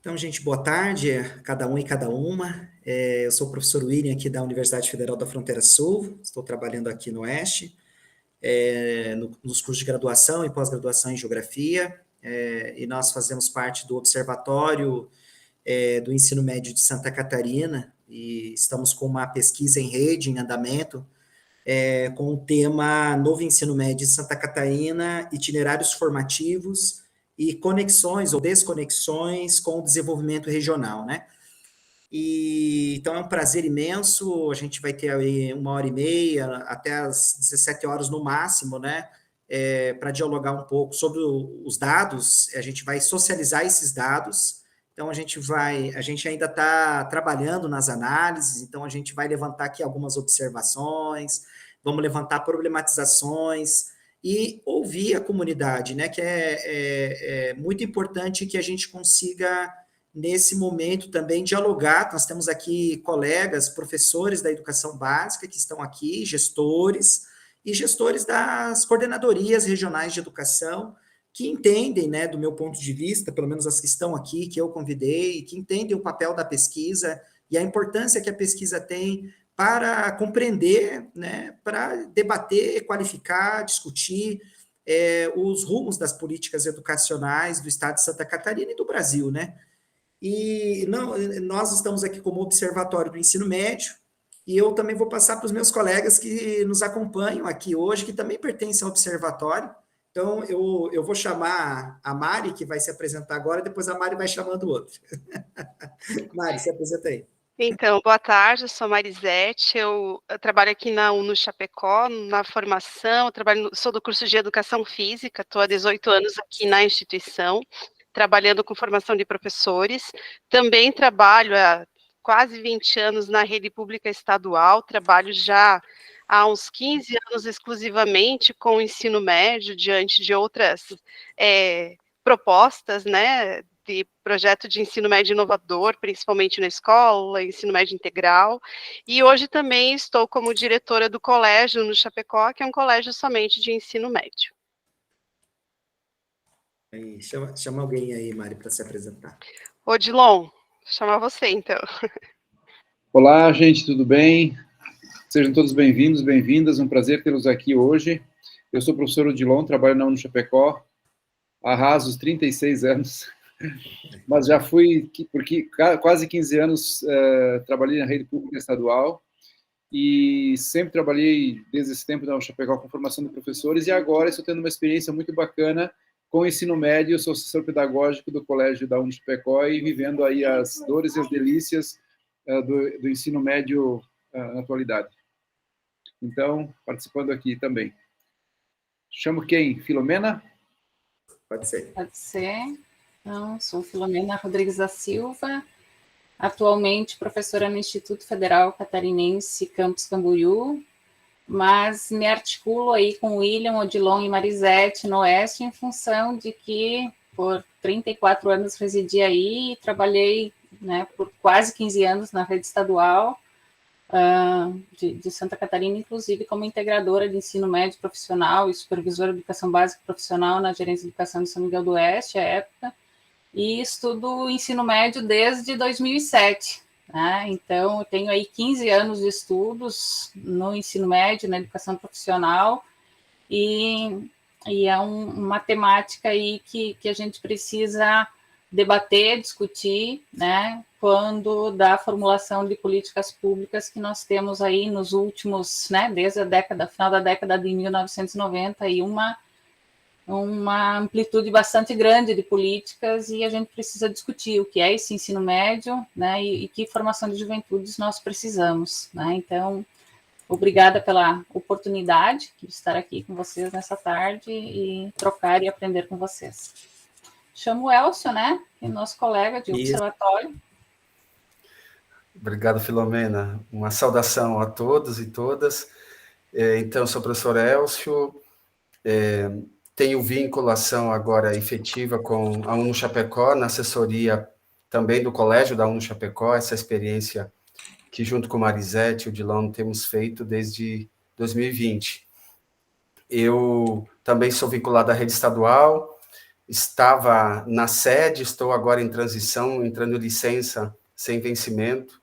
Então, gente, boa tarde a cada um e cada uma. Eu sou o professor William aqui da Universidade Federal da Fronteira Sul, estou trabalhando aqui no Oeste, nos cursos de graduação e pós-graduação em Geografia, e nós fazemos parte do Observatório do Ensino Médio de Santa Catarina, e estamos com uma pesquisa em rede, em andamento, com o tema Novo Ensino Médio de Santa Catarina, itinerários formativos e conexões ou desconexões com o desenvolvimento regional, né? E então é um prazer imenso. A gente vai ter aí 1h30 até as 17 horas no máximo, né? Para dialogar um pouco sobre os dados. A gente vai socializar esses dados. Então a gente ainda está trabalhando nas análises. Então a gente vai levantar aqui algumas observações, vamos levantar problematizações e ouvir a comunidade, né? Que é muito importante que a gente consiga nesse momento também dialogar. Nós temos aqui colegas, professores da educação básica que estão aqui, gestores e gestores das coordenadorias regionais de educação, que entendem, né, do meu ponto de vista, pelo menos as que estão aqui, que eu convidei, que entendem o papel da pesquisa e a importância que a pesquisa tem para compreender, né, para debater, qualificar, discutir os rumos das políticas educacionais do Estado de Santa Catarina e do Brasil, né? E não, nós estamos aqui como Observatório do Ensino Médio, e eu também vou passar para os meus colegas que nos acompanham aqui hoje, que também pertencem ao Observatório. Então, eu vou chamar a Mari, que vai se apresentar agora, depois a Mari vai chamando o outro. Mari, se apresenta aí. Então, boa tarde, eu sou Marisete, eu trabalho aqui na UNO Chapecó, na formação, sou do curso de Educação Física, estou há 18 anos aqui na instituição, trabalhando com formação de professores. Também trabalho há quase 20 anos na rede pública estadual, trabalho já há uns 15 anos exclusivamente com o ensino médio, diante de outras propostas, né, de projeto de ensino médio inovador, principalmente na escola, ensino médio integral, e hoje também estou como diretora do colégio no Chapecó, que é um colégio somente de ensino médio. Aí, chama alguém aí, Mari, para se apresentar. Odilon, vou chamar você, então. Olá, gente, tudo bem? Sejam todos bem-vindos, bem-vindas, um prazer tê-los aqui hoje. Eu sou o professor Odilon, trabalho na UNO Chapecó há rasos 36 anos, mas já fui, porque quase 15 anos trabalhei na rede pública estadual e sempre trabalhei desde esse tempo na UNO Chapecó com formação de professores e agora estou tendo uma experiência muito bacana com o ensino médio. Eu sou assessor pedagógico do colégio da UNO Chapecó e vivendo aí as dores e as delícias do ensino médio na atualidade. Então, participando aqui também. Chamo quem? Filomena? Pode ser. Pode ser. Então, sou Filomena Rodrigues da Silva, atualmente professora no Instituto Federal Catarinense Campus Camboriú, mas me articulo aí com William, Odilon e Marisete no Oeste em função de que por 34 anos residi aí e trabalhei, né, por quase 15 anos na rede estadual de Santa Catarina, inclusive como integradora de ensino médio profissional e supervisora de educação básica profissional na Gerência de Educação de São Miguel do Oeste, à época, e estudo ensino médio desde 2007. Né? Então, eu tenho aí 15 anos de estudos no ensino médio, na educação profissional, e é uma temática aí que a gente precisa debater, discutir, né, quando da formulação de políticas públicas que nós temos aí nos últimos, né, desde final da década de 1990, e uma amplitude bastante grande de políticas, e a gente precisa discutir o que é esse ensino médio, né, e que formação de juventudes nós precisamos, né. Então, obrigada pela oportunidade de estar aqui com vocês nessa tarde e trocar e aprender com vocês. Chamo o Elcio, né, que é nosso colega de observatório. Obrigado, Filomena. Uma saudação a todos e todas. Então, sou o professor Elcio, tenho vinculação agora efetiva com a UNO Chapecó, na assessoria também do colégio da UNO Chapecó, essa experiência que, junto com Marisete e o Odilon, temos feito desde 2020. Eu também sou vinculado à rede estadual, estava na sede, estou agora em transição, entrando em licença sem vencimento,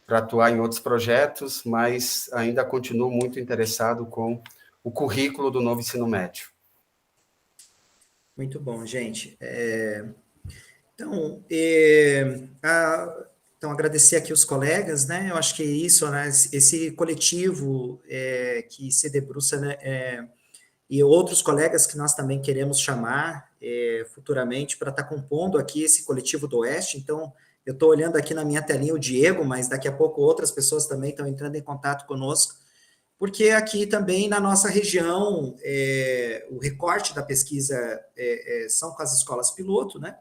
para atuar em outros projetos, mas ainda continuo muito interessado com o currículo do novo ensino médio. Muito bom, gente. Então, agradecer aqui os colegas, né? Eu acho que é isso, né? Esse coletivo que se debruça, né? E outros colegas que nós também queremos chamar futuramente para estar compondo aqui esse coletivo do Oeste. Então, eu estou olhando aqui na minha telinha o Diego, mas daqui a pouco outras pessoas também estão entrando em contato conosco, porque aqui também na nossa região, o recorte da pesquisa são com as escolas piloto, né?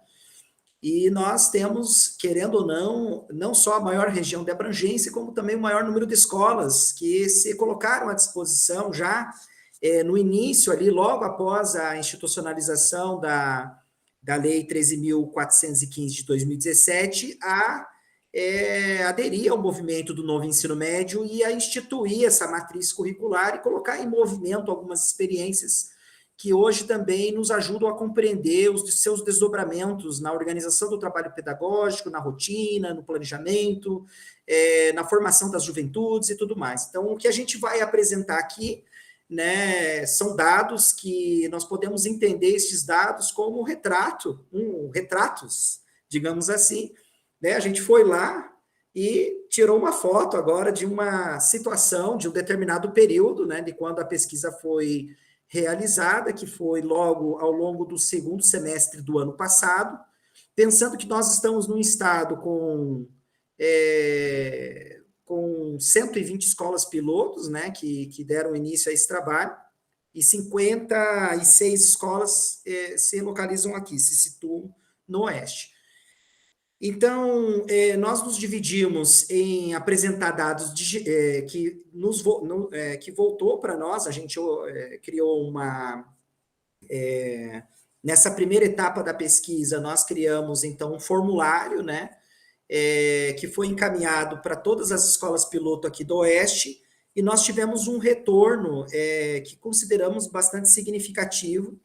E nós temos, querendo ou não só a maior região de abrangência, como também o maior número de escolas que se colocaram à disposição já no início ali, logo após a institucionalização da Lei 13.415 de 2017, a aderir ao movimento do novo ensino médio e a instituir essa matriz curricular e colocar em movimento algumas experiências que hoje também nos ajudam a compreender os seus desdobramentos na organização do trabalho pedagógico, na rotina, no planejamento, na formação das juventudes e tudo mais. Então, o que a gente vai apresentar aqui, né, são dados que nós podemos entender esses dados como retratos, digamos assim, né? A gente foi lá e tirou uma foto agora de uma situação, de um determinado período, né, de quando a pesquisa foi realizada, que foi logo ao longo do segundo semestre do ano passado, pensando que nós estamos num estado com 120 escolas pilotos, né, que deram início a esse trabalho, e 56 escolas se localizam aqui, se situam no Oeste. Então, nós nos dividimos em apresentar dados que voltou para nós, a gente criou nessa primeira etapa da pesquisa, nós criamos, então, um formulário, né, que foi encaminhado para todas as escolas piloto aqui do Oeste, e nós tivemos um retorno que consideramos bastante significativo.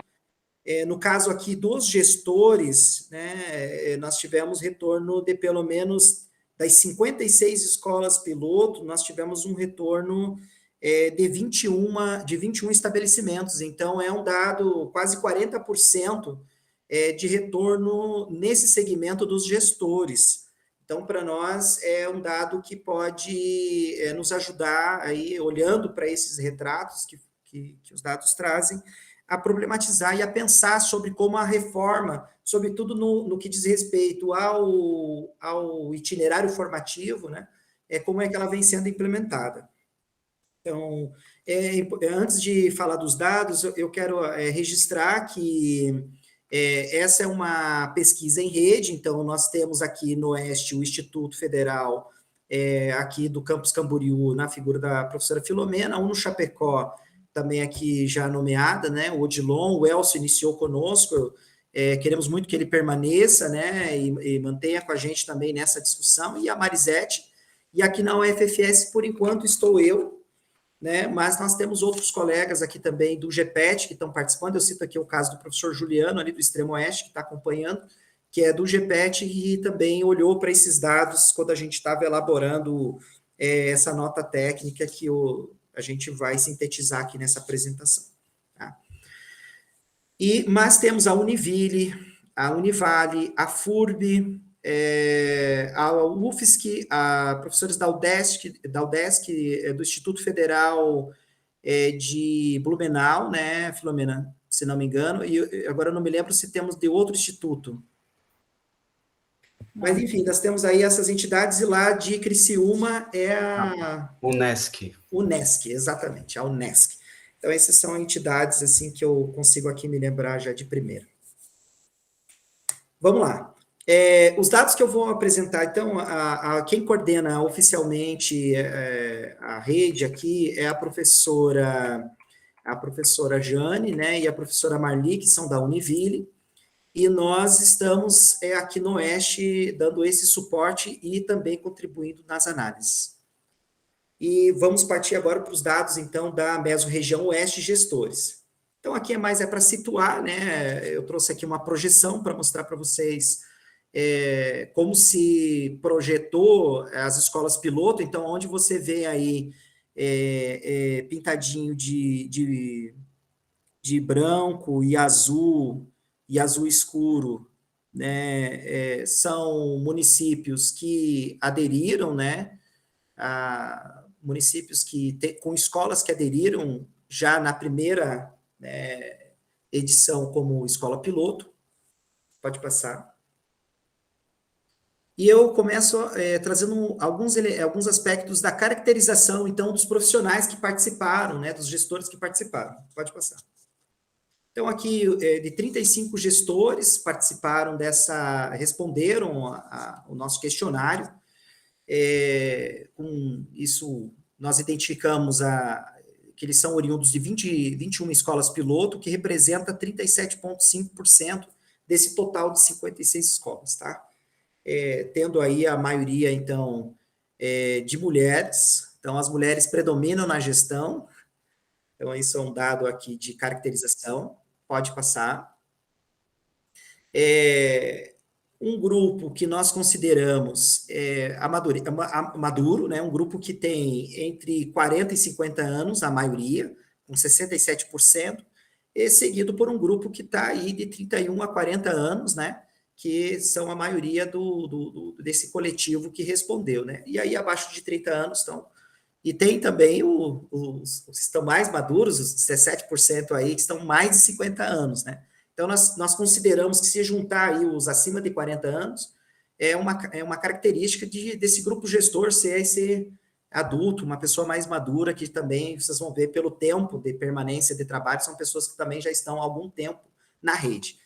No caso aqui dos gestores, né, nós tivemos retorno de pelo menos das 56 escolas piloto, nós tivemos um retorno de 21 estabelecimentos. Então, é um dado quase 40% de retorno nesse segmento dos gestores. Então, para nós, é um dado que pode nos ajudar, aí, olhando para esses retratos que os dados trazem, a problematizar e a pensar sobre como a reforma, sobretudo no que diz respeito ao itinerário formativo, né, como é que ela vem sendo implementada. Então, antes de falar dos dados, eu quero registrar que essa é uma pesquisa em rede, então nós temos aqui no Oeste o Instituto Federal, aqui do Campus Camboriú, na figura da professora Filomena, no Chapecó, também aqui já nomeada, né, o Odilon, o Elcio iniciou conosco, queremos muito que ele permaneça, né, e mantenha com a gente também nessa discussão, e a Marisete, e aqui na UFFS, por enquanto, estou eu, né, mas nós temos outros colegas aqui também do GPET que estão participando, eu cito aqui o caso do professor Juliano, ali do Extremo Oeste, que está acompanhando, que é do GPET e também olhou para esses dados quando a gente estava elaborando essa nota técnica que a gente vai sintetizar aqui nessa apresentação. Tá? Mas temos a Univille, a Univale, a FURB, a UFSC, a professores da UDESC, do Instituto Federal de Blumenau, né, Filomena, se não me engano, e agora eu não me lembro se temos de outro instituto. Mas, enfim, nós temos aí essas entidades, e lá de Criciúma é a... Unesc, exatamente, a Unesc. Então, essas são entidades, assim, que eu consigo aqui me lembrar já de primeira. Vamos lá. Os dados que eu vou apresentar, então, quem coordena oficialmente a rede aqui é a professora Jane, né, e a professora Marli, que são da Univille, e nós estamos aqui no Oeste dando esse suporte e também contribuindo nas análises. E vamos partir agora para os dados, então, da Mesorregião Oeste Gestores. Então, aqui é para situar, né? Eu trouxe aqui uma projeção para mostrar para vocês como se projetou as escolas piloto. Então, onde você vê aí pintadinho de branco e azul escuro, né? São municípios que aderiram, né? Municípios com escolas que aderiram já na primeira edição como escola piloto. Pode passar. E eu começo trazendo alguns aspectos da caracterização, então, dos profissionais que participaram, né, dos gestores que participaram. Pode passar. Então, aqui, de 35 gestores participaram responderam o nosso questionário. Com isso, nós identificamos que eles são oriundos de 21 escolas piloto, que representa 37,5% desse total de 56 escolas, tá? Tendo aí a maioria, então, de mulheres. Então, as mulheres predominam na gestão. Então, isso é um dado aqui de caracterização. Pode passar. Um grupo que nós consideramos maduro, né? Um grupo que tem entre 40 e 50 anos, a maioria, com 67%, e seguido por um grupo que está aí de 31 a 40 anos, né? Que são a maioria desse coletivo que respondeu, né? E aí, abaixo de 30 anos estão... E tem também os que estão mais maduros, os 17% aí, que estão mais de 50 anos, né? Então, nós consideramos que se juntar aí os acima de 40 anos, é uma característica desse grupo gestor ser esse adulto, uma pessoa mais madura, que também, vocês vão ver pelo tempo de permanência de trabalho, são pessoas que também já estão há algum tempo na rede.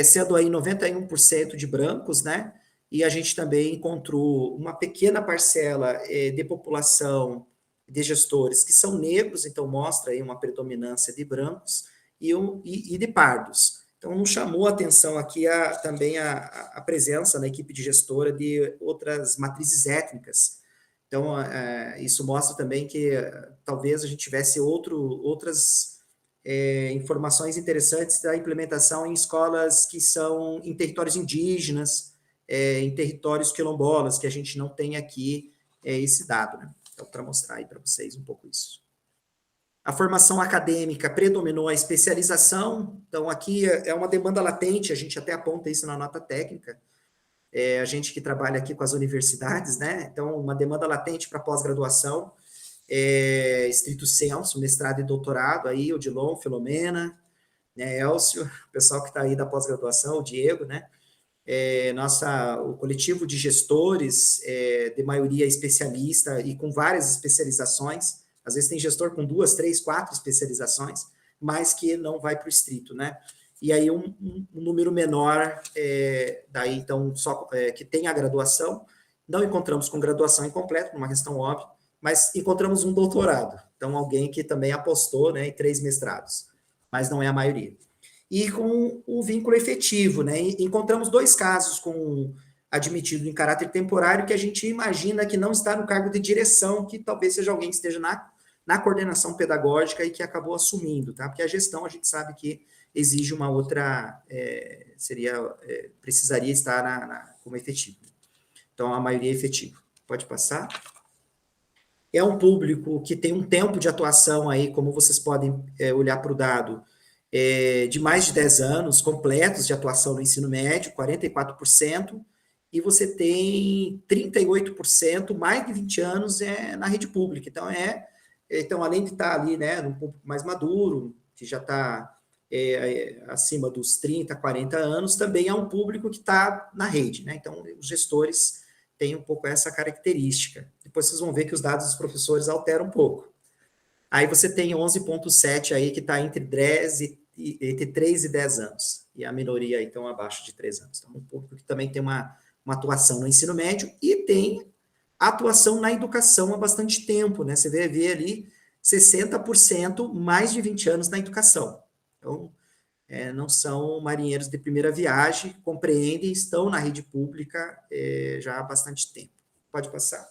Sendo aí 91% de brancos, né? E a gente também encontrou uma pequena parcela de população de gestores que são negros, então mostra aí uma predominância de brancos e de pardos. Então, nos chamou a atenção aqui também a presença na equipe de gestora de outras matrizes étnicas. Então, isso mostra também que talvez a gente tivesse outras informações interessantes da implementação em escolas que são em territórios indígenas, em territórios quilombolas, que a gente não tem aqui esse dado, né? Então, para mostrar aí para vocês um pouco isso. A formação acadêmica predominou a especialização, então aqui é uma demanda latente, a gente até aponta isso na nota técnica, a gente que trabalha aqui com as universidades, né? Então, uma demanda latente para pós-graduação, estrito sensu, mestrado e doutorado, aí, o Dilon, Filomena, né, Elcio, o pessoal que está aí da pós-graduação, o Diego, né? O coletivo de gestores, de maioria especialista e com várias especializações, às vezes tem gestor com 2, 3, 4 especializações, mas que não vai para o estrito, né? E aí um número menor, daí então, só que tem a graduação, não encontramos com graduação incompleta, por uma questão óbvia, mas encontramos um doutorado, então alguém que também apostou, né, em 3 mestrados, mas não é a maioria. E com o vínculo efetivo, né? Encontramos 2 casos com admitido em caráter temporário que a gente imagina que não está no cargo de direção, que talvez seja alguém que esteja na coordenação pedagógica e que acabou assumindo, tá? Porque a gestão a gente sabe que exige uma outra, precisaria estar como efetivo. Então, a maioria é efetiva. Pode passar. É um público que tem um tempo de atuação aí, como vocês podem olhar para o dado, de mais de 10 anos completos de atuação no ensino médio, 44%, e você tem 38%, mais de 20 anos na rede pública. Então, além de estar ali, né, num público mais maduro, que já está acima dos 30, 40 anos, também é um público que está na rede, né? Então, os gestores têm um pouco essa característica. Depois vocês vão ver que os dados dos professores alteram um pouco. Aí você tem 11,7 aí que está entre 3 e 10 anos, e a minoria então abaixo de 3 anos. Então, um público que também tem uma atuação no ensino médio e tem atuação na educação há bastante tempo, né? Você vê ali 60% mais de 20 anos na educação. Então, não são marinheiros de primeira viagem, compreendem, estão na rede pública já há bastante tempo. Pode passar.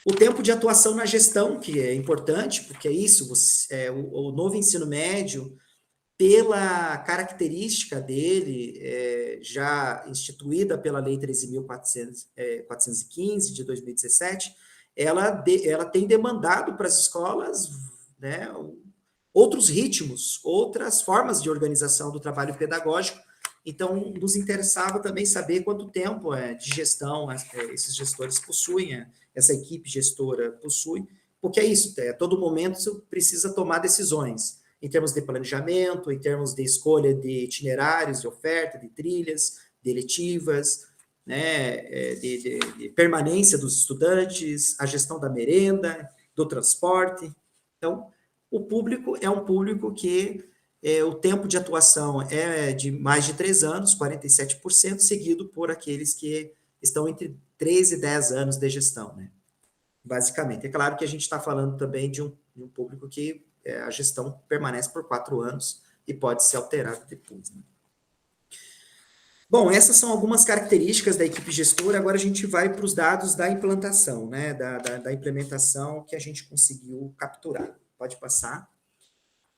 O tempo de atuação na gestão, que é importante, porque é isso, o novo ensino médio, pela característica dele, já instituída pela Lei 13.415, de 2017, ela tem demandado para as escolas, né, outros ritmos, outras formas de organização do trabalho pedagógico. Então, nos interessava também saber quanto tempo de gestão esses gestores possuem, essa equipe gestora possui, porque é isso, a todo momento você precisa tomar decisões, em termos de planejamento, em termos de escolha de itinerários, de oferta, de trilhas, de eletivas, né, de permanência dos estudantes, a gestão da merenda, do transporte. Então, o público é um público que o tempo de atuação é de mais de 3 anos, 47%, seguido por aqueles que estão entre 3 e 10 anos de gestão, né? Basicamente. É claro que a gente está falando também de um público que a gestão permanece por 4 anos e pode ser alterada depois, né? Bom, essas são algumas características da equipe gestora. Agora a gente vai para os dados da implantação, né? Da implementação que a gente conseguiu capturar. Pode passar.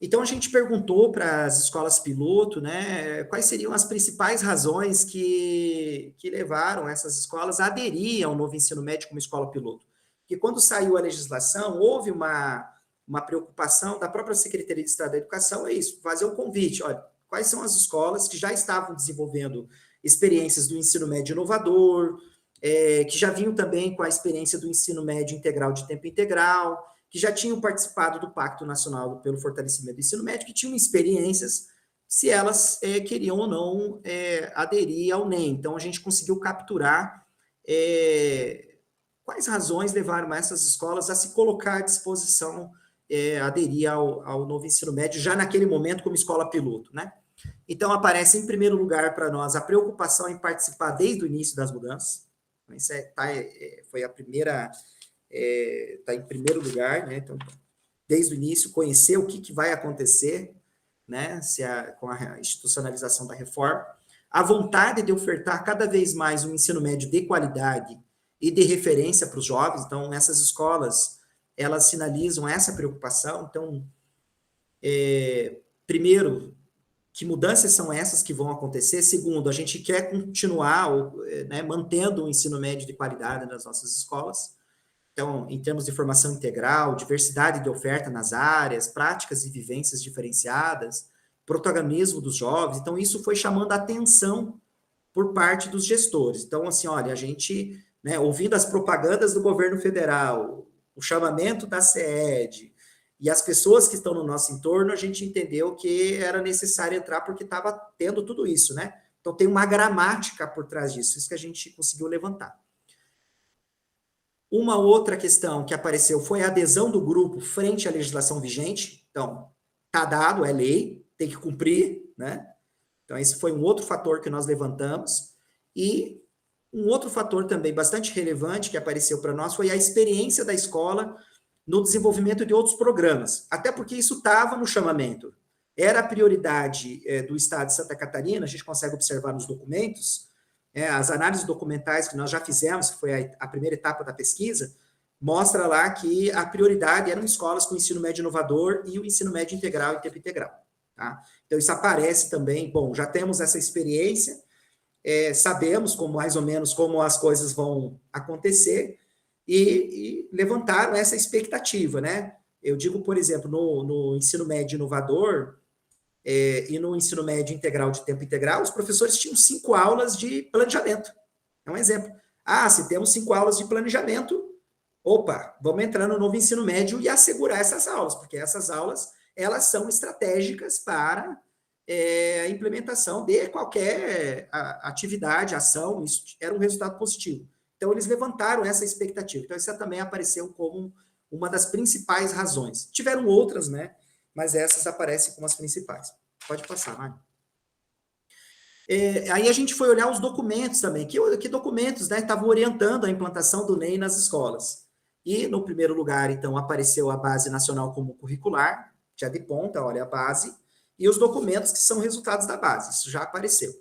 Então, a gente perguntou para as escolas piloto, né, quais seriam as principais razões que levaram essas escolas a aderir ao novo ensino médio como escola piloto. Porque quando saiu a legislação, houve uma preocupação da própria Secretaria de Estado da Educação, é isso, fazer um convite, olha, quais são as escolas que já estavam desenvolvendo experiências do ensino médio inovador, que já vinham também com a experiência do ensino médio integral de tempo integral, que já tinham participado do Pacto Nacional pelo Fortalecimento do Ensino Médio, que tinham experiências, se elas queriam ou não aderir ao NEM. Então, a gente conseguiu capturar quais razões levaram essas escolas a se colocar à disposição, aderir ao novo ensino médio, já naquele momento como escola piloto, né? Então, aparece, em primeiro lugar, para nós, a preocupação em participar desde o início das mudanças. Isso foi a primeira... está em primeiro lugar, né? Então, desde o início, conhecer o que vai acontecer, né? Com a institucionalização da reforma, a vontade de ofertar cada vez mais um ensino médio de qualidade e de referência para os jovens. Então, essas escolas, elas sinalizam essa preocupação. Então, primeiro, que mudanças são essas que vão acontecer? Segundo, a gente quer continuar né, mantendo o ensino médio de qualidade nas nossas escolas. Então, em termos de formação integral, diversidade de oferta nas áreas, práticas e vivências diferenciadas, protagonismo dos jovens. Então, isso foi chamando a atenção por parte dos gestores. Então, assim, olha, a gente, né, ouvindo as propagandas do governo federal, o chamamento da SEED e as pessoas que estão no nosso entorno, a gente entendeu que era necessário entrar porque estava tendo tudo isso, né? Então, tem uma gramática por trás disso, isso que a gente conseguiu levantar. Uma outra questão que apareceu foi a adesão do grupo frente à legislação vigente. Então, está dado, é lei, tem que cumprir, né? Então, esse foi um outro fator que nós levantamos. E um outro fator também bastante relevante que apareceu para nós foi a experiência da escola no desenvolvimento de outros programas. Até porque isso estava no chamamento. Era a prioridade do Estado de Santa Catarina, a gente consegue observar nos documentos, as análises documentais que nós já fizemos, que foi a primeira etapa da pesquisa, mostra lá que a prioridade eram escolas com ensino médio inovador e o ensino médio integral e tempo integral. Tá? Então, isso aparece também, bom, já temos essa experiência, sabemos mais ou menos como as coisas vão acontecer e levantaram essa expectativa, né? Eu digo, por exemplo, no ensino médio inovador, e no ensino médio integral de tempo integral, os professores tinham 5 aulas de planejamento. É um exemplo. Se temos 5 aulas de planejamento, opa, vamos entrar no novo ensino médio e assegurar essas aulas, porque essas aulas, elas são estratégicas para a implementação de qualquer atividade, ação, isso era um resultado positivo. Então, eles levantaram essa expectativa. Então, isso também apareceu como uma das principais razões. Tiveram outras, né? Mas essas aparecem como as principais. Pode passar, Mário. Aí a gente foi olhar os documentos também. Que documentos, né, estavam orientando a implantação do NEM nas escolas? E, no primeiro lugar, então, apareceu a Base Nacional Comum Curricular, já de ponta, olha a base, e os documentos que são resultados da base, isso já apareceu.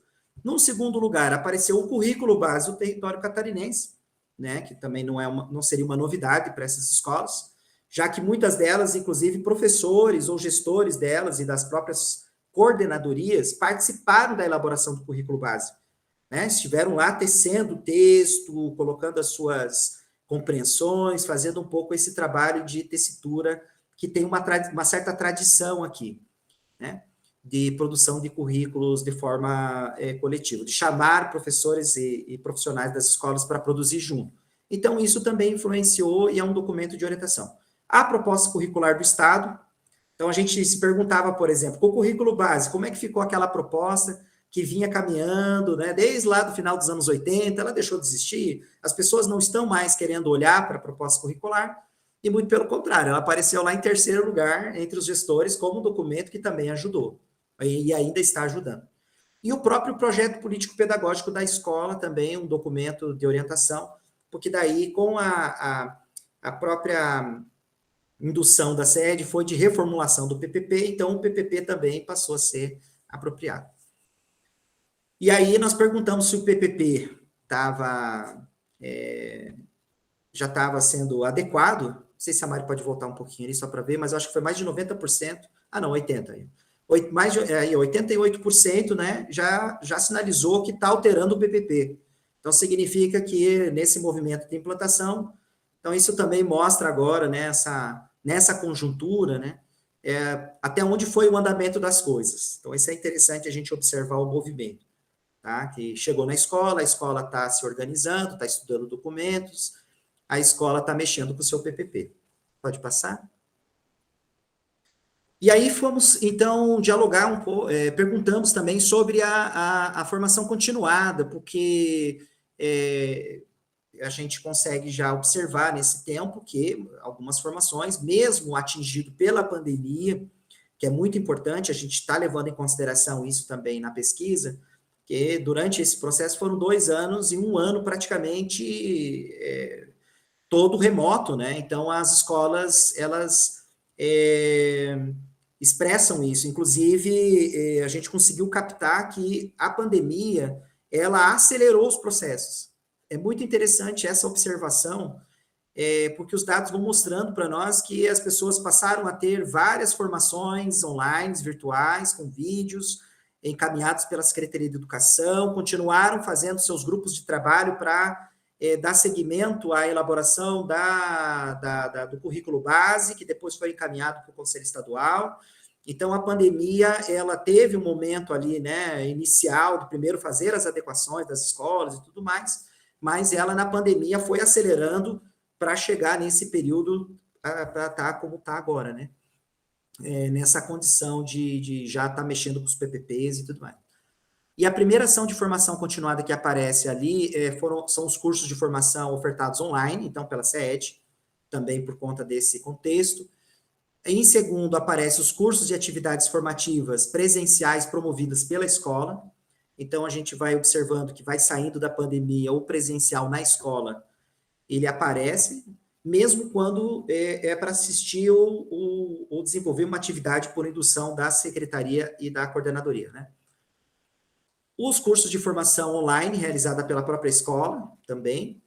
No segundo lugar, apareceu o Currículo Base do Território Catarinense, né, que também não seria uma novidade para essas escolas, já que muitas delas, inclusive professores ou gestores delas e das próprias coordenadorias, participaram da elaboração do currículo base, né, estiveram lá tecendo o texto, colocando as suas compreensões, fazendo um pouco esse trabalho de tessitura que tem uma certa tradição aqui, né, de produção de currículos de forma coletiva, de chamar professores e profissionais das escolas para produzir junto. Então, isso também influenciou e é um documento de orientação. A proposta curricular do Estado, então a gente se perguntava, por exemplo, com o currículo base, como é que ficou aquela proposta que vinha caminhando, né, desde lá do final dos anos 80, ela deixou de existir, as pessoas não estão mais querendo olhar para a proposta curricular, e muito pelo contrário, ela apareceu lá em terceiro lugar entre os gestores como um documento que também ajudou, e ainda está ajudando. E o próprio projeto político-pedagógico da escola também, um documento de orientação, porque daí, com a própria indução da sede, foi de reformulação do PPP, então o PPP também passou a ser apropriado. E aí nós perguntamos se o PPP já estava sendo adequado, não sei se a Mari pode voltar um pouquinho ali só para ver, mas eu acho que foi mais de 90%, não, 80%, mais de 88%, né, já sinalizou que está alterando o PPP. Então, significa que nesse movimento de implantação, então isso também mostra agora, né, nessa conjuntura, né, até onde foi o andamento das coisas. Então, isso é interessante a gente observar o movimento, tá? Que chegou na escola, a escola está se organizando, está estudando documentos, a escola está mexendo com o seu PPP. Pode passar? E aí fomos, então, dialogar um pouco, perguntamos também sobre a formação continuada, porque a gente consegue já observar nesse tempo que algumas formações, mesmo atingido pela pandemia, que é muito importante, a gente está levando em consideração isso também na pesquisa, que durante esse processo foram 2 anos e 1 ano praticamente todo remoto, né? Então, as escolas, elas expressam isso. Inclusive, a gente conseguiu captar que a pandemia, ela acelerou os processos. É muito interessante essa observação, porque os dados vão mostrando para nós que as pessoas passaram a ter várias formações online, virtuais, com vídeos, encaminhados pela Secretaria de Educação, continuaram fazendo seus grupos de trabalho para dar seguimento à elaboração do currículo base, que depois foi encaminhado para o Conselho Estadual. Então, a pandemia, ela teve um momento ali, né, inicial, de primeiro fazer as adequações das escolas e tudo mais, mas ela, na pandemia, foi acelerando para chegar nesse período, para estar como está agora, né? Nessa condição de já estar mexendo com os PPPs e tudo mais. E a primeira ação de formação continuada que aparece ali são os cursos de formação ofertados online, então pela SEED, também por conta desse contexto. Em segundo, aparecem os cursos de atividades formativas presenciais promovidas pela escola. Então, a gente vai observando que vai saindo da pandemia o presencial na escola, ele aparece, mesmo quando para assistir ou desenvolver uma atividade por indução da secretaria e da coordenadoria, né? Os cursos de formação online, realizada pela própria escola, também.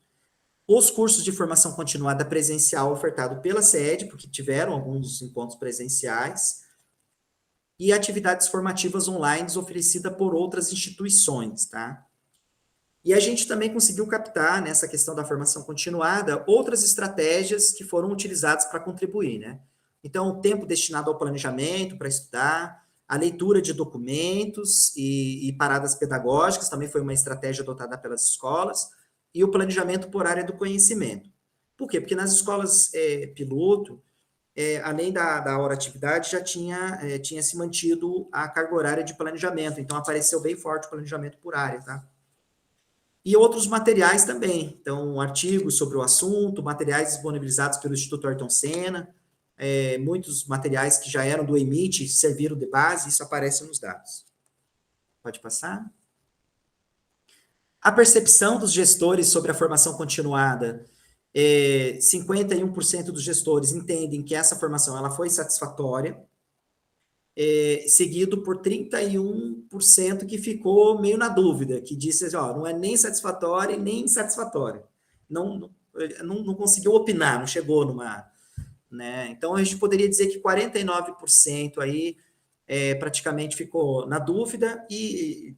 Os cursos de formação continuada presencial, ofertado pela SED, porque tiveram alguns encontros presenciais. E atividades formativas online oferecidas por outras instituições, tá? E a gente também conseguiu captar, nessa questão da formação continuada, outras estratégias que foram utilizadas para contribuir, né? Então, o tempo destinado ao planejamento, para estudar, a leitura de documentos e paradas pedagógicas, também foi uma estratégia adotada pelas escolas, e o planejamento por área do conhecimento. Por quê? Porque nas escolas piloto, além da hora atividade, já tinha se mantido a carga horária de planejamento, então apareceu bem forte o planejamento por área, tá? E outros materiais também, então artigos sobre o assunto, materiais disponibilizados pelo Instituto Ayrton Senna, muitos materiais que já eram do EMIT, serviram de base, isso aparece nos dados. Pode passar? A percepção dos gestores sobre a formação continuada, 51% dos gestores entendem que essa formação ela foi satisfatória, seguido por 31% que ficou meio na dúvida, que disse assim, ó, não é nem satisfatória nem insatisfatória. não conseguiu opinar, não chegou numa... Né? Então, a gente poderia dizer que 49% aí praticamente ficou na dúvida, e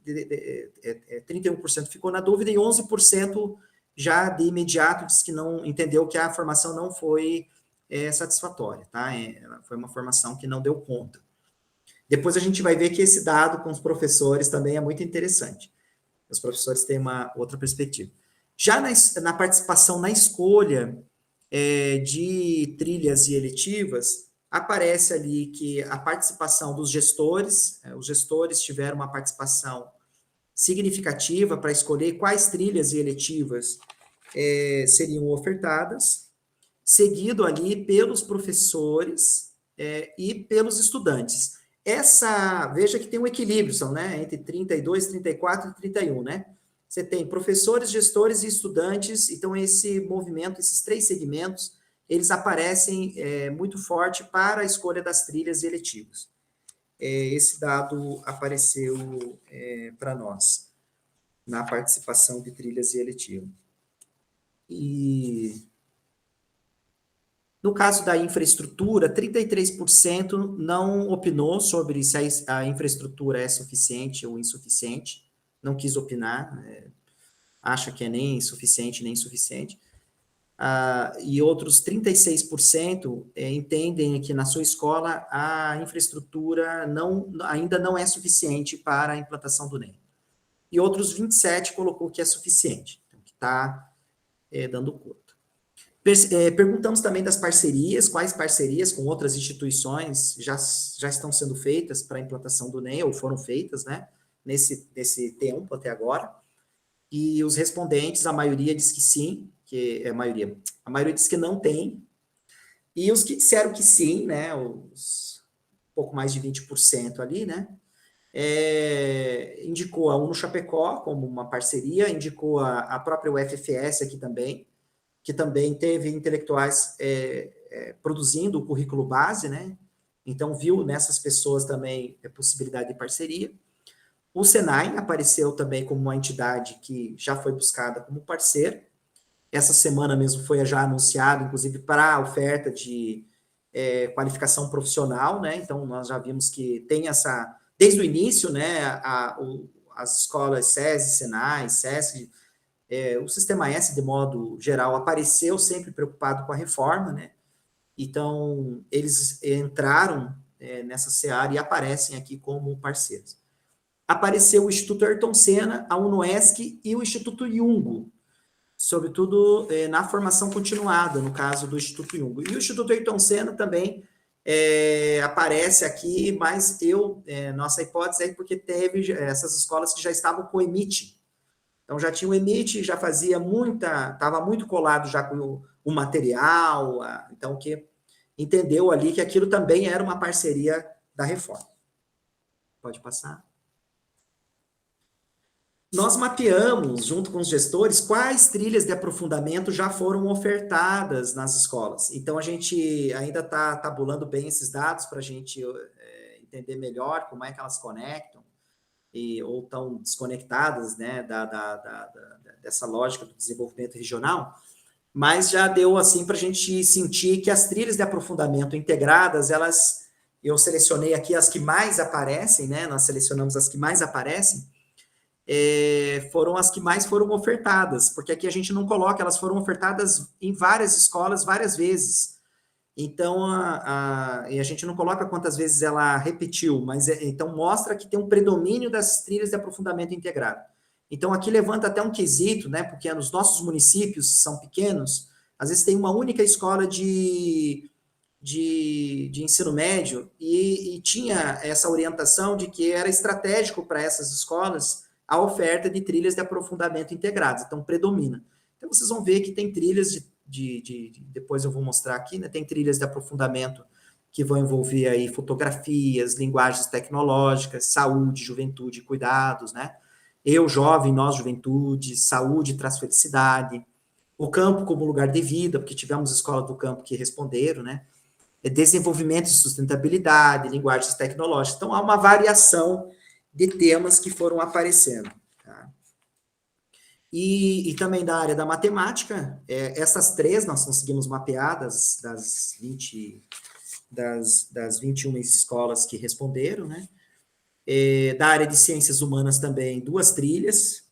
31% ficou na dúvida, e 11% já de imediato disse que não entendeu que a formação não foi satisfatória, tá? Foi uma formação que não deu conta. Depois a gente vai ver que esse dado com os professores também é muito interessante. Os professores têm uma outra perspectiva. Já na participação na escolha de trilhas e eletivas, aparece ali que a participação dos gestores, os gestores tiveram uma participação significativa para escolher quais trilhas e eletivas seriam ofertadas, seguido ali pelos professores e pelos estudantes. Veja que tem um equilíbrio, são, né, entre 32, 34 e 31, né? Você tem professores, gestores e estudantes, então esse movimento, esses 3 segmentos, eles aparecem muito forte para a escolha das trilhas e eletivas. Esse dado apareceu para nós, na participação de trilhas e eletivas. E no caso da infraestrutura, 33% não opinou sobre se a infraestrutura é suficiente ou insuficiente, não quis opinar, acha que é nem suficiente nem insuficiente. E outros 36% entendem que na sua escola a infraestrutura ainda não é suficiente para a implantação do NEM. E outros 27% colocou que é suficiente, então, que está dando conta. Perguntamos também das parcerias, quais parcerias com outras instituições já estão sendo feitas para a implantação do NEM, ou foram feitas, né, nesse tempo até agora. E os respondentes, a maioria diz que sim, a maioria diz que não tem, e os que disseram que sim, né, um pouco mais de 20% ali, né, indicou a UNO-Chapecó como uma parceria, indicou a própria UFFS aqui também, que também teve intelectuais produzindo o currículo base, né, então viu nessas pessoas também a possibilidade de parceria. O Senai apareceu também como uma entidade que já foi buscada como parceiro. Essa semana mesmo foi já anunciado, inclusive, para a oferta de qualificação profissional, né? Então, nós já vimos que tem desde o início, né, as escolas SESI, Senai, SESC, o Sistema S, de modo geral, apareceu sempre preocupado com a reforma, né? Então, eles entraram nessa seara e aparecem aqui como parceiros. Apareceu o Instituto Ayrton Senna, a UNOESC e o Instituto Jungo, sobretudo na formação continuada, no caso do Instituto Jungo. E o Instituto Ayrton Senna também aparece aqui, mas nossa hipótese é porque teve essas escolas que já estavam com o EMIT. Então, já tinha o EMIT, já fazia estava muito colado já com o material, então, que entendeu ali que aquilo também era uma parceria da reforma. Pode passar. Nós mapeamos, junto com os gestores, quais trilhas de aprofundamento já foram ofertadas nas escolas. Então, a gente ainda está tabulando bem esses dados para a gente entender melhor como é que elas conectam, ou estão desconectadas, né, dessa lógica do desenvolvimento regional, mas já deu assim para a gente sentir que as trilhas de aprofundamento integradas, eu selecionei aqui as que mais aparecem, né, nós selecionamos as que mais aparecem, foram as que mais foram ofertadas, porque aqui a gente não coloca, elas foram ofertadas em várias escolas, várias vezes. Então, e a gente não coloca quantas vezes ela repetiu, mas então mostra que tem um predomínio das trilhas de aprofundamento integrado. Então, aqui levanta até um quesito, né, porque nos nossos municípios são pequenos, às vezes tem uma única escola de ensino médio e tinha essa orientação de que era estratégico para essas escolas a oferta de trilhas de aprofundamento integradas, então predomina. Então, vocês vão ver que tem trilhas depois eu vou mostrar aqui, né, tem trilhas de aprofundamento que vão envolver aí fotografias, linguagens tecnológicas, saúde, juventude, cuidados, né, eu, jovem, nós, juventude, saúde traz felicidade, o campo como lugar de vida, porque tivemos escola do campo que responderam, né, desenvolvimento e sustentabilidade, linguagens tecnológicas, então há uma variação de temas que foram aparecendo. Tá? E também da área da matemática, essas três nós conseguimos mapear das 21 escolas que responderam, né? Da área de ciências humanas também, 2 trilhas,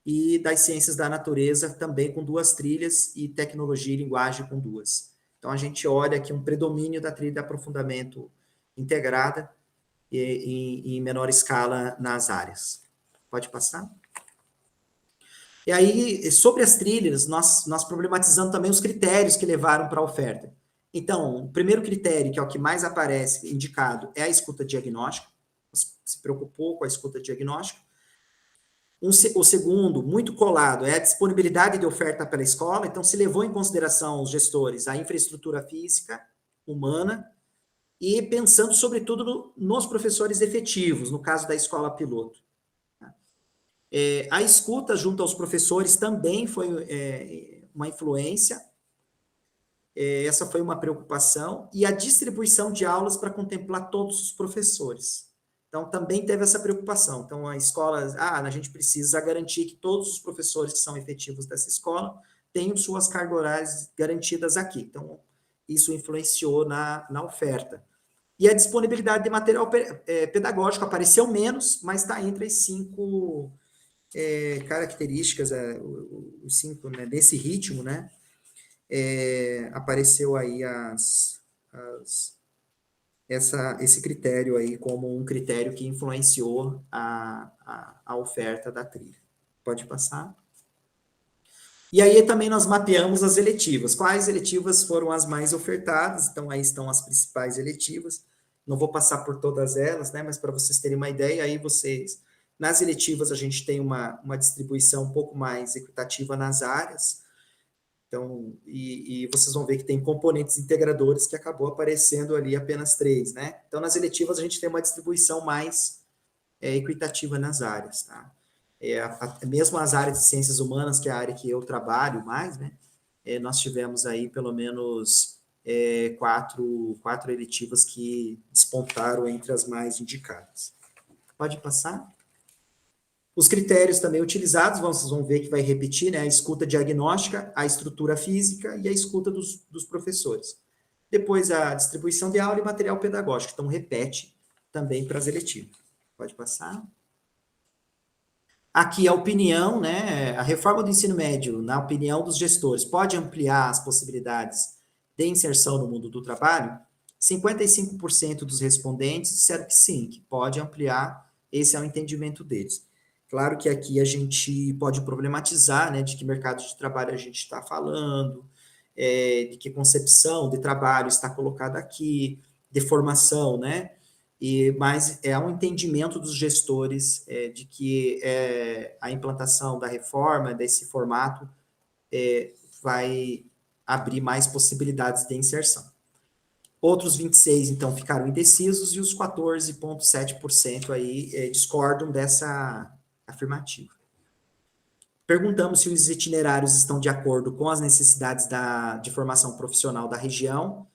e das ciências da natureza também com 2 trilhas, e tecnologia e linguagem com 2. Então, a gente olha aqui um predomínio da trilha de aprofundamento integrada em menor escala nas áreas. Pode passar? E aí, sobre as trilhas, nós problematizamos também os critérios que levaram para a oferta. Então, o primeiro critério, que é o que mais aparece indicado, é a escuta diagnóstica. Se preocupou com a escuta diagnóstica. O segundo, muito colado, é a disponibilidade de oferta pela escola. Então, se levou em consideração os gestores a infraestrutura física, humana, e pensando, sobretudo, nos professores efetivos, no caso da escola piloto. A escuta junto aos professores também foi uma influência. Essa foi uma preocupação. E a distribuição de aulas para contemplar todos os professores. Então, também teve essa preocupação. Então, a escola, a gente precisa garantir que todos os professores que são efetivos dessa escola tenham suas cargas horárias garantidas aqui. Então, isso influenciou na oferta. E a disponibilidade de material pedagógico apareceu menos, mas está entre as 5 características, os 5, né, desse ritmo, né? Apareceu aí esse critério aí como um critério que influenciou a oferta da trilha. Pode passar? E aí também nós mapeamos as eletivas. Quais eletivas foram as mais ofertadas? Então, aí estão as principais eletivas. Não vou passar por todas elas, né? Mas para vocês terem uma ideia, aí vocês... Nas eletivas, a gente tem uma distribuição um pouco mais equitativa nas áreas. Então, e vocês vão ver que tem componentes integradores que acabou aparecendo ali apenas 3, né? Então, nas eletivas, a gente tem uma distribuição mais equitativa nas áreas, tá? Mesmo as áreas de ciências humanas, que é a área que eu trabalho mais, né? Nós tivemos aí pelo menos 4 eletivas que despontaram entre as mais indicadas. Pode passar? Os critérios também utilizados, vocês vão ver que vai repetir, né? A escuta diagnóstica, a estrutura física e a escuta dos professores. Depois, a distribuição de aula e material pedagógico. Então, repete também para as eletivas. Pode passar. Aqui a opinião, né? A reforma do ensino médio, na opinião dos gestores, pode ampliar as possibilidades de inserção no mundo do trabalho? 55% dos respondentes disseram que sim, que pode ampliar. Esse é o entendimento deles. Claro que aqui a gente pode problematizar, né, de que mercado de trabalho a gente está falando, de que concepção de trabalho está colocada aqui, de formação, né, mas é um entendimento dos gestores de que a implantação da reforma, desse formato, vai abrir mais possibilidades de inserção. Outros 26, então, ficaram indecisos, e os 14,7% aí discordam dessa afirmativa. Perguntamos se os itinerários estão de acordo com as necessidades de formação profissional da região,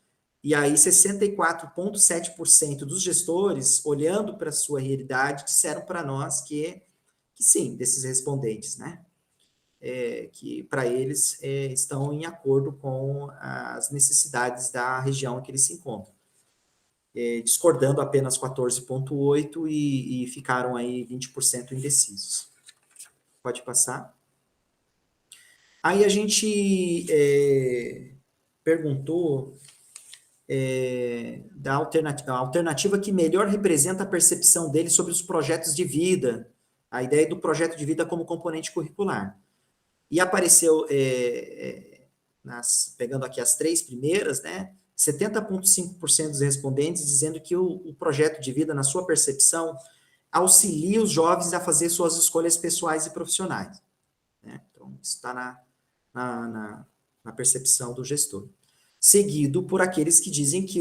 e aí 64,7% dos gestores, olhando para a sua realidade, disseram para nós que sim, desses respondentes, né? Que para eles estão em acordo com as necessidades da região em que eles se encontram. Discordando apenas 14,8% e ficaram aí 20% indecisos. Pode passar. Aí a gente perguntou da alternativa que melhor representa a percepção dele sobre os projetos de vida, a ideia do projeto de vida como componente curricular. E apareceu, pegando aqui as 3 primeiras, né, 70,5% dos respondentes dizendo que o projeto de vida, na sua percepção, auxilia os jovens a fazer suas escolhas pessoais e profissionais. Né? Então, isso está na percepção do gestor. Seguido por aqueles que dizem que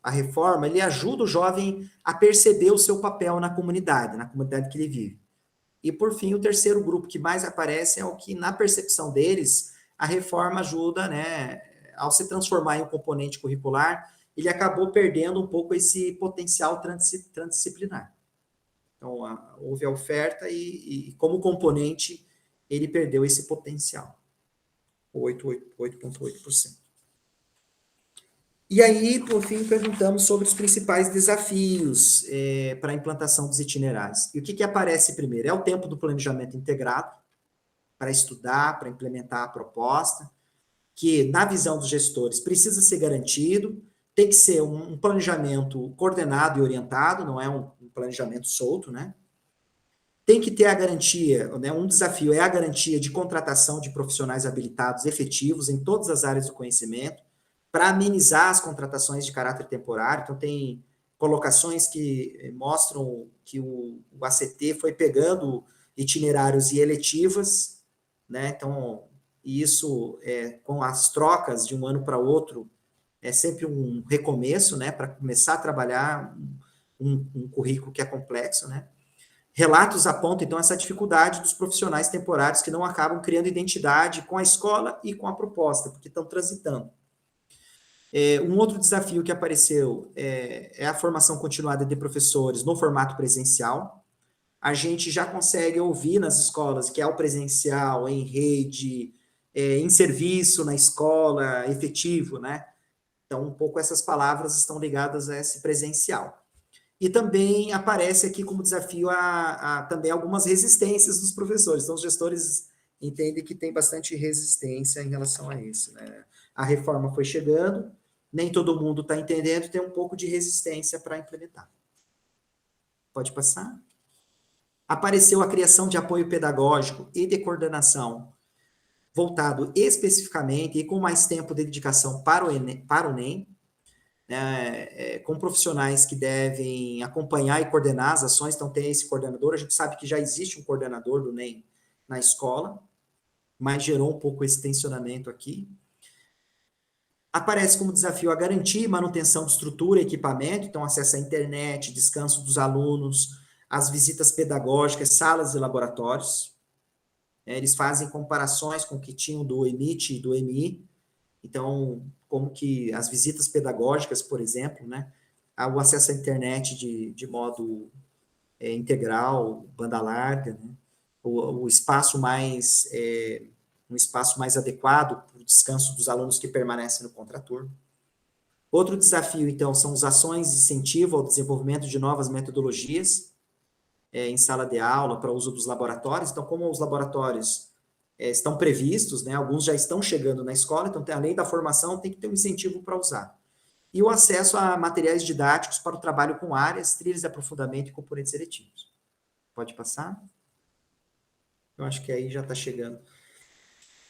a reforma ele ajuda o jovem a perceber o seu papel na comunidade que ele vive. E, por fim, o terceiro grupo que mais aparece é o que, na percepção deles, a reforma ajuda, né, ao se transformar em um componente curricular, ele acabou perdendo um pouco esse potencial transdisciplinar. Então, houve a oferta e como componente, ele perdeu esse potencial, 8,8%. E aí, por fim, perguntamos sobre os principais desafios para a implantação dos itinerários. E o que aparece primeiro? É o tempo do planejamento integrado, para estudar, para implementar a proposta, que, na visão dos gestores, precisa ser garantido, tem que ser um planejamento coordenado e orientado, não é um planejamento solto, né? Tem que ter a garantia, né? Um desafio é a garantia de contratação de profissionais habilitados efetivos em todas as áreas do conhecimento, para amenizar as contratações de caráter temporário. Então, tem colocações que mostram que o ACT foi pegando itinerários e eletivas, né? Então, isso, com as trocas de um ano para outro, é sempre um recomeço, né? Para começar a trabalhar um currículo que é complexo, né? Relatos apontam, então, essa dificuldade dos profissionais temporários que não acabam criando identidade com a escola e com a proposta, porque estão transitando. Um outro desafio que apareceu é a formação continuada de professores no formato presencial. A gente já consegue ouvir nas escolas que é o presencial, em rede, em serviço na escola, efetivo, né? Então, um pouco essas palavras estão ligadas a esse presencial. E também aparece aqui como desafio também algumas resistências dos professores. Então, os gestores entendem que tem bastante resistência em relação a isso, né? A reforma foi chegando, nem todo mundo está entendendo, tem um pouco de resistência para implementar. Pode passar? Apareceu a criação de apoio pedagógico e de coordenação, voltado especificamente e com mais tempo de dedicação para o NEM, com profissionais que devem acompanhar e coordenar as ações. Então, tem esse coordenador. A gente sabe que já existe um coordenador do NEM na escola, mas gerou um pouco esse tensionamento aqui. Aparece como desafio a garantia e manutenção de estrutura e equipamento, então acesso à internet, descanso dos alunos, as visitas pedagógicas, salas e laboratórios. Eles fazem comparações com o que tinham do EMIT e do EMI, então, como que as visitas pedagógicas, por exemplo, né, o acesso à internet de modo integral, banda larga, né, o espaço mais... um espaço mais adequado para o descanso dos alunos que permanecem no contraturno. Outro desafio, então, são as ações de incentivo ao desenvolvimento de novas metodologias em sala de aula para uso dos laboratórios. Então, como os laboratórios estão previstos, né, alguns já estão chegando na escola, então, além da formação, tem que ter um incentivo para usar. E o acesso a materiais didáticos para o trabalho com áreas, trilhas de aprofundamento e componentes seletivos. Pode passar? Eu acho que aí já está chegando.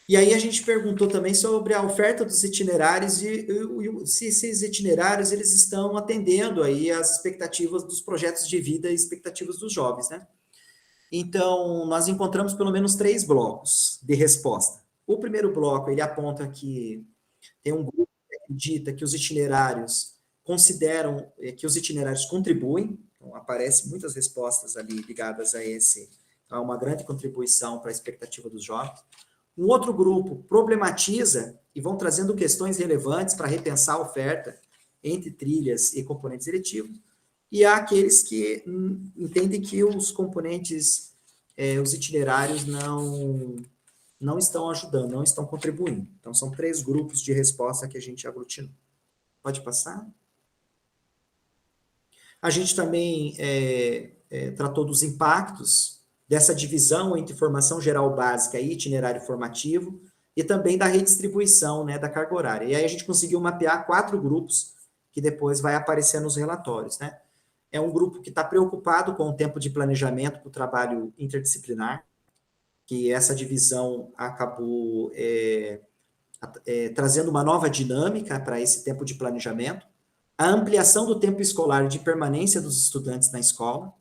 E aí a gente perguntou também sobre a oferta dos itinerários e se esses itinerários eles estão atendendo aí às expectativas dos projetos de vida e expectativas dos jovens, né? Então, nós encontramos pelo menos 3 blocos de resposta. O primeiro bloco, ele aponta que tem um grupo que acredita que os itinerários consideram que os itinerários contribuem, então aparecem muitas respostas ali ligadas a uma grande contribuição para a expectativa dos jovens. Um outro grupo problematiza e vão trazendo questões relevantes para repensar a oferta entre trilhas e componentes eletivos, e há aqueles que entendem que os componentes, os itinerários não estão ajudando, não estão contribuindo. Então, são 3 grupos de resposta que a gente aglutinou. Pode passar? A gente também tratou dos impactos dessa divisão entre formação geral básica e itinerário formativo, e também da redistribuição, né, da carga horária. E aí a gente conseguiu mapear 4 grupos, que depois vai aparecer nos relatórios, né? É um grupo que está preocupado com o tempo de planejamento para o trabalho interdisciplinar, que essa divisão acabou trazendo uma nova dinâmica para esse tempo de planejamento, a ampliação do tempo escolar de permanência dos estudantes na escola.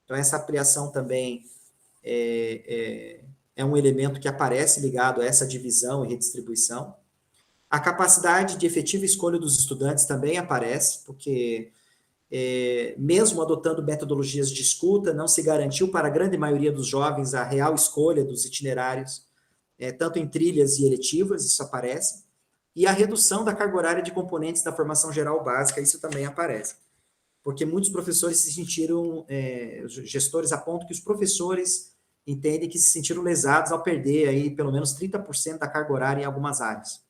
Então, essa ampliação também é um elemento que aparece ligado a essa divisão e redistribuição. A capacidade de efetiva escolha dos estudantes também aparece, porque mesmo adotando metodologias de escuta, não se garantiu para a grande maioria dos jovens a real escolha dos itinerários, tanto em trilhas e eletivas, isso aparece, e a redução da carga horária de componentes da formação geral básica, isso também aparece. porque muitos professores se sentiram, os gestores apontam que os professores entendem que se sentiram lesados ao perder aí pelo menos 30% da carga horária em algumas áreas,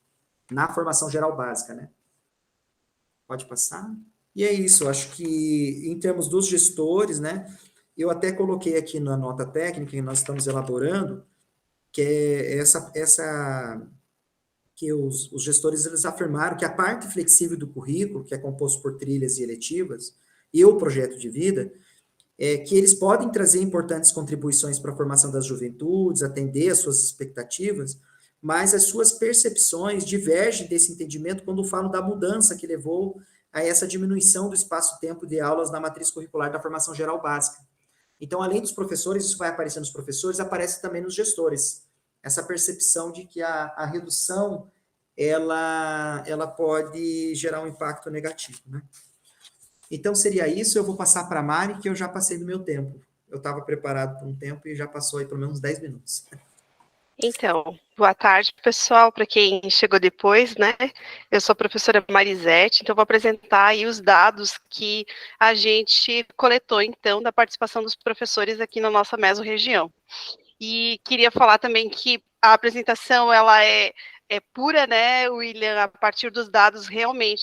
na formação geral básica, né? Pode passar. E é isso, eu acho que em termos dos gestores, né, eu até coloquei aqui na nota técnica que nós estamos elaborando, que é que os gestores eles afirmaram que a parte flexível do currículo, que é composto por trilhas e eletivas, e o projeto de vida, que eles podem trazer importantes contribuições para a formação das juventudes, atender às suas expectativas, mas as suas percepções divergem desse entendimento quando falam da mudança que levou a essa diminuição do espaço-tempo de aulas na matriz curricular da formação geral básica. Então, além dos professores, isso vai aparecer nos professores, aparece também nos gestores. Essa percepção de que a redução, ela pode gerar um impacto negativo, né? Então, seria isso. Eu vou passar para a Mari, que eu já passei do meu tempo. Eu estava preparado por um tempo e já passou aí pelo menos 10 minutos. Então, boa tarde, pessoal, para quem chegou depois, né? Eu sou a professora Marisete, então vou apresentar aí os dados que a gente coletou, então, da participação dos professores aqui na nossa mesorregião. E queria falar também que a apresentação, ela é pura, né, William, a partir dos dados realmente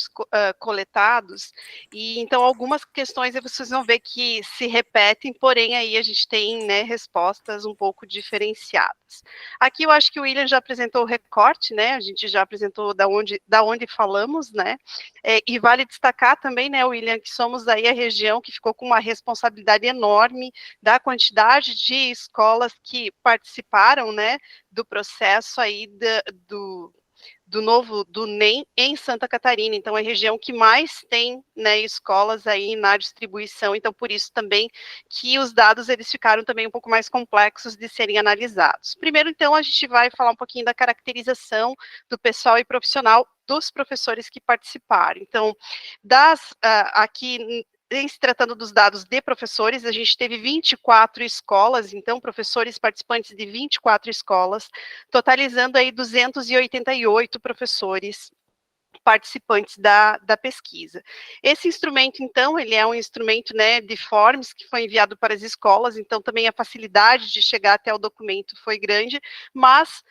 coletados, e então algumas questões vocês vão ver que se repetem, porém aí a gente tem, né, respostas um pouco diferenciadas. Aqui eu acho que o William já apresentou o recorte, né, a gente já apresentou da onde falamos, né, e vale destacar também, né, William, que somos aí a região que ficou com uma responsabilidade enorme da quantidade de escolas que participaram, né, do processo aí do novo, do NEM em Santa Catarina, então é a região que mais tem, né, escolas aí na distribuição, então por isso também que os dados eles ficaram também um pouco mais complexos de serem analisados. Primeiro, então, a gente vai falar um pouquinho da caracterização do pessoal e profissional dos professores que participaram. Então, aqui em se tratando dos dados de professores, a gente teve 24 escolas, então, professores participantes de 24 escolas, totalizando aí 288 professores participantes da pesquisa. Esse instrumento, então, ele é um instrumento, né, de forms, que foi enviado para as escolas, então também a facilidade de chegar até o documento foi grande, mas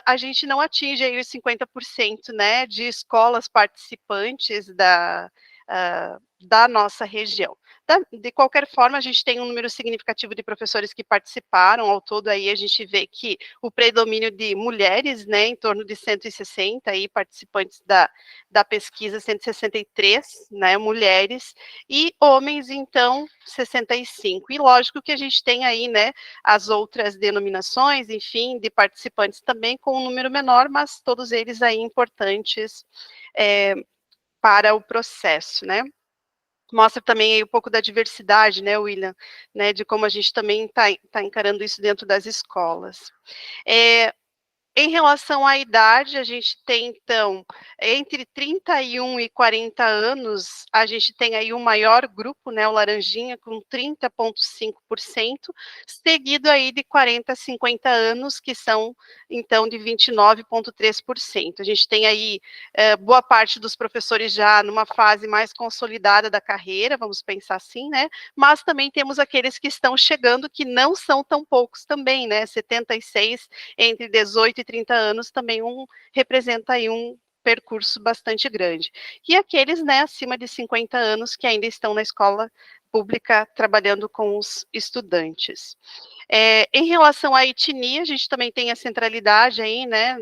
a gente não atinge aí os 50%, né, de escolas participantes da nossa região. De qualquer forma, a gente tem um número significativo de professores que participaram, ao todo aí a gente vê que o predomínio de mulheres, né, em torno de 160 aí participantes da pesquisa, 163, né, mulheres, e homens, então, 65. E lógico que a gente tem aí, né, as outras denominações, enfim, de participantes também com um número menor, mas todos eles aí importantes para o processo, né. Mostra também aí um pouco da diversidade, né, William, né, de como a gente também está encarando isso dentro das escolas. Em relação à idade, a gente tem, então, entre 31 e 40 anos, a gente tem aí um maior grupo, né, o laranjinha, com 30,5%, seguido aí de 40 a 50 anos, que são, então, de 29,3%. A gente tem aí boa parte dos professores já numa fase mais consolidada da carreira, vamos pensar assim, né, mas também temos aqueles que estão chegando, que não são tão poucos também, né, 76 entre 18 e 30 anos também representa aí um percurso bastante grande. E aqueles, né, acima de 50 anos que ainda estão na escola pública trabalhando com os estudantes. Em relação à etnia, a gente também tem a centralidade aí, né,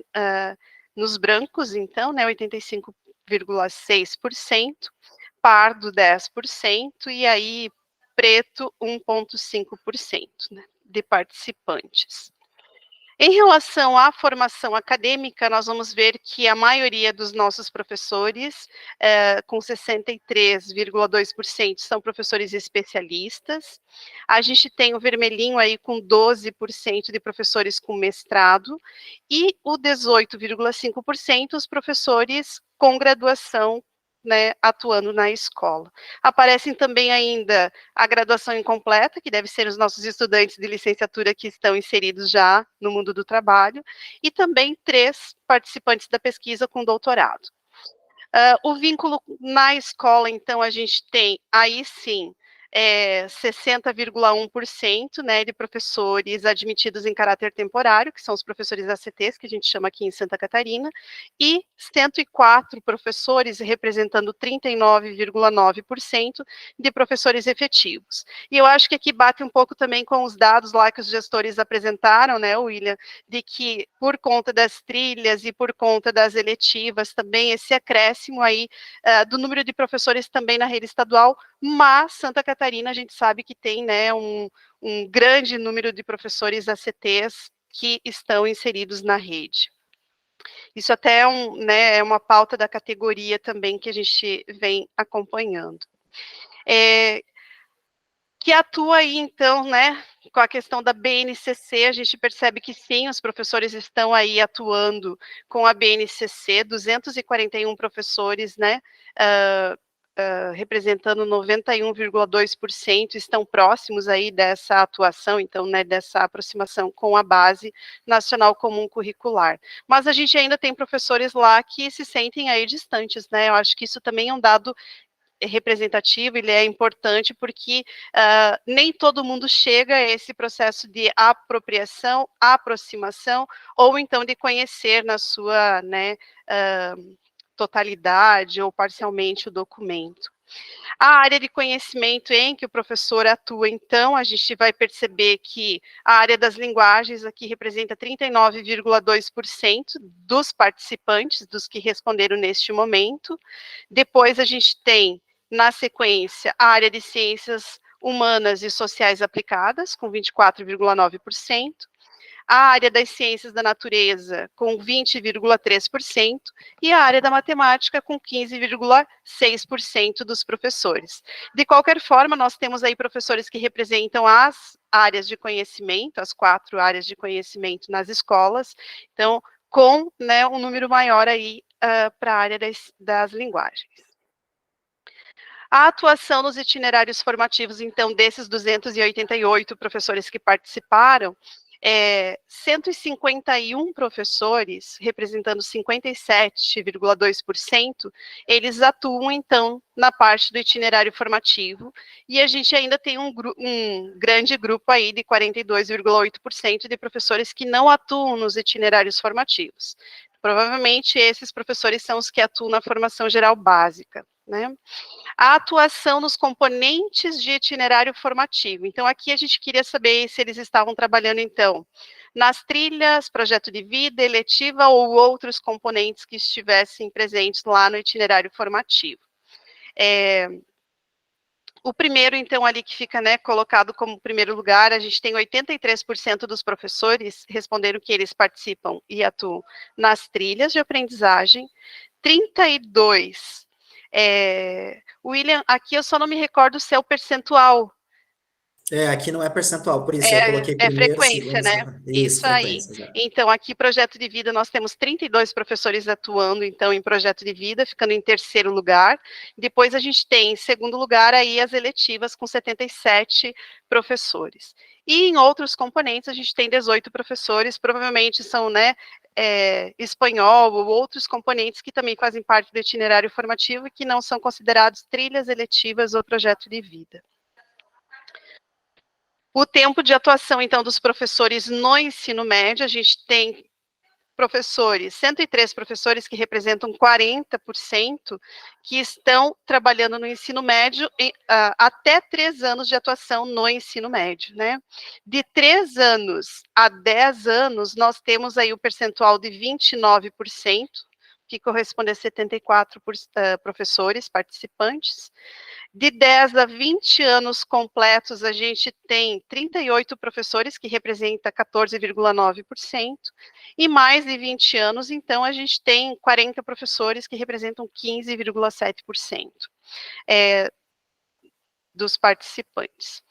nos brancos, então, né, 85,6%, pardo 10%, e aí preto 1,5%, né, de participantes. Em relação à formação acadêmica, nós vamos ver que a maioria dos nossos professores, com 63,2%, são professores especialistas. A gente tem o vermelhinho aí com 12% de professores com mestrado, e o 18,5% os professores com graduação, né, atuando na escola. Aparecem também ainda a graduação incompleta, que deve ser os nossos estudantes de licenciatura que estão inseridos já no mundo do trabalho, e também 3 participantes da pesquisa com doutorado. O vínculo na escola, então, a gente tem, aí sim, 60,1%, né, de professores admitidos em caráter temporário, que são os professores ACTs, que a gente chama aqui em Santa Catarina, e 104 professores, representando 39,9% de professores efetivos. E eu acho que aqui bate um pouco também com os dados lá que os gestores apresentaram, né, William, de que por conta das trilhas e por conta das eletivas, também esse acréscimo aí do número de professores também na rede estadual, mas Santa Catarina, a gente sabe que tem, né, um grande número de professores ACTs que estão inseridos na rede. Isso até é uma pauta da categoria também que a gente vem acompanhando. Que atua aí, então, né, com a questão da BNCC, a gente percebe que sim, os professores estão aí atuando com a BNCC, 241 professores, né, representando 91,2%, estão próximos aí dessa atuação, então, né, dessa aproximação com a Base Nacional Comum Curricular. Mas a gente ainda tem professores lá que se sentem aí distantes, né, eu acho que isso também é um dado representativo, ele é importante porque nem todo mundo chega a esse processo de apropriação, aproximação, ou então de conhecer na sua, né, totalidade ou parcialmente o documento. A área de conhecimento em que o professor atua, então, a gente vai perceber que a área das linguagens aqui representa 39,2% dos participantes, dos que responderam neste momento. Depois a gente tem, na sequência, a área de ciências humanas e sociais aplicadas, com 24,9%. A área das ciências da natureza, com 20,3%, e a área da matemática, com 15,6% dos professores. De qualquer forma, nós temos aí professores que representam as áreas de conhecimento, as 4 áreas de conhecimento nas escolas, então, com, né, um número maior aí para a área das linguagens. A atuação nos itinerários formativos, então, desses 288 professores que participaram, 151 professores, representando 57,2%, eles atuam, então, na parte do itinerário formativo, e a gente ainda tem um grande grupo aí de 42,8% de professores que não atuam nos itinerários formativos. Provavelmente, esses professores são os que atuam na formação geral básica, né? A atuação nos componentes de itinerário formativo. Então, aqui a gente queria saber se eles estavam trabalhando, então, nas trilhas, projeto de vida, eletiva ou outros componentes que estivessem presentes lá no itinerário formativo. O primeiro, então, ali que fica, né, colocado como primeiro lugar, a gente tem 83% dos professores responderam que eles participam e atuam nas trilhas de aprendizagem, 32%. William, aqui eu só não me recordo se é o percentual. Aqui não é percentual, por isso eu coloquei primeiro, frequência, segundo, né? isso, aí. frequência. Então, aqui, projeto de vida, nós temos 32 professores atuando, então, em projeto de vida, ficando em terceiro lugar. Depois, a gente tem, em segundo lugar, aí as eletivas, com 77 professores. E em outros componentes, a gente tem 18 professores, provavelmente são, né, espanhol ou outros componentes que também fazem parte do itinerário formativo e que não são considerados trilhas eletivas ou projeto de vida. O tempo de atuação, então, dos professores no ensino médio, a gente tem professores, 103 professores que representam 40%, que estão trabalhando no ensino médio até 3 anos de atuação no ensino médio, né? De 3 anos a 10 anos, nós temos aí o percentual de 29%, que corresponde a 74 professores participantes. De 10 a 20 anos completos, a gente tem 38 professores, que representa 14,9%, e mais de 20 anos, então, a gente tem 40 professores, que representam 15,7% dos participantes.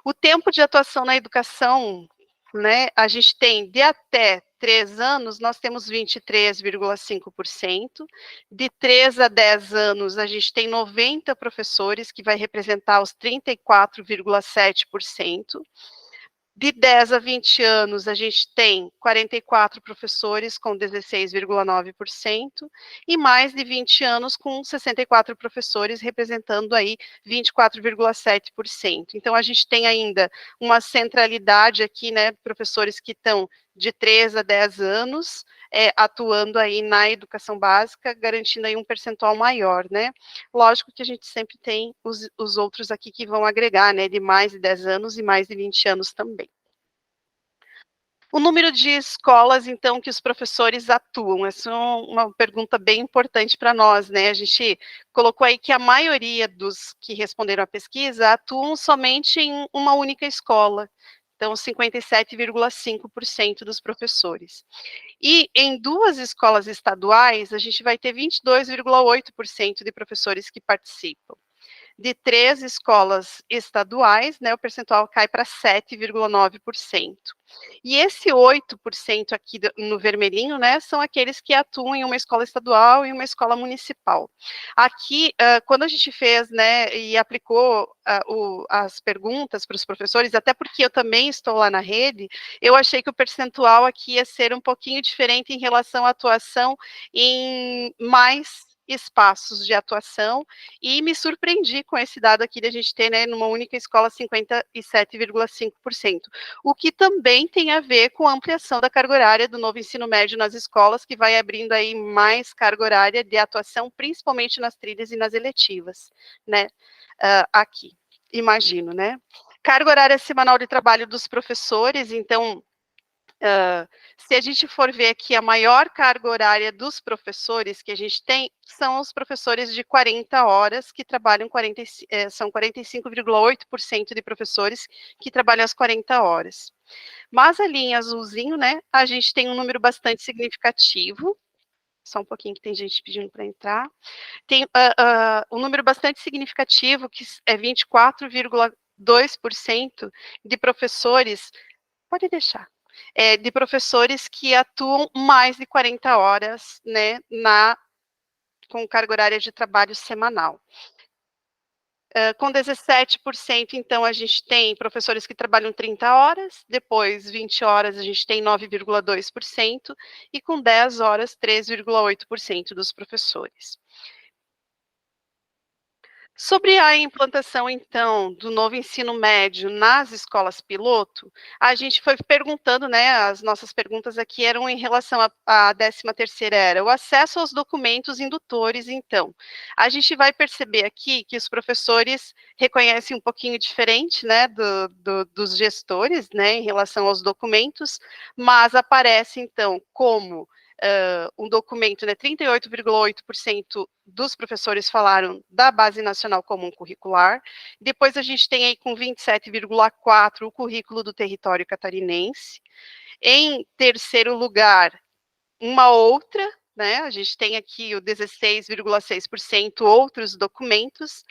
O tempo de atuação na educação, né, a gente tem de até 3 anos, nós temos 23,5%, de 3 a 10 anos, a gente tem 90 professores, que vai representar os 34,7%, De 10 a 20 anos, a gente tem 44 professores com 16,9%, e mais de 20 anos com 64 professores, representando aí 24,7%. Então, a gente tem ainda uma centralidade aqui, né, professores que estão de 3 a 10 anos, atuando aí na educação básica, garantindo aí um percentual maior, né. Lógico que a gente sempre tem os outros aqui que vão agregar, né, de mais de 10 anos e mais de 20 anos também. O número de escolas, então, que os professores atuam, essa é uma pergunta bem importante para nós, né, a gente colocou aí que a maioria dos que responderam à pesquisa atuam somente em uma única escola, então 57,5% dos professores. E em 2 escolas estaduais, a gente vai ter 22,8% de professores que participam. De 3 escolas estaduais, né, o percentual cai para 7,9%. E esse 8% aqui no vermelhinho, né, são aqueles que atuam em uma escola estadual e uma escola municipal. Aqui, quando a gente fez, né, e aplicou as perguntas para os professores, até porque eu também estou lá na rede, eu achei que o percentual aqui ia ser um pouquinho diferente em relação à atuação em mais espaços de atuação, e me surpreendi com esse dado aqui de a gente ter, né, numa única escola 57,5%, o que também tem a ver com a ampliação da carga horária do novo ensino médio nas escolas, que vai abrindo aí mais carga horária de atuação, principalmente nas trilhas e nas eletivas, né, aqui, imagino, né. Carga horária semanal de trabalho dos professores, então, se a gente for ver aqui, a maior carga horária dos professores que a gente tem, são os professores de 40 horas, que trabalham são 45,8% de professores que trabalham as 40 horas. Mas ali em azulzinho, né, a gente tem um número bastante significativo, só um pouquinho que tem gente pedindo para entrar, tem um número bastante significativo, que é 24,2% de professores, pode deixar, de professores que atuam mais de 40 horas, né, com carga horária de trabalho semanal. Com 17%, então, a gente tem professores que trabalham 30 horas, depois 20 horas a gente tem 9,2%, e com 10 horas, 3,8% dos professores. Sobre a implantação, então, do novo ensino médio nas escolas piloto, a gente foi perguntando, né, as nossas perguntas aqui eram em relação à 13ª era, o acesso aos documentos indutores, então. A gente vai perceber aqui que os professores reconhecem um pouquinho diferente, né, dos gestores, né, em relação aos documentos, mas aparece, então, como um documento, né, 38,8% dos professores falaram da Base Nacional Comum Curricular, depois a gente tem aí com 27,4% o currículo do território catarinense, em terceiro lugar, uma outra, né, a gente tem aqui o 16,6% outros documentos,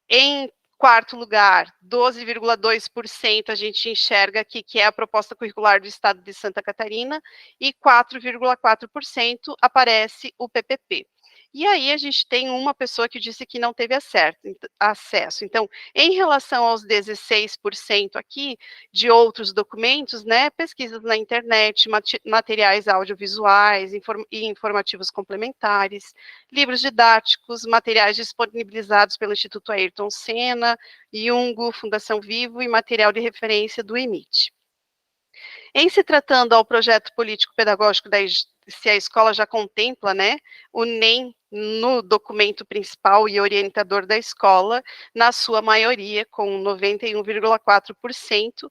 em quarto lugar, 12,2% a gente enxerga aqui que é a proposta curricular do estado de Santa Catarina, e 4,4% aparece o PPP. E aí a gente tem uma pessoa que disse que não teve acesso. Então, em relação aos 16% aqui de outros documentos, né, pesquisas na internet, materiais audiovisuais e informativos complementares, livros didáticos, materiais disponibilizados pelo Instituto Ayrton Senna, Jungo, Fundação Vivo e material de referência do EMIT. Em se tratando ao projeto político-pedagógico, se a escola já contempla, né, o NEM no documento principal e orientador da escola, na sua maioria, com 91,4%,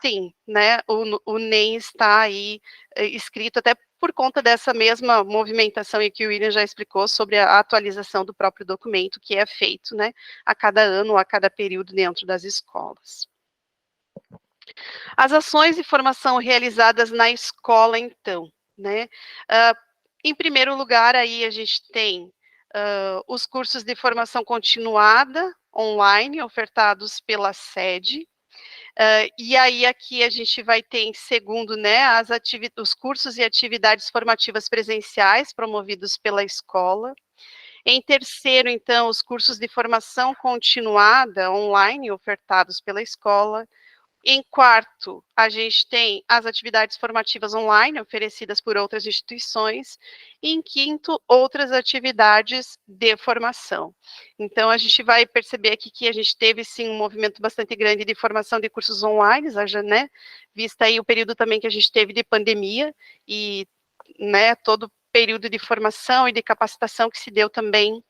sim, né, o NEM está aí escrito até por conta dessa mesma movimentação e que o William já explicou sobre a atualização do próprio documento, que é feito, né, a cada ano, a cada período dentro das escolas. As ações de formação realizadas na escola, então, né, em primeiro lugar, aí a gente tem os cursos de formação continuada, online, ofertados pela sede, e aí aqui a gente vai ter em segundo, né, os cursos e atividades formativas presenciais promovidos pela escola. Em terceiro, então, os cursos de formação continuada, online, ofertados pela escola. Em quarto, a gente tem as atividades formativas online oferecidas por outras instituições. E em quinto, outras atividades de formação. Então, a gente vai perceber aqui que a gente teve, sim, um movimento bastante grande de formação de cursos online, né, vista aí o período também que a gente teve de pandemia e, né, todo o período de formação e de capacitação que se deu também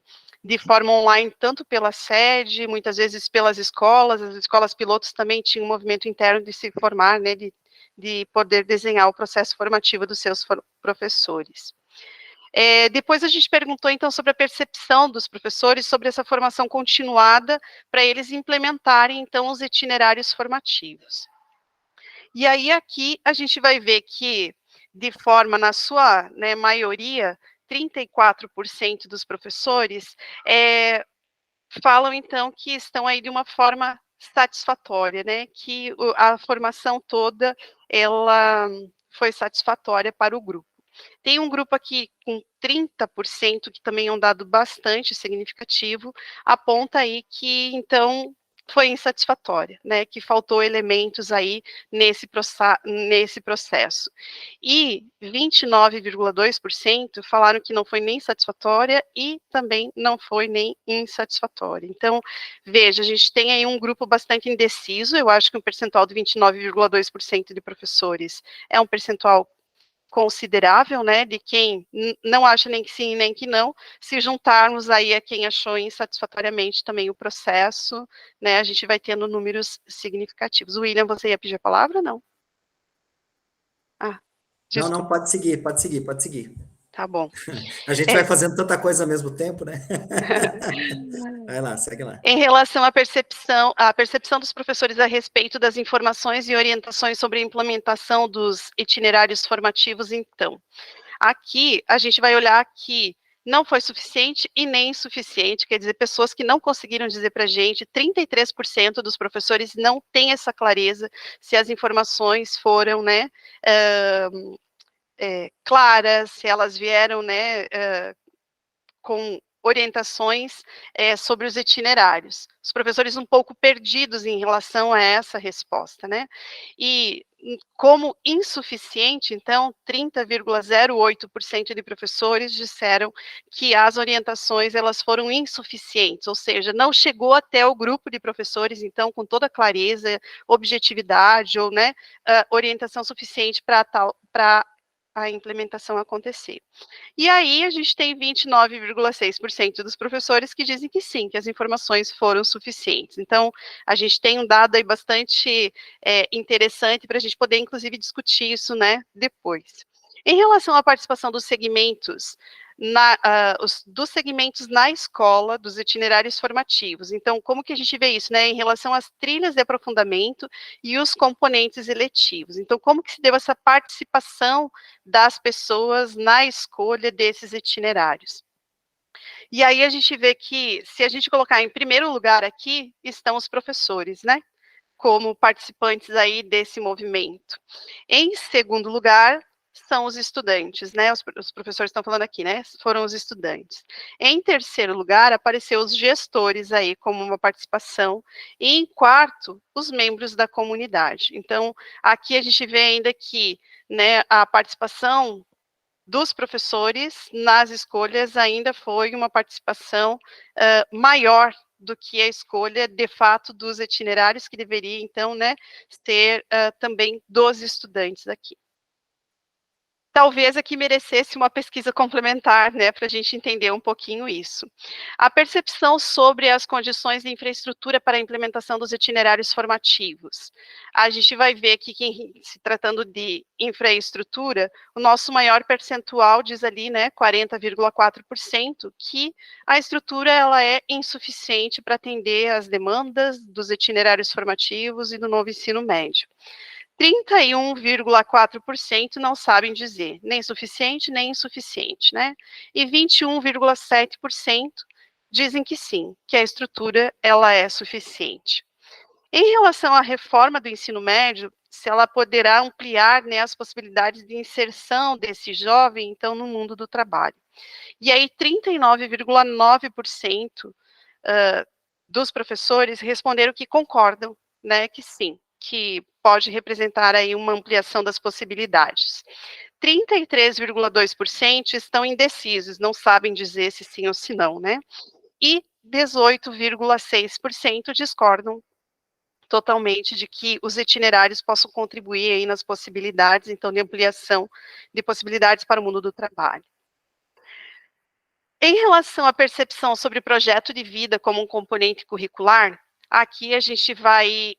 de forma online, tanto pela sede, muitas vezes pelas escolas, as escolas pilotos também tinham um movimento interno de se formar, né, de poder desenhar o processo formativo dos seus professores. Depois a gente perguntou, então, sobre a percepção dos professores sobre essa formação continuada, para eles implementarem, então, os itinerários formativos. E aí, aqui, a gente vai ver que, de forma, na sua, né, maioria, 34% dos professores falam, então, que estão aí de uma forma satisfatória, né, que a formação toda, ela foi satisfatória para o grupo. Tem um grupo aqui com 30%, que também é um dado bastante significativo, aponta aí que, então, foi insatisfatória, né, que faltou elementos aí nesse processo. E 29,2% falaram que não foi nem satisfatória e também não foi nem insatisfatória. Então, veja, a gente tem aí um grupo bastante indeciso, eu acho que um percentual de 29,2% de professores é um percentual considerável, né, de quem não acha nem que sim, nem que não, se juntarmos aí a quem achou insatisfatoriamente também o processo, né, a gente vai tendo números significativos. William, você ia pedir a palavra, não? Ah, Não, desculpa. não, pode seguir, pode seguir, pode seguir. Tá bom. A gente vai fazendo tanta coisa ao mesmo tempo, né? Vai lá, segue lá. Em relação à percepção dos professores a respeito das informações e orientações sobre a implementação dos itinerários formativos, então, aqui a gente vai olhar que não foi suficiente e nem insuficiente, quer dizer, pessoas que não conseguiram dizer para a gente, 33% dos professores não têm essa clareza se as informações foram, né, claras, se elas vieram, né, com orientações sobre os itinerários. Os professores um pouco perdidos em relação a essa resposta, né? E como insuficiente, então, 30,08% de professores disseram que as orientações elas foram insuficientes, ou seja, não chegou até o grupo de professores, então, com toda clareza, objetividade ou, né, orientação suficiente para a implementação acontecer. E aí a gente tem 29,6% dos professores que dizem que sim, que as informações foram suficientes. Então, a gente tem um dado aí bastante interessante para a gente poder, inclusive, discutir isso, né, depois. Em relação à participação dos segmentos na escola, dos itinerários formativos. Então, como que a gente vê isso, né, em relação às trilhas de aprofundamento e os componentes eletivos. Então, como que se deu essa participação das pessoas na escolha desses itinerários? E aí a gente vê que, se a gente colocar em primeiro lugar aqui, estão os professores, né, como participantes aí desse movimento. Em segundo lugar, são os estudantes, né, os professores estão falando aqui, né, foram os estudantes. Em terceiro lugar, apareceu os gestores aí como uma participação, e em quarto, os membros da comunidade. Então, aqui a gente vê ainda que, né, a participação dos professores nas escolhas ainda foi uma participação maior do que a escolha, de fato, dos itinerários, que deveria, então, né, ser também dos estudantes aqui. Talvez aqui merecesse uma pesquisa complementar, né, para a gente entender um pouquinho isso. A percepção sobre as condições de infraestrutura para a implementação dos itinerários formativos. A gente vai ver que, se tratando de infraestrutura, o nosso maior percentual diz ali, né, 40,4%, que a estrutura ela é insuficiente para atender as demandas dos itinerários formativos e do novo ensino médio. 31,4% não sabem dizer, nem suficiente, nem insuficiente, né? E 21,7% dizem que sim, que a estrutura ela é suficiente. Em relação à reforma do ensino médio, se ela poderá ampliar, né, as possibilidades de inserção desse jovem, então, no mundo do trabalho. E aí, 39,9% dos professores responderam que concordam, né, que sim, que pode representar aí uma ampliação das possibilidades. 33,2% estão indecisos, não sabem dizer se sim ou se não, né? E 18,6% discordam totalmente de que os itinerários possam contribuir aí nas possibilidades, então, de ampliação de possibilidades para o mundo do trabalho. Em relação à percepção sobre o projeto de vida como um componente curricular, aqui a gente vai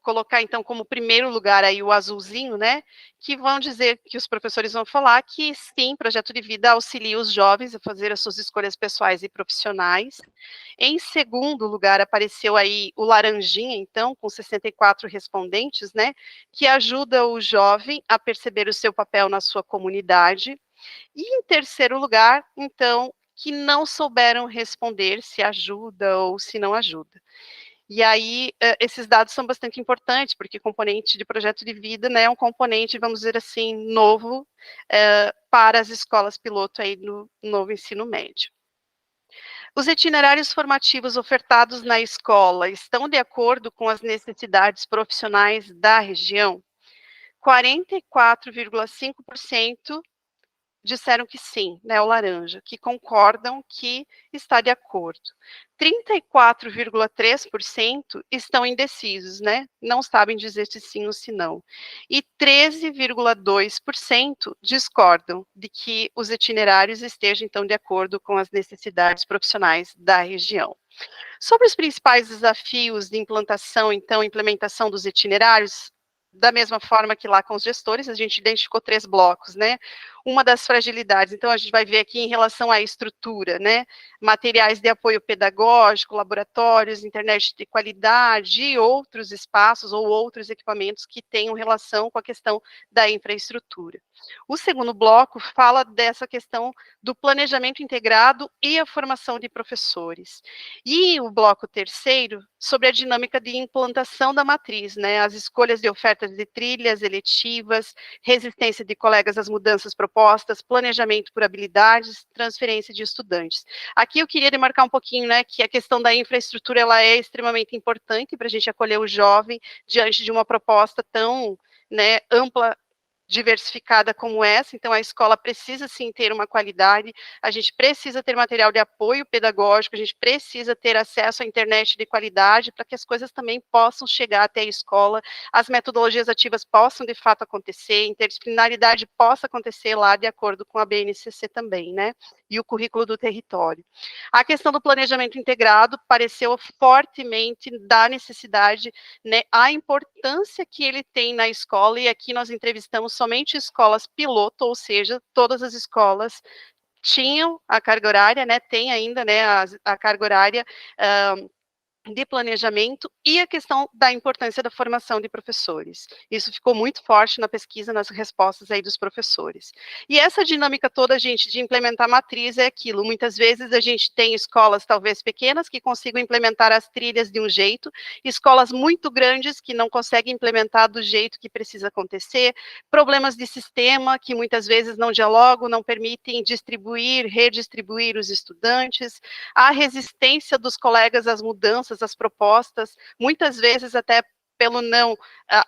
colocar, então, como primeiro lugar aí o azulzinho, né, que vão dizer, que os professores vão falar que sim, projeto de vida auxilia os jovens a fazer as suas escolhas pessoais e profissionais. Em segundo lugar, apareceu aí o laranjinha, então, com 64 respondentes, né, que ajuda o jovem a perceber o seu papel na sua comunidade. E em terceiro lugar, então, que não souberam responder se ajuda ou se não ajuda. E aí, esses dados são bastante importantes, porque componente de projeto de vida, né, é um componente, vamos dizer assim, novo, para as escolas piloto aí no novo ensino médio. Os itinerários formativos ofertados na escola estão de acordo com as necessidades profissionais da região? 44,5% disseram que sim, né, o laranja, que concordam que está de acordo. 34,3% estão indecisos, né, não sabem dizer se sim ou se não. E 13,2% discordam de que os itinerários estejam, então, de acordo com as necessidades profissionais da região. Sobre os principais desafios de implantação, então, implementação dos itinerários, da mesma forma que lá com os gestores, a gente identificou 3 blocos, né? Uma das fragilidades, então a gente vai ver aqui em relação à estrutura, né? Materiais de apoio pedagógico, laboratórios, internet de qualidade e outros espaços ou outros equipamentos que tenham relação com a questão da infraestrutura. O segundo bloco fala dessa questão do planejamento integrado e a formação de professores. E o bloco terceiro, sobre a dinâmica de implantação da matriz, né, as escolhas de ofertas de trilhas eletivas, resistência de colegas às mudanças propostas, planejamento por habilidades, transferência de estudantes. Aqui eu queria demarcar um pouquinho, né, que a questão da infraestrutura, ela é extremamente importante para a gente acolher o jovem diante de uma proposta tão, né, ampla, diversificada como essa, então a escola precisa sim ter uma qualidade, a gente precisa ter material de apoio pedagógico, a gente precisa ter acesso à internet de qualidade para que as coisas também possam chegar até a escola, as metodologias ativas possam de fato acontecer, interdisciplinaridade possa acontecer lá de acordo com a BNCC também, né, e o currículo do território. A questão do planejamento integrado pareceu fortemente da necessidade, né, a importância que ele tem na escola, e aqui nós entrevistamos somente escolas piloto, ou seja, todas as escolas tinham a carga horária, né, tem ainda, né, a carga horária de planejamento e a questão da importância da formação de professores. Isso ficou muito forte na pesquisa, nas respostas aí dos professores. E essa dinâmica toda, gente, de implementar a matriz é aquilo, muitas vezes a gente tem escolas talvez pequenas que consigam implementar as trilhas de um jeito, escolas muito grandes que não conseguem implementar do jeito que precisa acontecer, problemas de sistema que muitas vezes não dialogam, não permitem distribuir, redistribuir os estudantes, a resistência dos colegas às mudanças, às propostas, muitas vezes até pelo não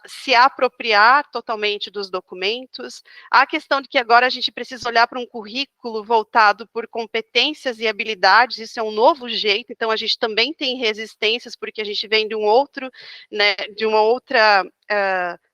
se apropriar totalmente dos documentos, a questão de que agora a gente precisa olhar para um currículo voltado por competências e habilidades, isso é um novo jeito, então a gente também tem resistências, porque a gente vem de um outro, né, de uma outra,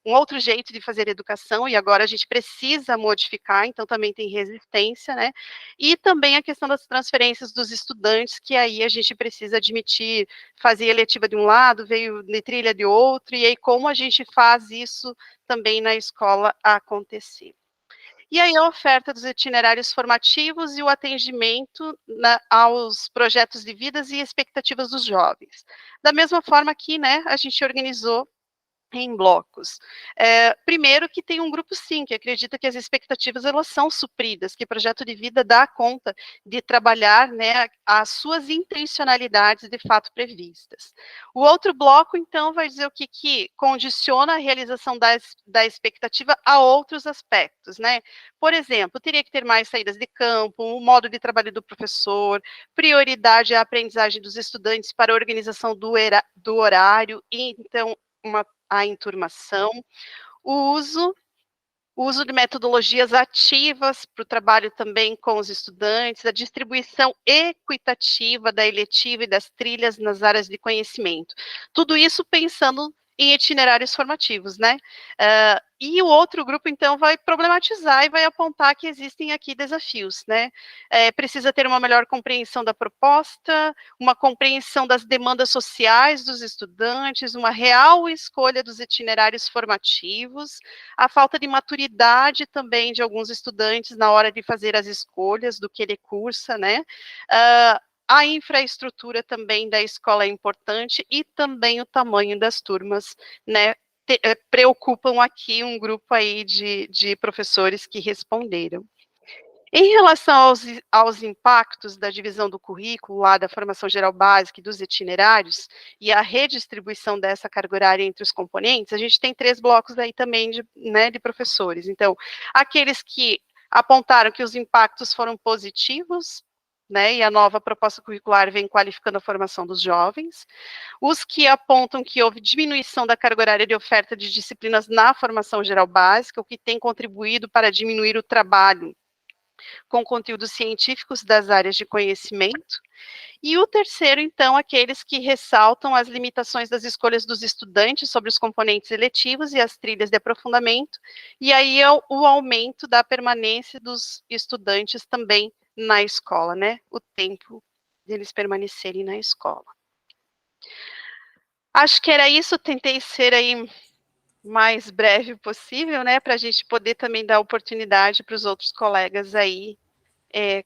um outro jeito de fazer educação, e agora a gente precisa modificar, então também tem resistência, né, e também a questão das transferências dos estudantes, que aí a gente precisa admitir, fazia eletiva de um lado, veio de trilha de outro, e aí como a gente faz isso também na escola acontecer. E aí a oferta dos itinerários formativos e o atendimento aos projetos de vidas e expectativas dos jovens. Da mesma forma que, né, a gente organizou em blocos. Primeiro que tem um grupo sim, que acredita que as expectativas elas são supridas, que o projeto de vida dá conta de trabalhar, né, as suas intencionalidades de fato previstas. O outro bloco, então, vai dizer o que condiciona a realização da expectativa a outros aspectos, né? Por exemplo, teria que ter mais saídas de campo, o modo de trabalho do professor, prioridade à aprendizagem dos estudantes para a organização do horário, e então, uma a enturmação, o uso de metodologias ativas para o trabalho também com os estudantes, a distribuição equitativa da eletiva e das trilhas nas áreas de conhecimento. Tudo isso pensando em itinerários formativos, né? E o outro grupo, então, vai problematizar e vai apontar que existem aqui desafios, né? Precisa ter uma melhor compreensão da proposta, uma compreensão das demandas sociais dos estudantes, uma real escolha dos itinerários formativos, a falta de maturidade também de alguns estudantes na hora de fazer as escolhas do que ele cursa, né? A infraestrutura também da escola é importante e também o tamanho das turmas, né, preocupam aqui um grupo aí de professores que responderam. Em relação aos impactos da divisão do currículo, lá da formação geral básica e dos itinerários, e a redistribuição dessa carga horária entre os componentes, a gente tem 3 blocos aí também de professores. Então, aqueles que apontaram que os impactos foram positivos, né, e a nova proposta curricular vem qualificando a formação dos jovens, os que apontam que houve diminuição da carga horária de oferta de disciplinas na formação geral básica, o que tem contribuído para diminuir o trabalho com conteúdos científicos das áreas de conhecimento, e o terceiro, então, aqueles que ressaltam as limitações das escolhas dos estudantes sobre os componentes eletivos e as trilhas de aprofundamento, e aí é o aumento da permanência dos estudantes também na escola, né? O tempo deles permanecerem na escola. Acho que era isso, tentei ser aí mais breve possível, né? Para a gente poder também dar oportunidade para os outros colegas aí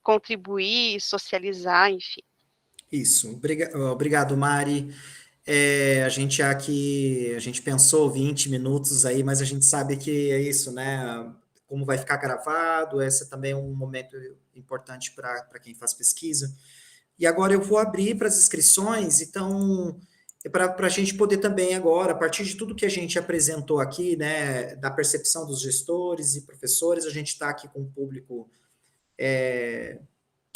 contribuir, socializar, enfim. Isso, obrigado, Mari. A gente pensou 20 minutos aí, mas a gente sabe que é isso, né? Como vai ficar gravado, esse também é um momento importante para quem faz pesquisa. E agora eu vou abrir para as inscrições, então, para a gente poder também agora, a partir de tudo que a gente apresentou aqui, né, da percepção dos gestores e professores, a gente está aqui com um público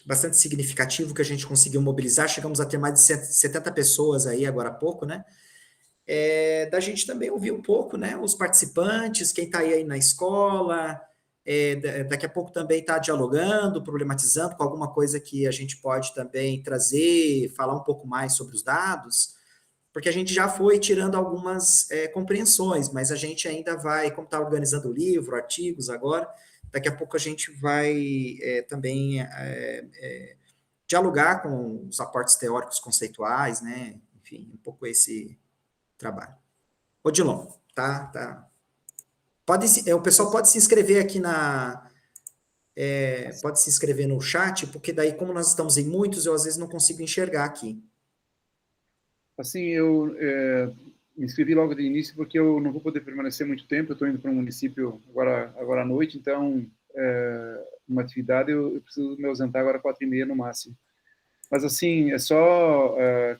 bastante significativo que a gente conseguiu mobilizar, chegamos a ter mais de 70 pessoas aí agora há pouco, né? Da gente também ouvir um pouco, né, os participantes, quem está aí na escola, daqui a pouco também está dialogando, problematizando com alguma coisa que a gente pode também trazer, falar um pouco mais sobre os dados, porque a gente já foi tirando algumas compreensões, mas a gente ainda vai, como está organizando o livro, artigos agora, daqui a pouco a gente vai também dialogar com os aportes teóricos conceituais, né? Enfim, um pouco esse trabalho. Odilon, tá. O pessoal pode se inscrever aqui pode se inscrever no chat, porque daí, como nós estamos em muitos, eu às vezes não consigo enxergar aqui. Assim, eu me inscrevi logo de início porque eu não vou poder permanecer muito tempo, eu estou indo para um município agora à noite, então, uma atividade, eu preciso me ausentar agora 4h30 no máximo. Mas, assim,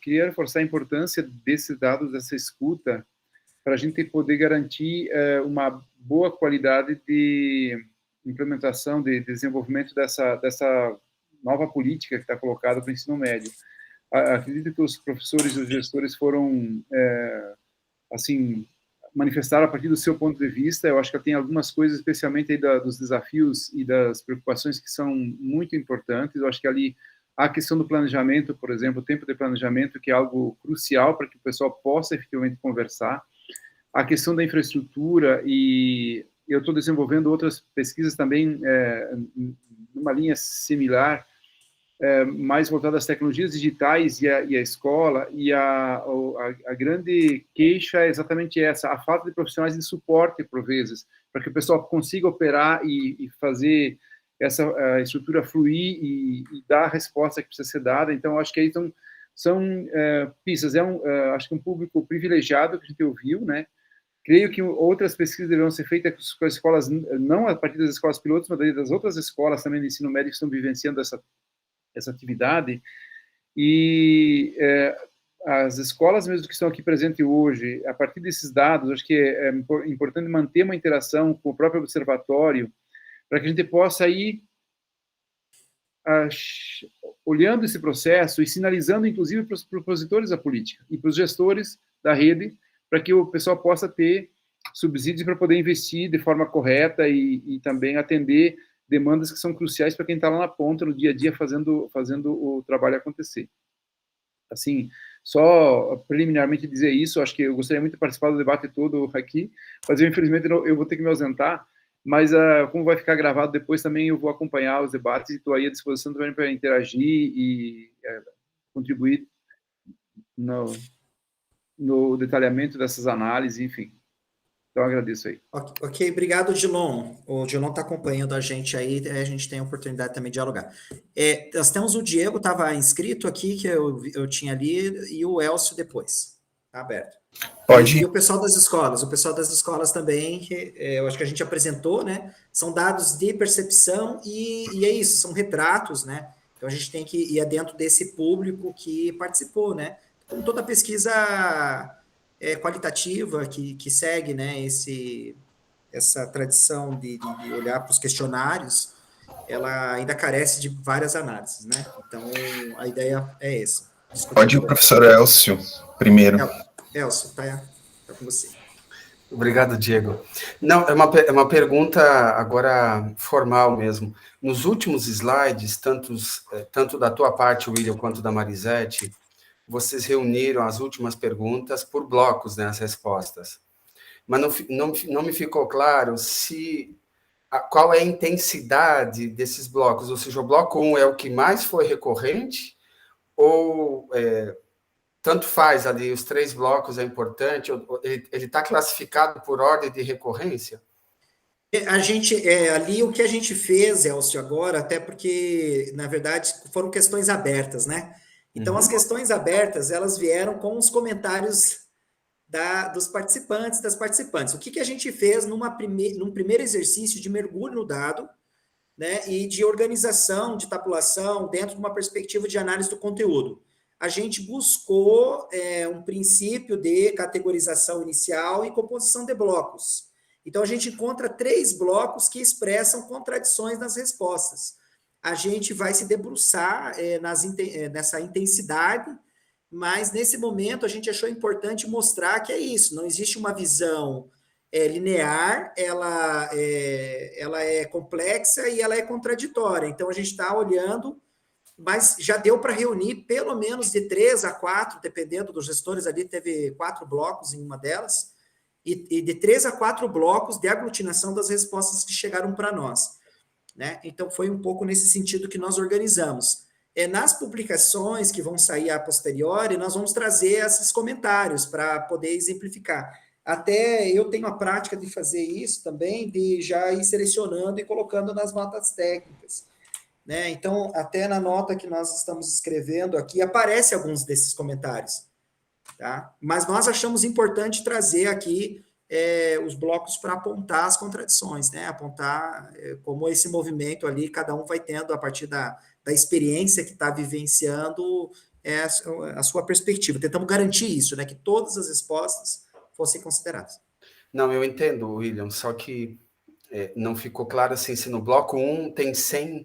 queria reforçar a importância desses dados, dessa escuta, para a gente poder garantir uma boa qualidade de implementação, de desenvolvimento dessa nova política que está colocada para o ensino médio. Acredito que os professores e os gestores foram, assim, manifestaram a partir do seu ponto de vista. Eu acho que tem algumas coisas, especialmente aí dos desafios e das preocupações que são muito importantes. Eu acho que ali a questão do planejamento, por exemplo, o tempo de planejamento, que é algo crucial para que o pessoal possa efetivamente conversar. A questão da infraestrutura, e eu estou desenvolvendo outras pesquisas também numa linha similar, mais voltada às tecnologias digitais e a escola, e a grande queixa é exatamente essa, a falta de profissionais de suporte, por vezes, para que o pessoal consiga operar e fazer essa estrutura fluir e dar a resposta que precisa ser dada. Então, acho que aí são pistas. Acho que um público privilegiado que a gente ouviu, né? Creio que outras pesquisas deverão ser feitas com as escolas, não a partir das escolas pilotos, mas das outras escolas também de ensino médio que estão vivenciando essa atividade. E as escolas mesmo que estão aqui presentes hoje, a partir desses dados, acho que é importante manter uma interação com o próprio observatório, para que a gente possa ir olhando esse processo e sinalizando, inclusive, para os propositores da política e para os gestores da rede, para que o pessoal possa ter subsídios para poder investir de forma correta e também atender demandas que são cruciais para quem está lá na ponta, no dia a dia, fazendo o trabalho acontecer. Assim, só preliminarmente dizer isso, acho que eu gostaria muito de participar do debate todo aqui, mas eu, infelizmente, eu vou ter que me ausentar, mas como vai ficar gravado depois também, eu vou acompanhar os debates e estou aí à disposição também para interagir e contribuir no detalhamento dessas análises, enfim. Então, agradeço aí. Ok, obrigado, Dilon. O Dilon está acompanhando a gente aí, a gente tem a oportunidade também de dialogar. Nós temos o Diego, estava inscrito aqui, que eu tinha ali, e o Elcio depois. Está aberto. Pode. E o pessoal das escolas também, eu acho que a gente apresentou, né? São dados de percepção e é isso, são retratos, né? Então a gente tem que ir dentro desse público que participou, né? Como toda pesquisa qualitativa que segue, né, essa tradição de olhar para os questionários, ela ainda carece de várias análises, né? Então, a ideia é essa. Pode ir o professor Elcio primeiro. Elcio, tá com você. Obrigado, Diego. Não, é uma pergunta agora formal mesmo. Nos últimos slides, tanto da tua parte, William, quanto da Marisete, vocês reuniram as últimas perguntas por blocos, né, as respostas. Mas não me ficou claro qual é a intensidade desses blocos, ou seja, o bloco 1 é o que mais foi recorrente, ou tanto faz ali, os 3 blocos é importante, ele está classificado por ordem de recorrência? A gente, ali o que a gente fez, Elcio, agora, até porque, na verdade, foram questões abertas, né? Então, as questões abertas, elas vieram com os comentários dos participantes, das participantes. O que a gente fez num primeiro exercício de mergulho no dado, né, e de organização, de tabulação, dentro de uma perspectiva de análise do conteúdo? A gente buscou um princípio de categorização inicial e composição de blocos. Então, a gente encontra 3 blocos que expressam contradições nas respostas. A gente vai se debruçar nessa intensidade, mas nesse momento a gente achou importante mostrar que é isso, não existe uma visão linear, ela é complexa e ela é contraditória. Então, a gente está olhando, mas já deu para reunir pelo menos de 3 a 4, dependendo dos gestores ali, teve 4 blocos em uma delas, e de 3 a 4 blocos de aglutinação das respostas que chegaram para nós, né? Então, foi um pouco nesse sentido que nós organizamos. Nas publicações que vão sair a posteriori, nós vamos trazer esses comentários para poder exemplificar. Até eu tenho a prática de fazer isso também, de já ir selecionando e colocando nas notas técnicas, né? Então, até na nota que nós estamos escrevendo aqui, aparece alguns desses comentários, tá? Mas nós achamos importante trazer aqui os blocos para apontar as contradições, né? Apontar como esse movimento ali, cada um vai tendo, a partir da experiência que está vivenciando, a sua perspectiva. Tentamos garantir isso, né? Que todas as respostas fossem consideradas. Não, eu entendo, William, só que não ficou claro assim, se no bloco 1 tem 100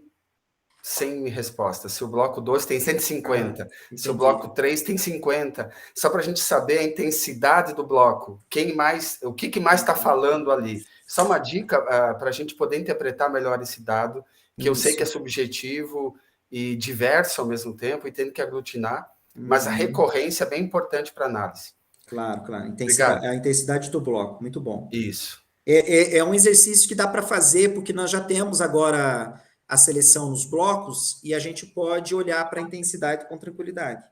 respostas, se o bloco 2 tem 150, se o bloco 3 tem 50, só para a gente saber a intensidade do bloco, o que mais está falando ali. Só uma dica para a gente poder interpretar melhor esse dado, que eu sei que é subjetivo e diverso ao mesmo tempo, e tendo que aglutinar, mas a recorrência é bem importante para a análise. Claro. Obrigado. A intensidade do bloco, muito bom. Isso. É um exercício que dá para fazer, porque nós já temos agora a seleção nos blocos, e a gente pode olhar para a intensidade com tranquilidade.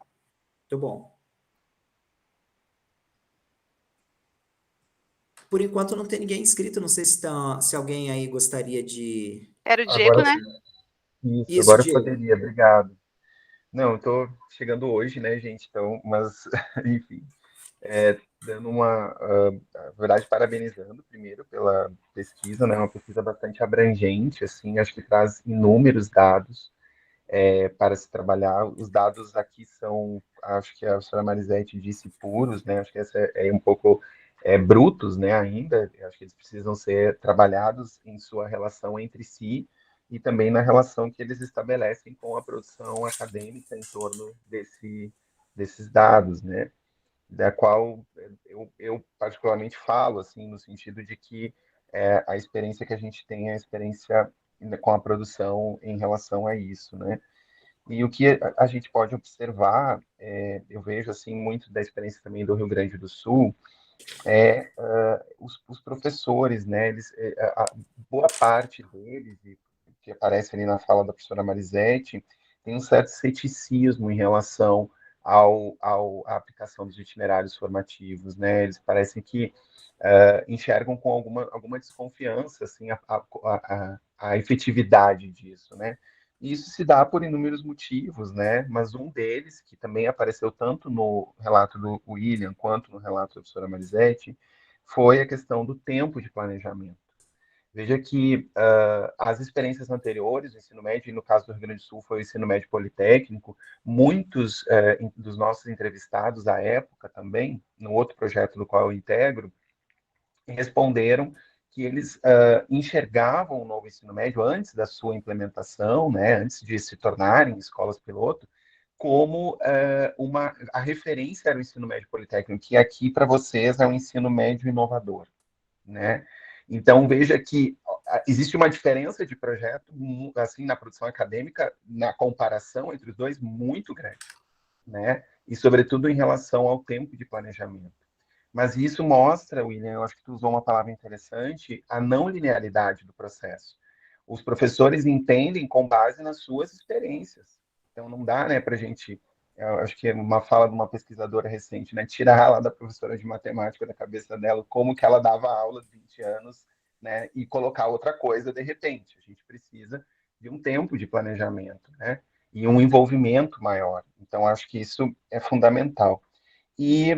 Muito bom. Por enquanto não tem ninguém inscrito, não sei se alguém aí gostaria de... Era o Diego, agora, né? Isso, agora eu poderia, obrigado. Não, estou chegando hoje, né, gente, então, mas, enfim, dando na verdade, parabenizando primeiro pela pesquisa, né, uma pesquisa bastante abrangente, assim, acho que traz inúmeros dados para se trabalhar. Os dados aqui são, acho que a senhora Marisete disse, puros, né, acho que essa é um pouco brutos, né, ainda, acho que eles precisam ser trabalhados em sua relação entre si e também na relação que eles estabelecem com a produção acadêmica em torno desses dados, né. da qual eu particularmente falo, assim, no sentido de que a experiência que a gente tem é a experiência com a produção em relação a isso, né? E o que a gente pode observar, eu vejo, assim, muito da experiência também do Rio Grande do Sul, os professores, né? Boa parte deles, e que aparece ali na fala da professora Marisete, tem um certo ceticismo em relação à aplicação dos itinerários formativos, né? Eles parecem que enxergam com alguma desconfiança, assim, a efetividade disso, né? E isso se dá por inúmeros motivos, né? Mas um deles, que também apareceu tanto no relato do William quanto no relato da professora Marisete, foi a questão do tempo de planejamento. Veja que as experiências anteriores do ensino médio, e no caso do Rio Grande do Sul foi o ensino médio politécnico, muitos dos nossos entrevistados à época também, no outro projeto do qual eu integro, responderam que eles enxergavam o novo ensino médio antes da sua implementação, né, antes de se tornarem escolas piloto, como a referência era o ensino médio politécnico, que aqui para vocês é um ensino médio inovador, né? Então veja que existe uma diferença de projeto, assim, na produção acadêmica, na comparação entre os dois, muito grande, né? E sobretudo em relação ao tempo de planejamento. Mas isso mostra, William, eu acho que tu usou uma palavra interessante, a não linearidade do processo. Os professores entendem com base nas suas experiências. Então, não dá, né, para a gente, eu acho que é uma fala de uma pesquisadora recente, né, tirar lá da professora de matemática da cabeça dela como que ela dava aula de 20 anos, né, e colocar outra coisa de repente. A gente precisa de um tempo de planejamento, né, e um envolvimento maior. Então, acho que isso é fundamental. E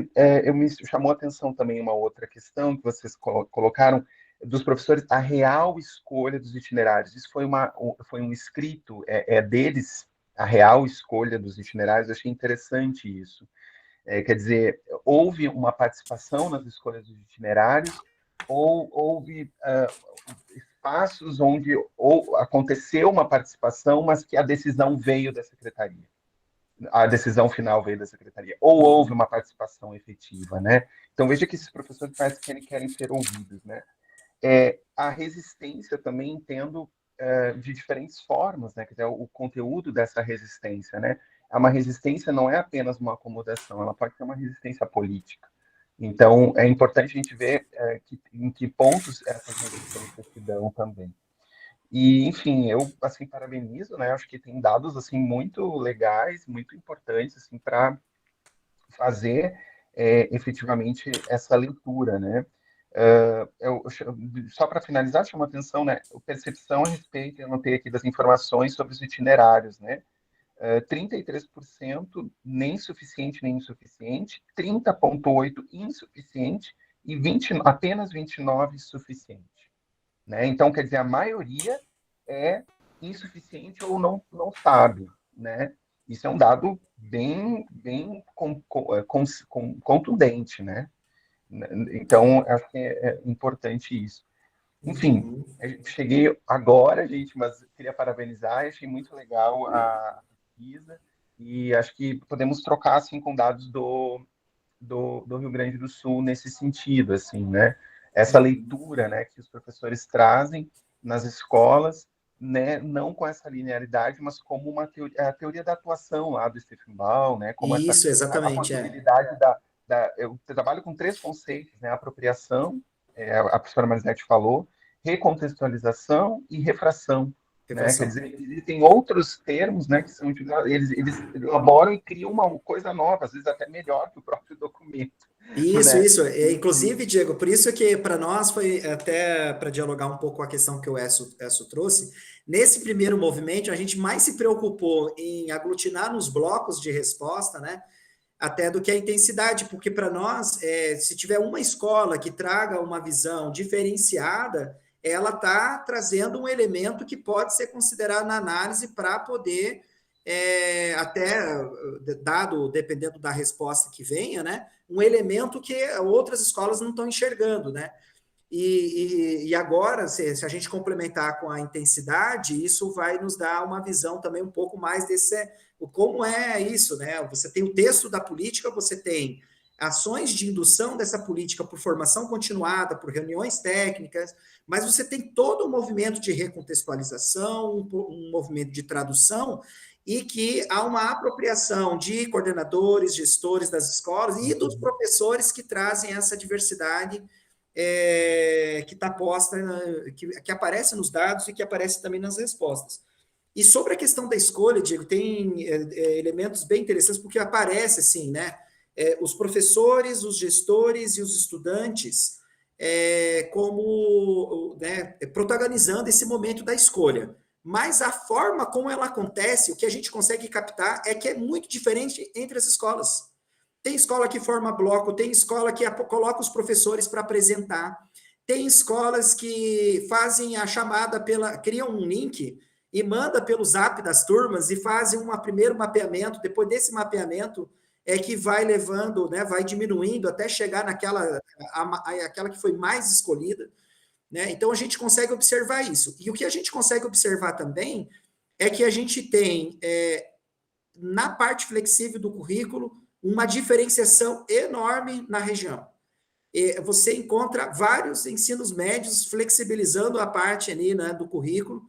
me chamou a atenção também uma outra questão que vocês colocaram dos professores, a real escolha dos itinerários. Isso foi um escrito deles, a real escolha dos itinerários. Eu achei interessante isso. Quer dizer, houve uma participação nas escolhas dos itinerários ou houve espaços onde aconteceu uma participação, mas que a decisão veio da secretaria. A decisão final veio da secretaria, ou houve uma participação efetiva, né? Então, veja que esses professores parecem que querem ser ouvidos, né? A resistência também entendo de diferentes formas, né? Quer dizer, o conteúdo dessa resistência, né? Uma resistência não é apenas uma acomodação, ela pode ser uma resistência política. Então, é importante a gente ver em que pontos essas resistências se dão também. E, enfim, eu, assim, parabenizo, né? Acho que tem dados, assim, muito legais, muito importantes, assim, para fazer efetivamente essa leitura, né? Só para finalizar, chama atenção, né? Percepção a respeito, eu notei aqui das informações sobre os itinerários, né? 33% nem suficiente nem insuficiente, 30,8% insuficiente e apenas 29% suficiente. Né? Então, quer dizer, a maioria é insuficiente ou não sabe. Né? Isso é um dado bem contundente. Né? Então, acho que é importante isso. Enfim, cheguei agora, gente, mas queria parabenizar, achei muito legal a pesquisa e acho que podemos trocar assim, com dados do Rio Grande do Sul nesse sentido, assim, né? Essa leitura, né, que os professores trazem nas escolas, né, não com essa linearidade, mas como a teoria da atuação lá do Stephen Ball, né? Como Isso, a exatamente, possibilidade eu trabalho com 3 conceitos, né? Apropriação, a professora Marisete falou, recontextualização e refração. Né? Quer dizer, existem outros termos, né, que são utilizados, eles elaboram e criam uma coisa nova, às vezes até melhor que o próprio documento. Isso, né? isso. Inclusive, Diego, por isso que para nós foi até para dialogar um pouco com a questão que o Esso trouxe, nesse primeiro movimento a gente mais se preocupou em aglutinar nos blocos de resposta, né? Até do que a intensidade, porque para nós, se tiver uma escola que traga uma visão diferenciada, ela está trazendo um elemento que pode ser considerado na análise para poder, até dependendo da resposta que venha, né, um elemento que outras escolas não estão enxergando, né? E agora, se a gente complementar com a intensidade, isso vai nos dar uma visão também um pouco mais como é isso, né? Você tem o texto da política, você tem ações de indução dessa política por formação continuada, por reuniões técnicas, mas você tem todo um movimento de recontextualização, um movimento de tradução, e que há uma apropriação de coordenadores, gestores das escolas e dos professores que trazem essa diversidade que está posta, que aparece nos dados e que aparece também nas respostas. E sobre a questão da escolha, Diego, tem elementos bem interessantes, porque aparece assim, né? Os professores, os gestores e os estudantes como protagonizando esse momento da escolha. Mas a forma como ela acontece, o que a gente consegue captar é que é muito diferente entre as escolas. Tem escola que forma bloco, tem escola que coloca os professores para apresentar, tem escolas que fazem a chamada criam um link e manda pelo zap das turmas e fazem primeiro mapeamento, depois desse mapeamento que vai levando, né, vai diminuindo até chegar aquela que foi mais escolhida. Né? Então, a gente consegue observar isso. E o que a gente consegue observar também é que a gente tem, na parte flexível do currículo, uma diferenciação enorme na região. Você encontra vários ensinos médios flexibilizando a parte ali, né, do currículo,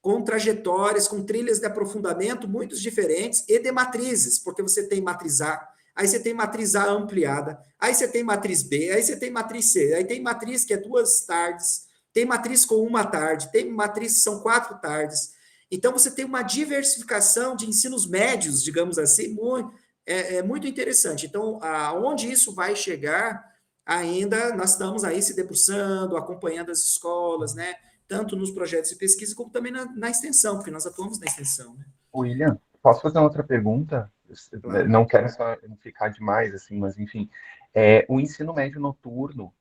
com trajetórias, com trilhas de aprofundamento muito diferentes e de matrizes, porque você tem matriz A, aí você tem matriz A ampliada, aí você tem matriz B, aí você tem matriz C, aí tem matriz que é 2 tardes, tem matriz com 1 tarde, tem matriz que são 4 tardes. Então, você tem uma diversificação de ensinos médios, digamos assim, muito interessante. Então, aonde isso vai chegar, ainda nós estamos aí se debruçando, acompanhando as escolas, né? Tanto nos projetos de pesquisa, como também na extensão, porque nós atuamos na extensão. Né? William, posso fazer uma outra pergunta? Claro. Não quero só ficar demais, assim, mas enfim. O ensino médio noturno,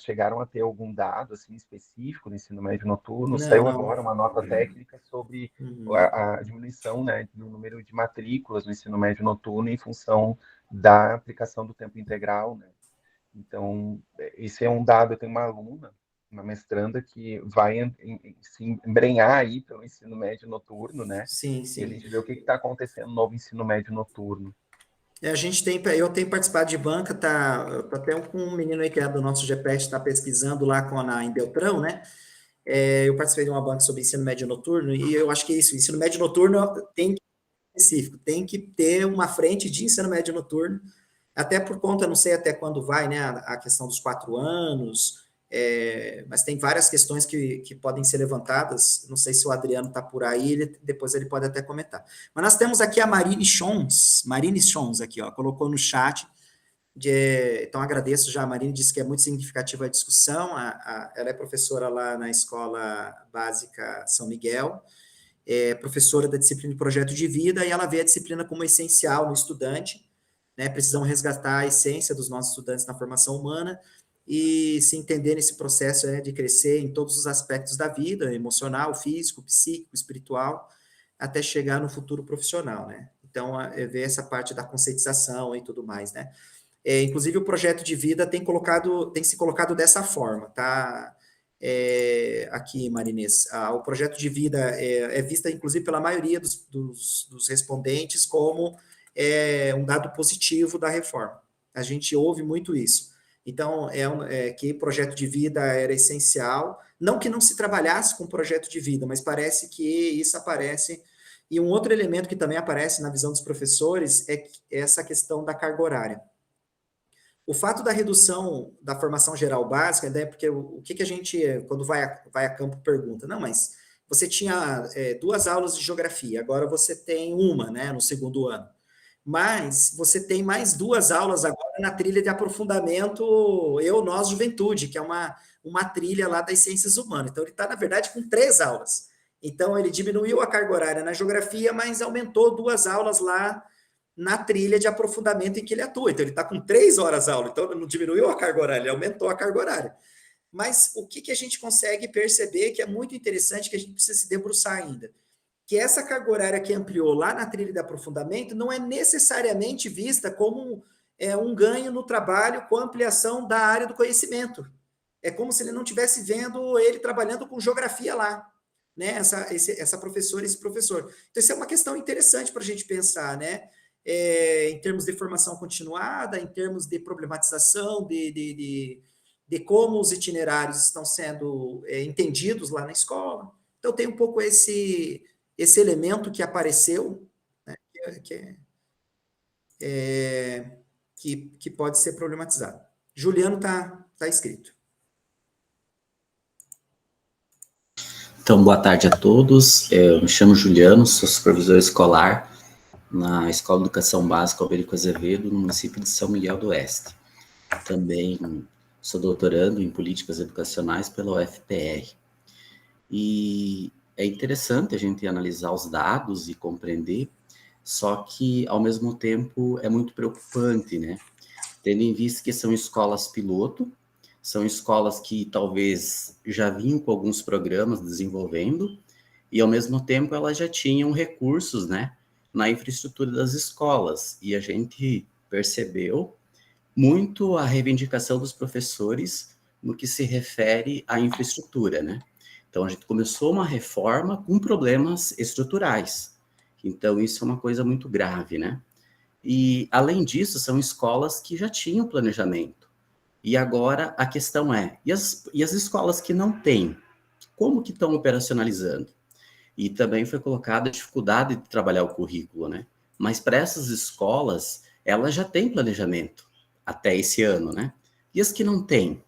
chegaram a ter algum dado assim, específico no ensino médio noturno? Saiu agora uma nota técnica sobre a diminuição, né, do número de matrículas no ensino médio noturno em função da aplicação do tempo integral. Né? Então, esse é um dado. Eu tenho uma aluna, uma mestranda, que vai se embrenhar aí pelo ensino médio noturno, né? Sim. E a gente vê o que está acontecendo no novo ensino médio noturno. Eu tenho participado de banca, tô até com um menino aí que é do nosso GPET, está pesquisando lá em Beltrão, né? Eu participei de uma banca sobre ensino médio noturno, e eu acho que é isso, o ensino médio noturno tem que ter uma frente de ensino médio noturno, até por conta, não sei até quando vai, né, a questão dos 4 anos, mas tem várias questões que podem ser levantadas, não sei se o Adriano está por aí, depois ele pode até comentar. Mas nós temos aqui a Marine Schons aqui, ó, colocou no chat, então agradeço já, a Marine disse que é muito significativa a discussão, ela é professora lá na Escola Básica São Miguel, professora da disciplina de Projeto de Vida, e ela vê a disciplina como essencial no estudante, né, precisamos resgatar a essência dos nossos estudantes na formação humana, e se entender nesse processo de crescer em todos os aspectos da vida, emocional, físico, psíquico, espiritual, até chegar no futuro profissional, né? Então, ver essa parte da conscientização e tudo mais, né? Inclusive, o projeto de vida tem se colocado dessa forma, tá? Aqui, Marinês, o projeto de vida é vista, inclusive, pela maioria dos respondentes como um dado positivo da reforma. A gente ouve muito isso. Então, que projeto de vida era essencial, não que não se trabalhasse com projeto de vida, mas parece que isso aparece, e um outro elemento que também aparece na visão dos professores é essa questão da carga horária. O fato da redução da formação geral básica, né, porque o que a gente, quando vai a campo, pergunta, não, mas você tinha 2 aulas de geografia, agora você tem uma, né, no segundo ano. Mas você tem mais 2 aulas agora na trilha de aprofundamento Nós, Juventude, que é uma trilha lá das ciências humanas. Então, ele está, na verdade, com 3 aulas. Então, ele diminuiu a carga horária na geografia, mas aumentou 2 aulas lá na trilha de aprofundamento em que ele atua. Então, ele está com 3 horas aula. Então, não diminuiu a carga horária, ele aumentou a carga horária. Mas o que a gente consegue perceber que é muito interessante, que a gente precisa se debruçar ainda? Que essa carga horária que ampliou lá na trilha de aprofundamento não é necessariamente vista como um ganho no trabalho com a ampliação da área do conhecimento. É como se ele não estivesse vendo ele trabalhando com geografia lá, né? Essa professora, esse professor. Então, isso é uma questão interessante para a gente pensar, né? em termos de formação continuada, em termos de problematização de como os itinerários estão sendo entendidos lá na escola. Então, tem um pouco esse elemento que apareceu, né, que pode ser problematizado. Juliano está escrito. Então, boa tarde a todos. Eu me chamo Juliano, sou supervisor escolar na Escola de Educação Básica Alberico Azevedo, no município de São Miguel do Oeste. Também sou doutorando em políticas educacionais pela UFPR. E é interessante a gente analisar os dados e compreender, só que, ao mesmo tempo, é muito preocupante, né? Tendo em vista que são escolas piloto, são escolas que talvez já vinham com alguns programas desenvolvendo, e ao mesmo tempo elas já tinham recursos, né, na infraestrutura das escolas, e a gente percebeu muito a reivindicação dos professores no que se refere à infraestrutura, né? Então a gente começou uma reforma com problemas estruturais, então isso é uma coisa muito grave, né? E além disso, são escolas que já tinham planejamento. E agora a questão é, e as escolas que não têm, como que estão operacionalizando? E também foi colocada a dificuldade de trabalhar o currículo, né? Mas para essas escolas, elas já têm planejamento até esse ano, né? E as que não têm,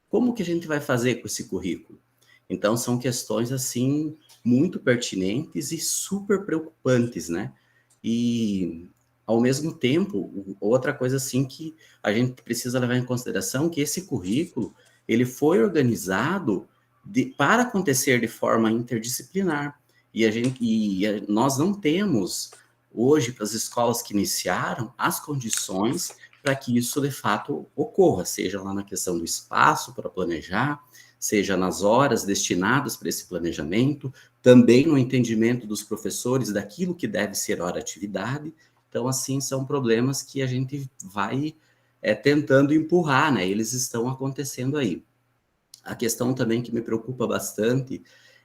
como que a gente vai fazer com esse currículo? Então, são questões, assim, muito pertinentes e super preocupantes, né? E, ao mesmo tempo, outra coisa, assim, que a gente precisa levar em consideração, que esse currículo, ele foi organizado para acontecer de forma interdisciplinar. Nós não temos, hoje, para as escolas que iniciaram, as condições para que isso, de fato, ocorra, seja lá na questão do espaço para planejar, seja nas horas destinadas para esse planejamento, também no entendimento dos professores daquilo que deve ser hora-atividade. Então, assim, são problemas que a gente vai tentando empurrar, né? Eles estão acontecendo aí. A questão também que me preocupa bastante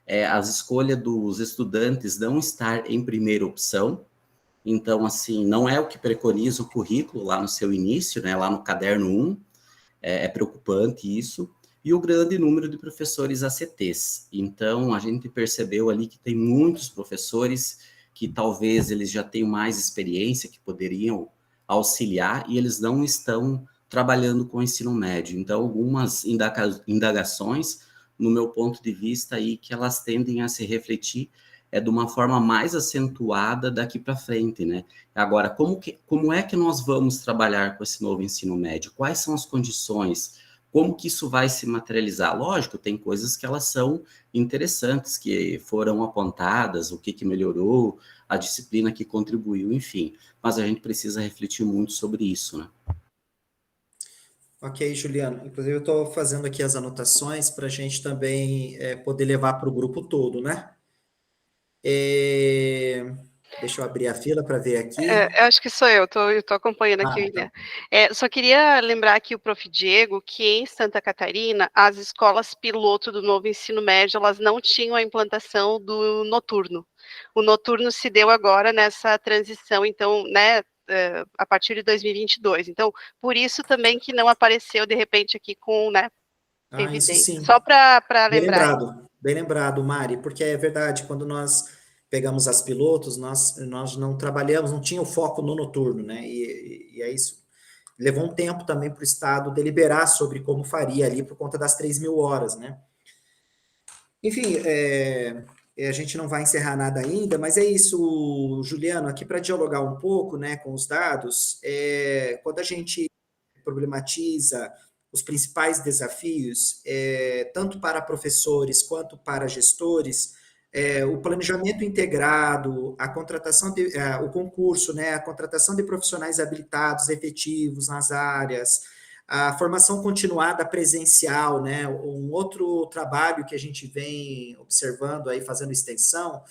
é a escolha dos estudantes não estar em primeira opção. Então, assim, não é o que preconiza o currículo lá no seu início, né? Lá no caderno 1, é preocupante isso. E o grande número de professores ACTs. Então, a gente percebeu ali que tem muitos professores que talvez eles já tenham mais experiência, que poderiam auxiliar, e eles não estão trabalhando com o ensino médio. Então, algumas indagações, no meu ponto de vista, aí, que elas tendem a se refletir de uma forma mais acentuada daqui para frente, né? Agora, como é que nós vamos trabalhar com esse novo ensino médio? Quais são as condições? Como que isso vai se materializar? Lógico, tem coisas que elas são interessantes, que foram apontadas, o que melhorou, a disciplina que contribuiu, enfim. Mas a gente precisa refletir muito sobre isso, né? Ok, Juliano. Inclusive, eu estou fazendo aqui as anotações para a gente também poder levar para o grupo todo, né? Deixa eu abrir a fila para ver aqui. Eu acho que sou eu estou acompanhando aqui, William. Então. Só queria lembrar aqui o Prof. Diego, que em Santa Catarina, as escolas piloto do novo ensino médio, elas não tinham a implantação do noturno. O noturno se deu agora nessa transição, então, né, a partir de 2022. Então, por isso também que não apareceu, de repente, aqui com, né, evidência. Isso sim. Só para lembrar. Bem lembrado, Mari, porque é verdade, quando nós pegamos as pilotos, nós não trabalhamos, não tinha o foco no noturno, né? E é isso. Levou um tempo também para o Estado deliberar sobre como faria ali por conta das 3.000 horas, né? Enfim, a gente não vai encerrar nada ainda, mas é isso, Juliano, aqui para dialogar um pouco, né, com os dados, quando a gente problematiza os principais desafios, tanto para professores quanto para gestores, o planejamento integrado, a contratação o concurso, né, a contratação de profissionais habilitados, efetivos nas áreas, a formação continuada presencial, né, um outro trabalho que a gente vem observando aí, fazendo extensão,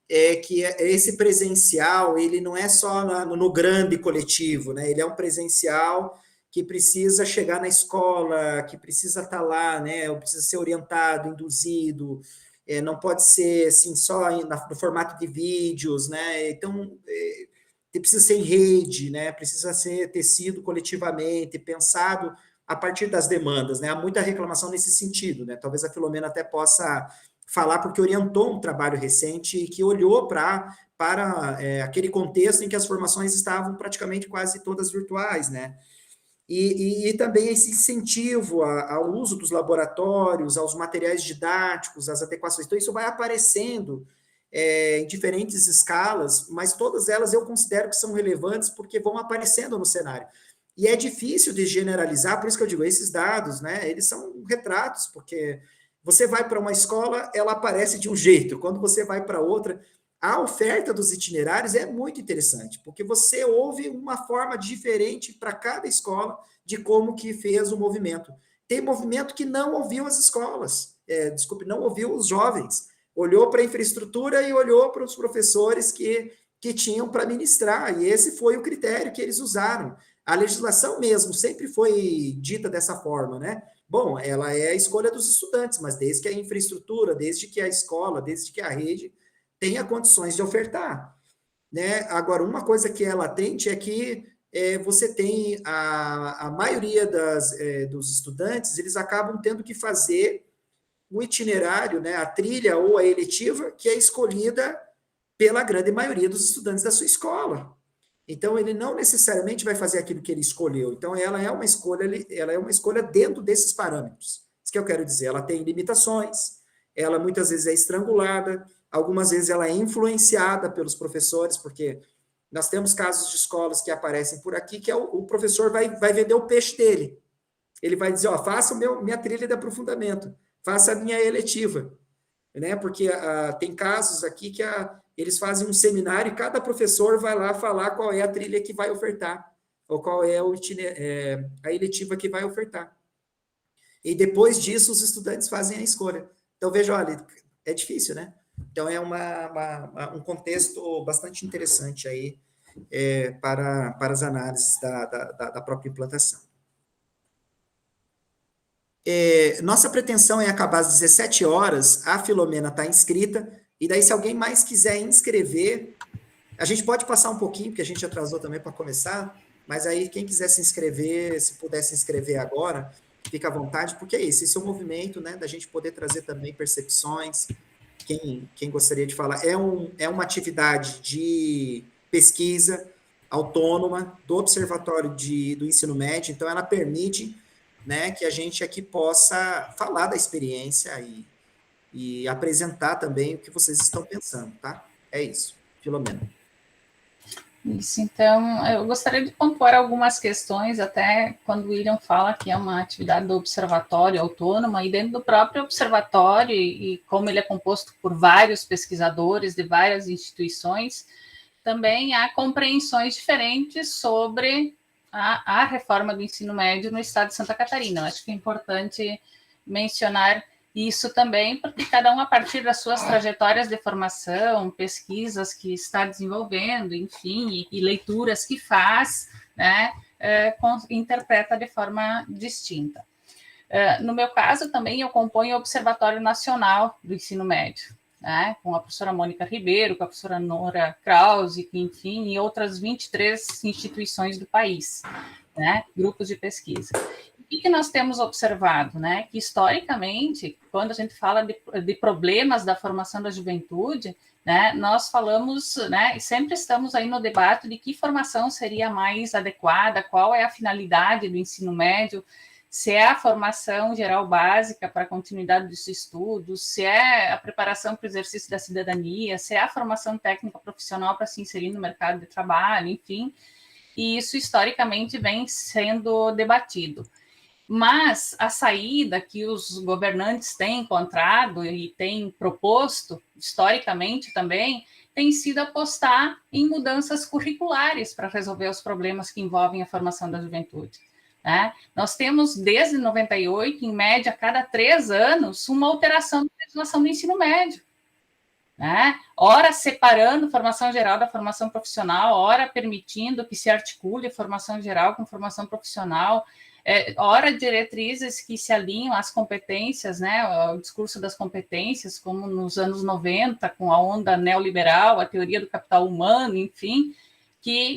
é que esse presencial, ele não é só no grande coletivo, né, ele é um presencial que precisa chegar na escola, que precisa estar lá, né, precisa ser orientado, induzido, não pode ser assim, só no formato de vídeos, né, então precisa ser em rede, né? Precisa ser tecido coletivamente, pensado a partir das demandas, né? Há muita reclamação nesse sentido, né? Talvez a Filomena até possa falar, porque orientou um trabalho recente que olhou para aquele contexto em que as formações estavam praticamente quase todas virtuais, né? E também esse incentivo ao uso dos laboratórios, aos materiais didáticos, às adequações. Então, isso vai aparecendo em diferentes escalas, mas todas elas eu considero que são relevantes porque vão aparecendo no cenário. E é difícil de generalizar, por isso que eu digo, esses dados, né, eles são retratos, porque você vai para uma escola, ela aparece de um jeito, quando você vai para outra, a oferta dos itinerários é muito interessante, porque você ouve uma forma diferente para cada escola de como que fez o movimento. Tem movimento que não ouviu as escolas, não ouviu os jovens, olhou para a infraestrutura e olhou para os professores que tinham para ministrar, e esse foi o critério que eles usaram. A legislação mesmo sempre foi dita dessa forma, né? Bom, ela é a escolha dos estudantes, mas desde que a infraestrutura, desde que a escola, desde que a rede tenha condições de ofertar, né? Agora, uma coisa que é latente é que você tem a maioria dos estudantes, eles acabam tendo que fazer o itinerário, né, a trilha ou a eletiva, que é escolhida pela grande maioria dos estudantes da sua escola. Então, ele não necessariamente vai fazer aquilo que ele escolheu. Então, ela é uma escolha dentro desses parâmetros. Isso que eu quero dizer. Ela tem limitações, ela muitas vezes é estrangulada, algumas vezes ela é influenciada pelos professores, porque nós temos casos de escolas que aparecem por aqui, que o professor vai vender o peixe dele. Ele vai dizer, ó, faça minha trilha de aprofundamento, faça a minha eletiva, né? Porque tem casos aqui que eles fazem um seminário e cada professor vai lá falar qual é a trilha que vai ofertar, ou qual é a eletiva que vai ofertar. E depois disso, os estudantes fazem a escolha. Então, veja, olha, é difícil, né? Então, é um contexto bastante interessante aí para as análises da própria implantação. Nossa pretensão é acabar às 17 horas, a Filomena está inscrita, e daí se alguém mais quiser inscrever, a gente pode passar um pouquinho, porque a gente atrasou também para começar, mas aí quem quiser se inscrever, se puder se inscrever agora, fica à vontade, porque é isso, esse é um movimento, né, da gente poder trazer também percepções, quem gostaria de falar, é uma atividade de pesquisa autônoma do Observatório do Ensino Médio, então ela permite, né, que a gente aqui possa falar da experiência e apresentar também o que vocês estão pensando, tá? É isso. Filomena. Isso, então, eu gostaria de pontuar algumas questões, até quando o William fala que é uma atividade do observatório autônoma, e dentro do próprio observatório, e como ele é composto por vários pesquisadores de várias instituições, também há compreensões diferentes sobre a reforma do ensino médio no estado de Santa Catarina. Eu acho que é importante mencionar isso também, porque cada um, a partir das suas trajetórias de formação, pesquisas que está desenvolvendo, enfim, e leituras que faz, né, interpreta de forma distinta. No meu caso, também eu componho o Observatório Nacional do Ensino Médio, né, com a professora Mônica Ribeiro, com a professora Nora Krause, enfim, e outras 23 instituições do país, né, grupos de pesquisa. O que nós temos observado, né? Que historicamente, quando a gente fala de problemas da formação da juventude, né, nós falamos, né, e sempre estamos aí no debate de que formação seria mais adequada, qual é a finalidade do ensino médio, se é a formação geral básica para a continuidade dos estudos, se é a preparação para o exercício da cidadania, se é a formação técnica profissional para se inserir no mercado de trabalho, enfim, e isso historicamente vem sendo debatido. Mas a saída que os governantes têm encontrado e têm proposto, historicamente também, tem sido apostar em mudanças curriculares para resolver os problemas que envolvem a formação da juventude, né? Nós temos, desde 98, em média, a cada 3 anos, uma alteração da legislação do ensino médio, né? Ora separando formação geral da formação profissional, ora permitindo que se articule formação geral com formação profissional, ora diretrizes que se alinham às competências, né, o discurso das competências, como nos anos 90, com a onda neoliberal, a teoria do capital humano, enfim,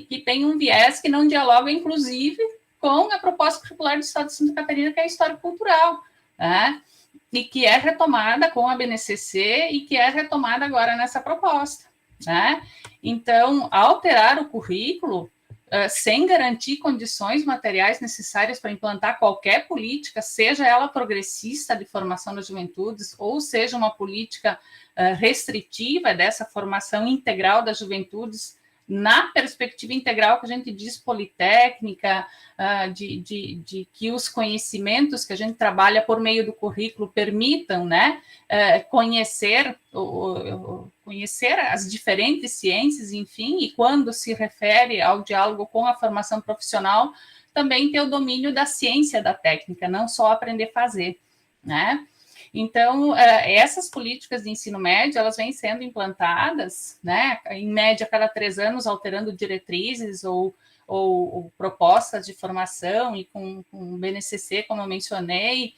que tem um viés que não dialoga, inclusive, com a proposta curricular do Estado de Santa Catarina, que é a história cultural, né? E que é retomada com a BNCC e que é retomada agora nessa proposta, né? Então, alterar o currículo sem garantir condições materiais necessárias para implantar qualquer política, seja ela progressista de formação das juventudes, ou seja uma política restritiva dessa formação integral das juventudes, na perspectiva integral que a gente diz politécnica, de que os conhecimentos que a gente trabalha por meio do currículo permitam, né, conhecer as diferentes ciências, enfim, e quando se refere ao diálogo com a formação profissional, também ter o domínio da ciência da técnica, não só aprender a fazer, né? Então, essas políticas de ensino médio, elas vêm sendo implantadas, né, em média, a cada 3 anos, alterando diretrizes ou propostas de formação, e com o BNCC, como eu mencionei,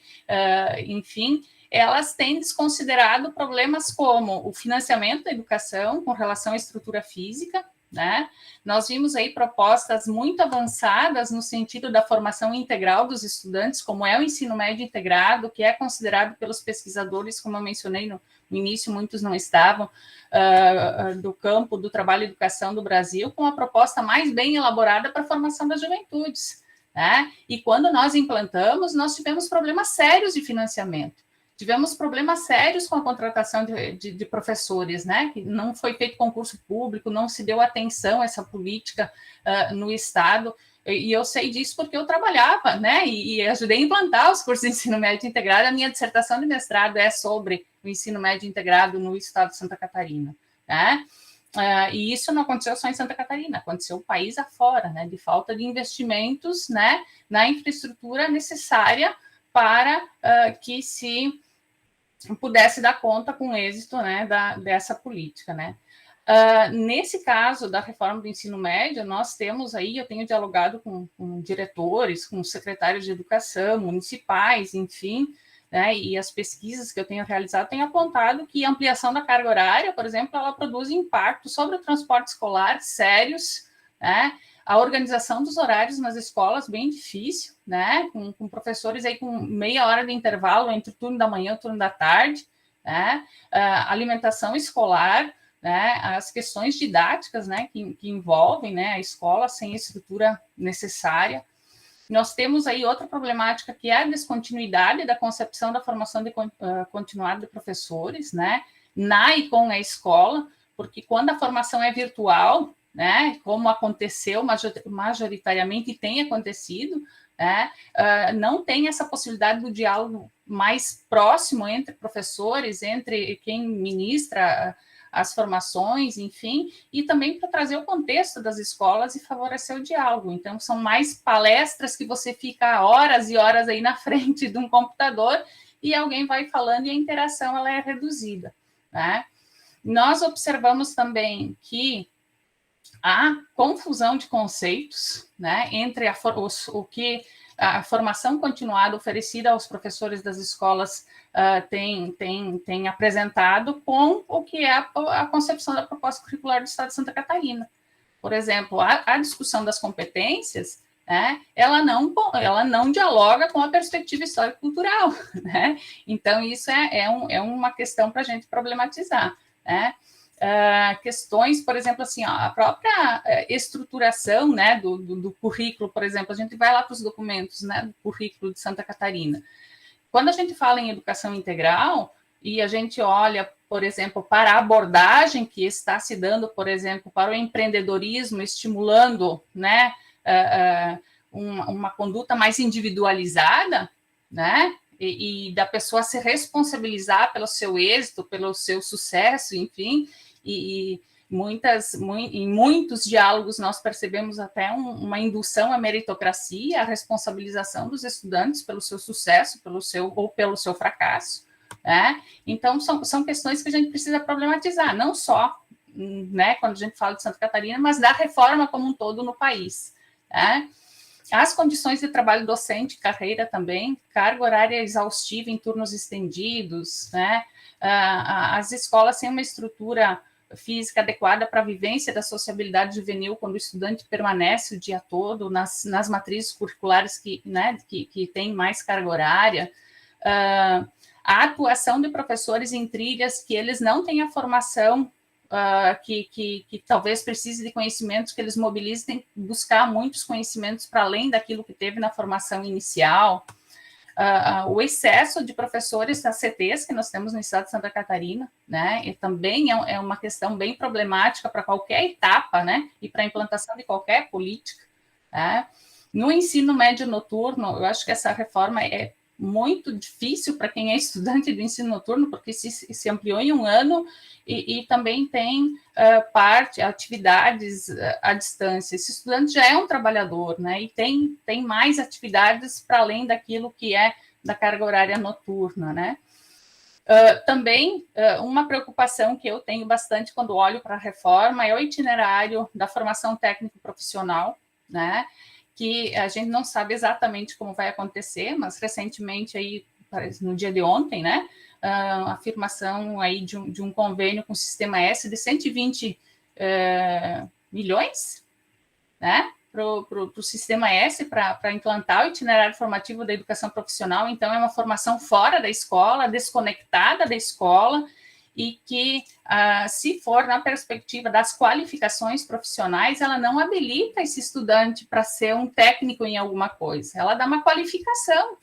enfim, elas têm desconsiderado problemas como o financiamento da educação com relação à estrutura física, né? Nós vimos aí propostas muito avançadas no sentido da formação integral dos estudantes, como é o ensino médio integrado, que é considerado pelos pesquisadores, como eu mencionei no início, muitos não estavam, do campo do trabalho e educação do Brasil, com a proposta mais bem elaborada para a formação das juventudes, né? E quando nós implantamos, nós tivemos problemas sérios de financiamento. Tivemos problemas sérios com a contratação de professores, né? Que não foi feito concurso público, não se deu atenção a essa política no Estado, e eu sei disso porque eu trabalhava, né? E ajudei a implantar os cursos de ensino médio integrado. A minha dissertação de mestrado é sobre o ensino médio integrado no Estado de Santa Catarina, né? E isso não aconteceu só em Santa Catarina, aconteceu o país afora, né? De falta de investimentos, né? Na infraestrutura necessária para que se pudesse dar conta com êxito, né, dessa política, né. Nesse caso da reforma do ensino médio, nós temos aí, eu tenho dialogado com diretores, com secretários de educação, municipais, enfim, né, e as pesquisas que eu tenho realizado têm apontado que a ampliação da carga horária, por exemplo, ela produz impactos sobre o transporte escolar sérios, né. A organização dos horários nas escolas, bem difícil, né? Com professores aí com meia hora de intervalo entre o turno da manhã e o turno da tarde, né? Alimentação escolar, né? As questões didáticas, né? Que envolvem, né, a escola sem a estrutura necessária. Nós temos aí outra problemática, que é a descontinuidade da concepção da formação continuada de professores, né? Na e com a escola, porque quando a formação é virtual, né, como aconteceu majoritariamente e tem acontecido, né, não tem essa possibilidade do diálogo mais próximo entre professores, entre quem ministra as formações, enfim, e também para trazer o contexto das escolas e favorecer o diálogo. Então, são mais palestras que você fica horas e horas aí na frente de um computador e alguém vai falando e a interação ela é reduzida, né? Nós observamos também que a confusão de conceitos, né, entre o que a formação continuada oferecida aos professores das escolas tem apresentado com o que é a concepção da proposta curricular do Estado de Santa Catarina. Por exemplo, a discussão das competências, né, ela não dialoga com a perspectiva histórico-cultural, né? Então, isso é uma questão para a gente problematizar, né? Questões, por exemplo, assim, a própria estruturação, né, do currículo, por exemplo, a gente vai lá para os documentos, né, do currículo de Santa Catarina. Quando a gente fala em educação integral e a gente olha, por exemplo, para a abordagem que está se dando, por exemplo, para o empreendedorismo, estimulando, né, uma conduta mais individualizada, né, e da pessoa se responsabilizar pelo seu êxito, pelo seu sucesso, enfim, e em muitos diálogos nós percebemos até uma indução à meritocracia, à responsabilização dos estudantes pelo seu sucesso, pelo seu fracasso, né? Então, são questões que a gente precisa problematizar, não só, né, quando a gente fala de Santa Catarina, mas da reforma como um todo no país, né? As condições de trabalho docente, carreira também, carga horária exaustiva em turnos estendidos, né? As escolas têm uma estrutura física adequada para a vivência da sociabilidade juvenil, quando o estudante permanece o dia todo nas matrizes curriculares que têm mais carga horária, a atuação de professores em trilhas que eles não têm a formação que talvez precise de conhecimentos que eles mobilizem, buscar muitos conhecimentos para além daquilo que teve na formação inicial, o excesso de professores nas CTs que nós temos no estado de Santa Catarina, né, e também é uma questão bem problemática para qualquer etapa, né, e para a implantação de qualquer política, né. No ensino médio noturno, eu acho que essa reforma é muito difícil para quem é estudante do ensino noturno, porque se ampliou em um ano e também tem atividades à distância. Esse estudante já é um trabalhador, né, e tem mais atividades para além daquilo que é da carga horária noturna, né. Também, uma preocupação que eu tenho bastante quando olho para a reforma é o itinerário da formação técnico-profissional, né, que a gente não sabe exatamente como vai acontecer, mas recentemente, aí, no dia de ontem, né, a afirmação aí de um convênio com o Sistema S de 120 milhões, né, para o Sistema S, para implantar o itinerário formativo da educação profissional. Então, é uma formação fora da escola, desconectada da escola, e que, se for na perspectiva das qualificações profissionais, ela não habilita esse estudante para ser um técnico em alguma coisa, ela dá uma qualificação,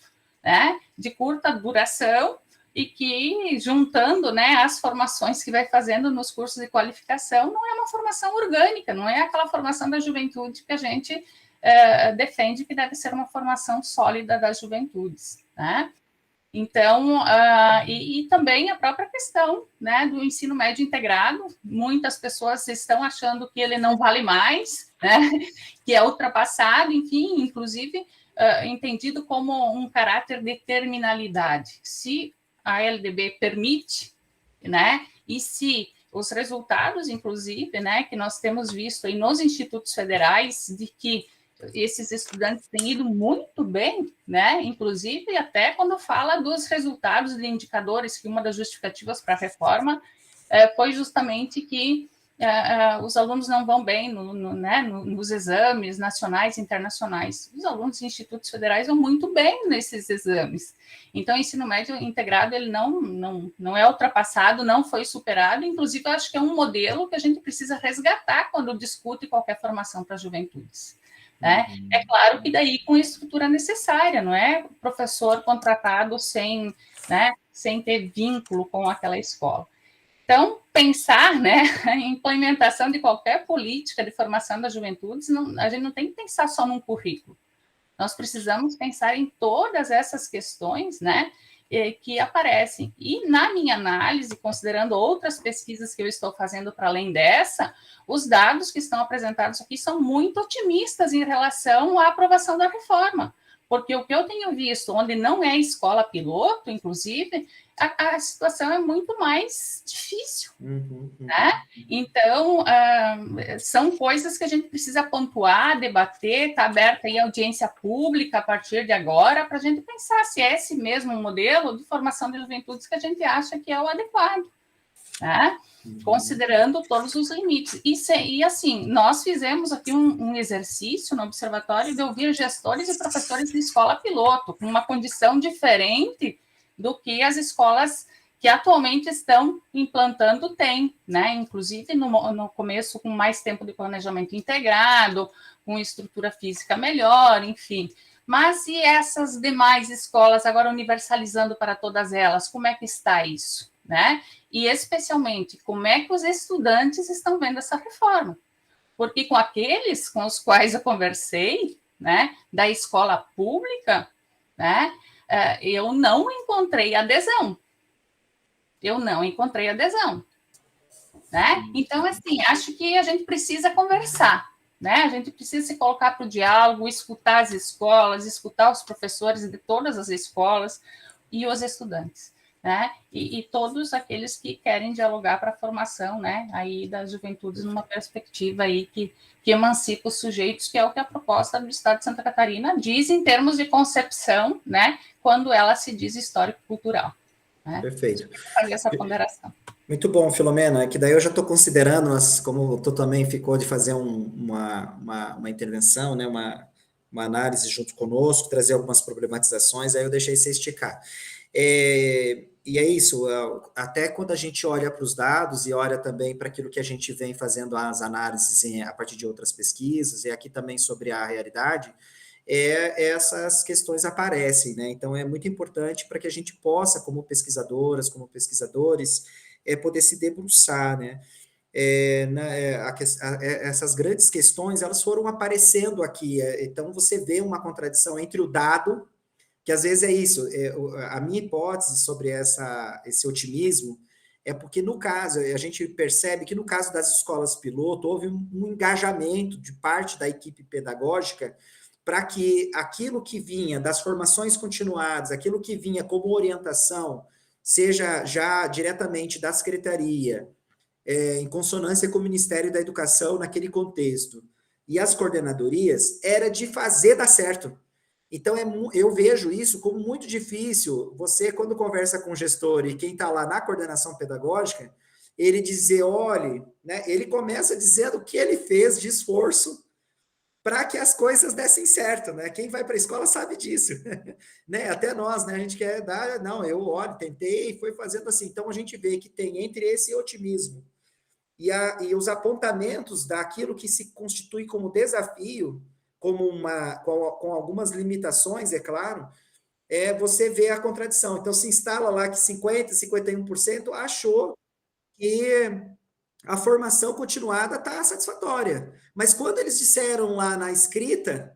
né, de curta duração, e que, juntando, né, as formações que vai fazendo nos cursos de qualificação, não é uma formação orgânica, não é aquela formação da juventude que a gente defende que deve ser uma formação sólida das juventudes, né. Então, e também a própria questão, né, do ensino médio integrado, muitas pessoas estão achando que ele não vale mais, né, que é ultrapassado, enfim, inclusive entendido como um caráter de terminalidade. Se a LDB permite, né, e se os resultados, inclusive, né, que nós temos visto aí nos institutos federais, de que esses estudantes têm ido muito bem, né? Inclusive até quando fala dos resultados de indicadores, que uma das justificativas para a reforma foi justamente que os alunos não vão bem nos exames nacionais e internacionais. Os alunos de institutos federais vão muito bem nesses exames. Então, o ensino médio integrado ele não é ultrapassado, não foi superado. Inclusive, eu acho que é um modelo que a gente precisa resgatar quando discute qualquer formação para juventudes. Né? É claro que daí com a estrutura necessária, não é professor contratado sem ter vínculo com aquela escola. Então, pensar, né, em implementação de qualquer política de formação das juventudes, a gente não tem que pensar só num currículo. Nós precisamos pensar em todas essas questões, né, que aparecem. E na minha análise, considerando outras pesquisas que eu estou fazendo para além dessa, os dados que estão apresentados aqui são muito otimistas em relação à aprovação da reforma, porque o que eu tenho visto, onde não é escola piloto, inclusive, a situação é muito mais difícil, né? Então, são coisas que a gente precisa pontuar, debater, está aberta aí a audiência pública a partir de agora, para a gente pensar se é esse mesmo modelo de formação de juventudes que a gente acha que é o adequado, né? Considerando todos os limites. E assim, nós fizemos aqui um exercício no observatório de ouvir gestores e professores de escola piloto, com uma condição diferente do que as escolas que atualmente estão implantando têm, né? Inclusive no começo com mais tempo de planejamento integrado, com estrutura física melhor, enfim. Mas e essas demais escolas, agora universalizando para todas elas, como é que está isso, né? E especialmente, como é que os estudantes estão vendo essa reforma? Porque com aqueles com os quais eu conversei, né, da escola pública, né, eu não encontrei adesão. Né? Então, assim, acho que a gente precisa conversar, né? A gente precisa se colocar para o diálogo, escutar as escolas, escutar os professores de todas as escolas e os estudantes, né? E todos aqueles que querem dialogar para a formação, né, aí das juventudes numa perspectiva aí que emancipa os sujeitos, que é o que a proposta do Estado de Santa Catarina diz em termos de concepção, né, quando ela se diz histórico-cultural. Né? Perfeito. Fazer essa ponderação. Muito bom, Filomena, é que daí eu já estou considerando, como tu também ficou de fazer uma intervenção, né, uma análise junto conosco, trazer algumas problematizações, aí eu deixei você esticar. E é isso, até quando a gente olha para os dados e olha também para aquilo que a gente vem fazendo as análises a partir de outras pesquisas, e aqui também sobre a realidade, essas questões aparecem, né? Então é muito importante para que a gente possa, como pesquisadoras, como pesquisadores, poder se debruçar, né? Essas grandes questões, elas foram aparecendo aqui, então você vê uma contradição entre o dado, que às vezes é isso, a minha hipótese sobre esse otimismo é porque, no caso, a gente percebe que no caso das escolas piloto, houve um engajamento de parte da equipe pedagógica para que aquilo que vinha das formações continuadas, aquilo que vinha como orientação, seja já diretamente da secretaria, em consonância com o Ministério da Educação naquele contexto, e as coordenadorias, era de fazer dar certo. Então, eu vejo isso como muito difícil. Você, quando conversa com o gestor e quem está lá na coordenação pedagógica, ele dizer, olhe, né, ele começa dizendo o que ele fez de esforço para que as coisas dessem certo, né? Quem vai para a escola sabe disso, né? Até nós, né? A gente quer dar, não, eu olho, tentei, foi fazendo assim. Então, a gente vê que tem entre esse otimismo e os apontamentos daquilo que se constitui como desafio, com algumas limitações, é claro, você vê a contradição. Então, se instala lá que 50%, 51% achou que a formação continuada está satisfatória. Mas quando eles disseram lá na escrita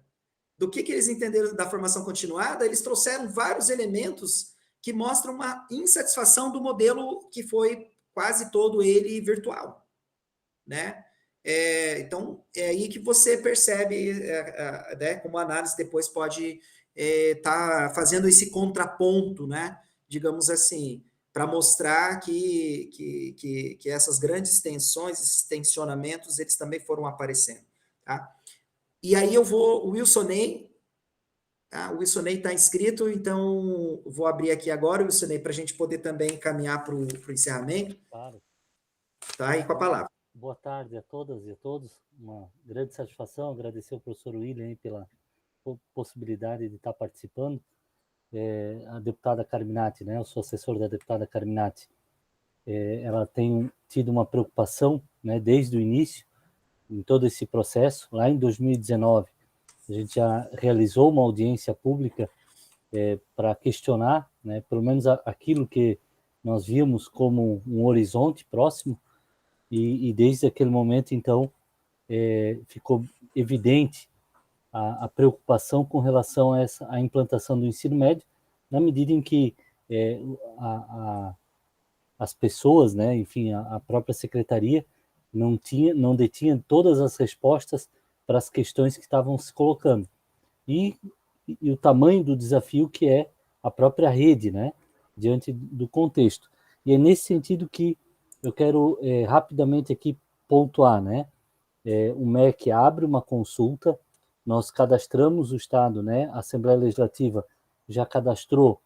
do que eles entenderam da formação continuada, eles trouxeram vários elementos que mostram uma insatisfação do modelo que foi quase todo ele virtual, né? Então, é aí que você percebe né, como a análise depois pode estar fazendo esse contraponto, né? Digamos assim, para mostrar que essas grandes tensões, esses tensionamentos, eles também foram aparecendo, tá? E aí o Wilsonei, tá? O Wilsonei está inscrito, então vou abrir aqui agora, Wilsonei, para a gente poder também caminhar para o encerramento. Claro. Tá aí com a palavra. Boa tarde a todas e a todos. Uma grande satisfação, agradecer ao professor William pela possibilidade de estar participando. A deputada Carminati, né? Eu sou assessor da deputada Carminati. Ela tem tido uma preocupação, né, desde o início, em todo esse processo. Lá em 2019, a gente já realizou uma audiência pública para questionar, né, pelo menos aquilo que nós víamos como um horizonte próximo, e desde aquele momento, então, ficou evidente a preocupação com relação à implantação do ensino médio, na medida em que as pessoas, né, enfim, a própria secretaria não detinha todas as respostas para as questões que estavam se colocando. E o tamanho do desafio que é a própria rede, né, diante do contexto. E é nesse sentido que eu quero rapidamente aqui pontuar, né? O MEC abre uma consulta, nós cadastramos o Estado, né? A Assembleia Legislativa já cadastrou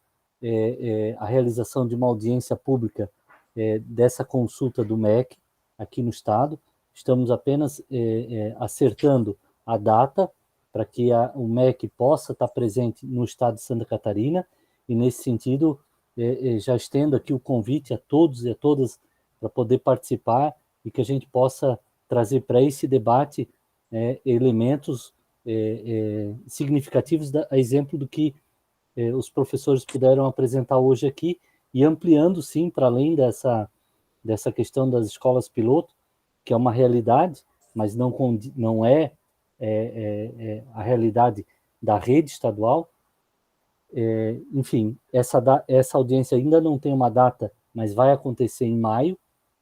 a realização de uma audiência pública dessa consulta do MEC aqui no Estado. Estamos apenas acertando a data para que o MEC possa estar presente no Estado de Santa Catarina, e nesse sentido já estendo aqui o convite a todos e a todas para poder participar e que a gente possa trazer para esse debate elementos significativos, a exemplo do que os professores puderam apresentar hoje aqui, e ampliando, sim, para além dessa questão das escolas piloto, que é uma realidade, mas não é a realidade da rede estadual. Enfim, essa audiência ainda não tem uma data, mas vai acontecer em maio,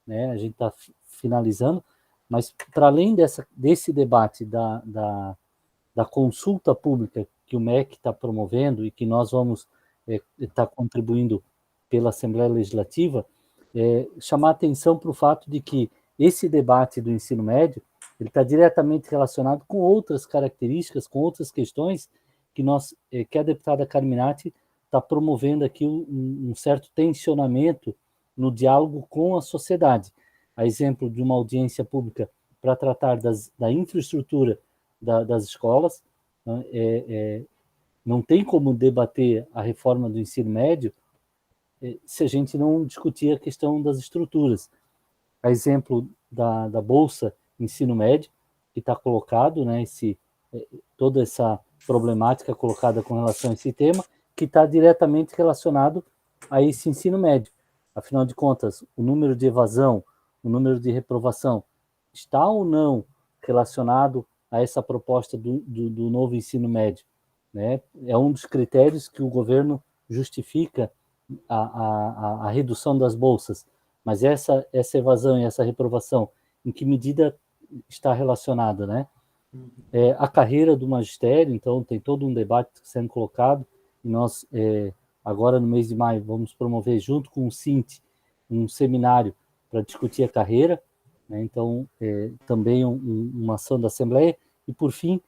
né? A gente está finalizando, mas para além desse debate da consulta pública que o MEC está promovendo e que nós vamos estar contribuindo pela Assembleia Legislativa, chamar atenção para o fato de que esse debate do ensino médio ele está diretamente relacionado com outras características, com outras questões que a deputada Carminati está promovendo aqui um certo tensionamento no diálogo com a sociedade. A exemplo de uma audiência pública para tratar da infraestrutura das escolas, não tem como debater a reforma do ensino médio se a gente não discutir a questão das estruturas. A exemplo da Bolsa Ensino Médio, que está colocado, né, toda essa problemática colocada com relação a esse tema, que está diretamente relacionado a esse ensino médio. Afinal de contas, o número de evasão, o número de reprovação, está ou não relacionado a essa proposta do novo ensino médio? Né? É um dos critérios que o governo justifica a redução das bolsas, mas essa evasão e essa reprovação, em que medida está relacionada, né? A carreira do magistério, então, tem todo um debate sendo colocado, e nós, agora no mês de maio, vamos promover, junto com o SINT, um seminário para discutir a carreira, né? Então, também uma ação da Assembleia, e por fim,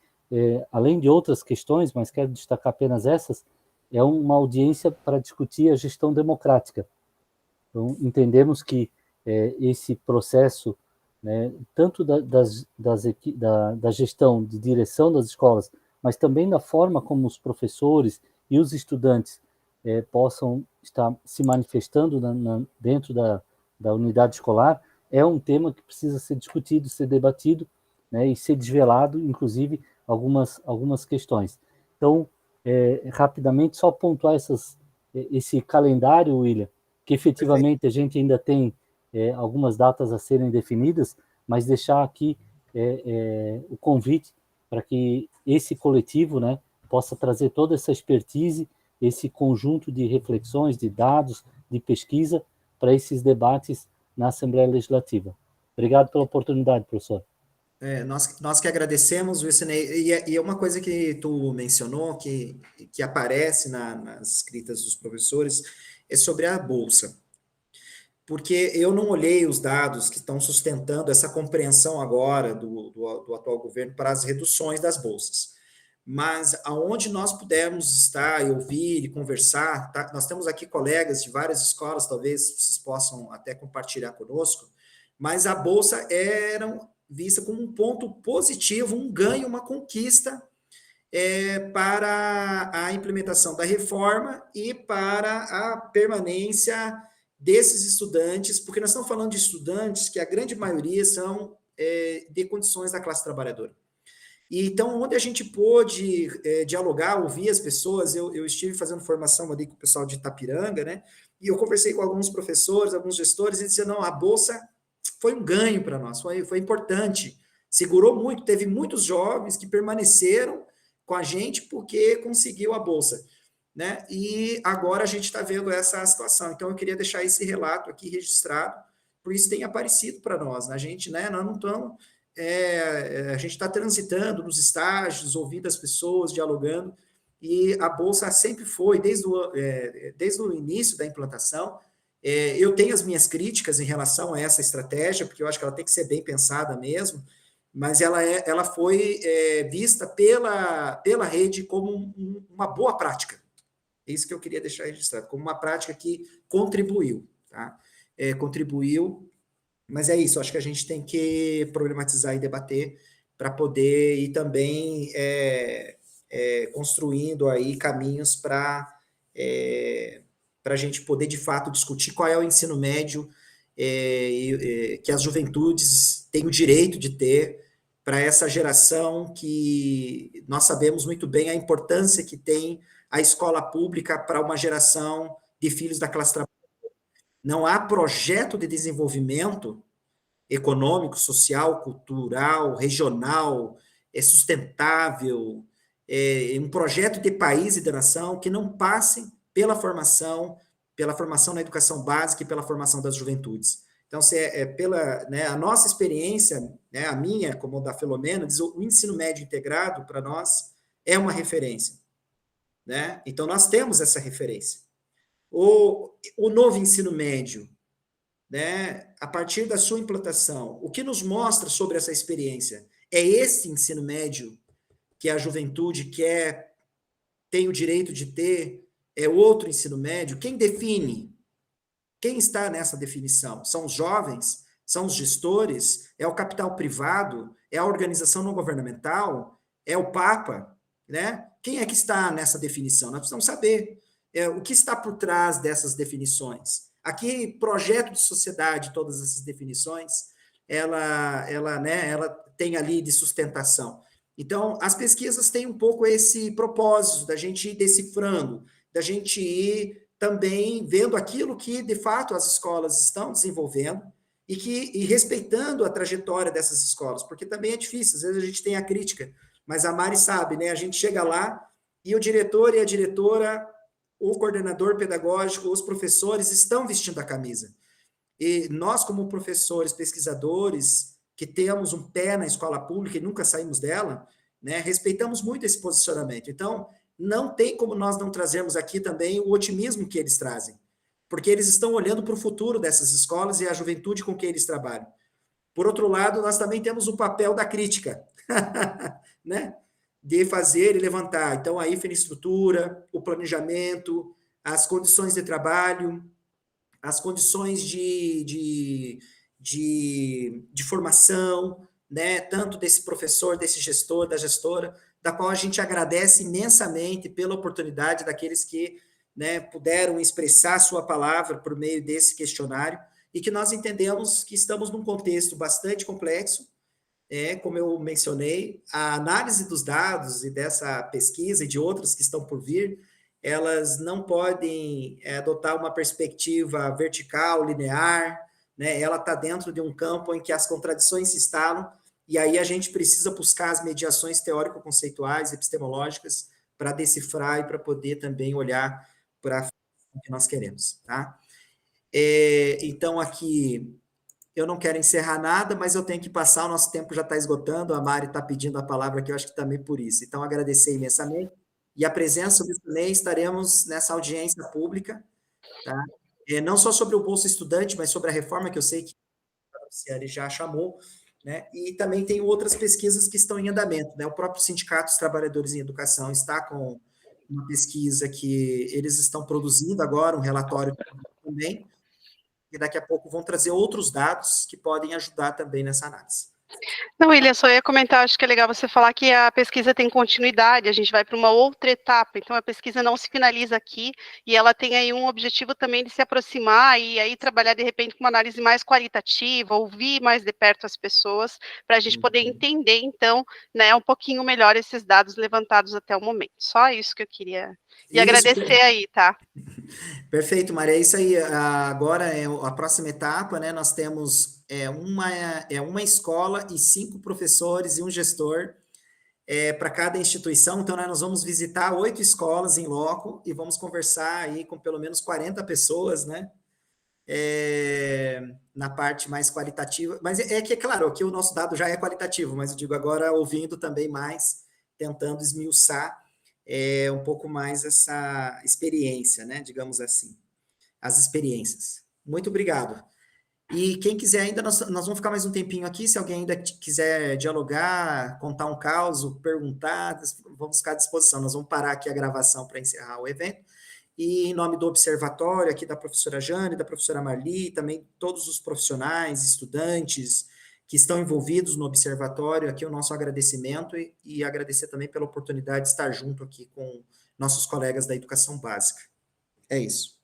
além de outras questões, mas quero destacar apenas essas, é uma audiência para discutir a gestão democrática. Então, entendemos que esse processo, né, tanto da gestão de direção das escolas, mas também da forma como os professores e os estudantes possam estar se manifestando dentro da unidade escolar, é um tema que precisa ser discutido, ser debatido, né, e ser desvelado, inclusive, algumas questões. Então, rapidamente, só pontuar esse calendário, William, que efetivamente a gente ainda tem algumas datas a serem definidas, mas deixar aqui o convite para que esse coletivo, né, possa trazer toda essa expertise, esse conjunto de reflexões, de dados, de pesquisa, para esses debates na Assembleia Legislativa. Obrigado pela oportunidade, professor. Nós que agradecemos, Wilson, e é uma coisa que tu mencionou, que aparece nas escritas dos professores, é sobre a Bolsa. Porque eu não olhei os dados que estão sustentando essa compreensão agora do atual governo para as reduções das bolsas. Mas aonde nós pudermos estar e ouvir e conversar, tá? Nós temos aqui colegas de várias escolas, talvez vocês possam até compartilhar conosco, mas a bolsa era vista como um ponto positivo, um ganho, uma conquista para a implementação da reforma e para a permanência desses estudantes, porque nós estamos falando de estudantes que a grande maioria são de condições da classe trabalhadora. E então, onde a gente pôde dialogar, ouvir as pessoas, eu estive fazendo formação ali com o pessoal de Itapiranga, né? E eu conversei com alguns professores, alguns gestores, e disseram, não, a Bolsa foi um ganho para nós, foi importante, segurou muito, teve muitos jovens que permaneceram com a gente porque conseguiu a Bolsa, né? E agora a gente está vendo essa situação. Então, eu queria deixar esse relato aqui registrado, por isso tem aparecido para nós, né? A gente, né, nós não estamos... a gente está transitando nos estágios, ouvindo as pessoas, dialogando, e a Bolsa sempre foi, desde o início da implantação. Eu tenho as minhas críticas em relação a essa estratégia, porque eu acho que ela tem que ser bem pensada mesmo, mas ela foi vista pela rede como uma boa prática. É isso que eu queria deixar registrado, como uma prática que contribuiu, tá? Contribuiu, mas é isso, acho que a gente tem que problematizar e debater para poder ir também construindo aí caminhos para a gente poder, de fato, discutir qual é o ensino médio que as juventudes têm o direito de ter para essa geração que nós sabemos muito bem a importância que tem a escola pública para uma geração de filhos da classe trabalhadora. Não há projeto de desenvolvimento econômico, social, cultural, regional, sustentável, um projeto de país e de nação que não passe pela formação na educação básica e pela formação das juventudes. Então, a nossa experiência, né, a minha, como a da Filomena, diz o ensino médio integrado, para nós, é uma referência. Né? Então, nós temos essa referência. O novo ensino médio, né, a partir da sua implantação, o que nos mostra sobre essa experiência? É esse ensino médio que a juventude tem o direito de ter? É outro ensino médio? Quem define? Quem está nessa definição? São os jovens? São os gestores? É o capital privado? É a organização não governamental? É o Papa? Né? Quem é que está nessa definição? Nós precisamos saber o que está por trás dessas definições. Aqui, projeto de sociedade, todas essas definições, ela tem ali de sustentação. Então, as pesquisas têm um pouco esse propósito da gente ir decifrando, da gente ir também vendo aquilo que, de fato, as escolas estão desenvolvendo e respeitando a trajetória dessas escolas, porque também é difícil, às vezes a gente tem a crítica, mas a Mari sabe, né? A gente chega lá e o diretor e a diretora, o coordenador pedagógico, os professores estão vestindo a camisa. E nós, como professores, pesquisadores, que temos um pé na escola pública e nunca saímos dela, né, respeitamos muito esse posicionamento. Então, não tem como nós não trazermos aqui também o otimismo que eles trazem, porque eles estão olhando para o futuro dessas escolas e a juventude com quem eles trabalham. Por outro lado, nós também temos o papel da crítica, né, de fazer e levantar. Então, a infraestrutura, o planejamento, as condições de trabalho, as condições de formação, né, tanto desse professor, desse gestor, da gestora, da qual a gente agradece imensamente pela oportunidade daqueles que, né, puderam expressar a sua palavra por meio desse questionário, e que nós entendemos que estamos num contexto bastante complexo, como eu mencionei, a análise dos dados e dessa pesquisa e de outras que estão por vir, elas não podem adotar uma perspectiva vertical, linear, né? Ela está dentro de um campo em que as contradições se instalam, e aí a gente precisa buscar as mediações teórico-conceituais, epistemológicas, para decifrar e para poder também olhar para o que nós queremos, tá? Então, aqui, eu não quero encerrar nada, mas eu tenho que passar, o nosso tempo já está esgotando, a Mari está pedindo a palavra aqui, eu acho que também por isso. Então, agradecer imensamente. E a presença do Ney, estaremos nessa audiência pública, tá? Não só sobre o Bolsa Estudante, mas sobre a reforma que eu sei que a Luciane já chamou, né? E também tem outras pesquisas que estão em andamento, né? O próprio Sindicato dos Trabalhadores em Educação está com uma pesquisa que eles estão produzindo agora, um relatório também, e daqui a pouco vão trazer outros dados que podem ajudar também nessa análise. Não, William, só ia comentar, acho que é legal você falar que a pesquisa tem continuidade, a gente vai para uma outra etapa, então a pesquisa não se finaliza aqui, e ela tem aí um objetivo também de se aproximar e aí trabalhar, de repente, com uma análise mais qualitativa, ouvir mais de perto as pessoas, para a gente poder entender, então, né, um pouquinho melhor esses dados levantados até o momento. Só isso que eu queria... E agradecer aí, tá? Perfeito, Maria, é isso aí. Agora é a próxima etapa, né? Nós temos uma escola e 5 professores e um gestor para cada instituição. Então, nós vamos visitar 8 escolas em loco e vamos conversar aí com pelo menos 40 pessoas, né? Na parte mais qualitativa. Mas é claro, que o nosso dado já é qualitativo, mas eu digo agora ouvindo também mais, tentando esmiuçar um pouco mais essa experiência, né? Digamos assim, as experiências. Muito obrigado. E quem quiser ainda, nós vamos ficar mais um tempinho aqui, se alguém ainda quiser dialogar, contar um caso, perguntar, vamos ficar à disposição. Nós vamos parar aqui a gravação para encerrar o evento. E em nome do observatório, aqui da professora Jane, da professora Marli, também todos os profissionais, estudantes, que estão envolvidos no observatório, aqui o nosso agradecimento e agradecer também pela oportunidade de estar junto aqui com nossos colegas da educação básica. É isso.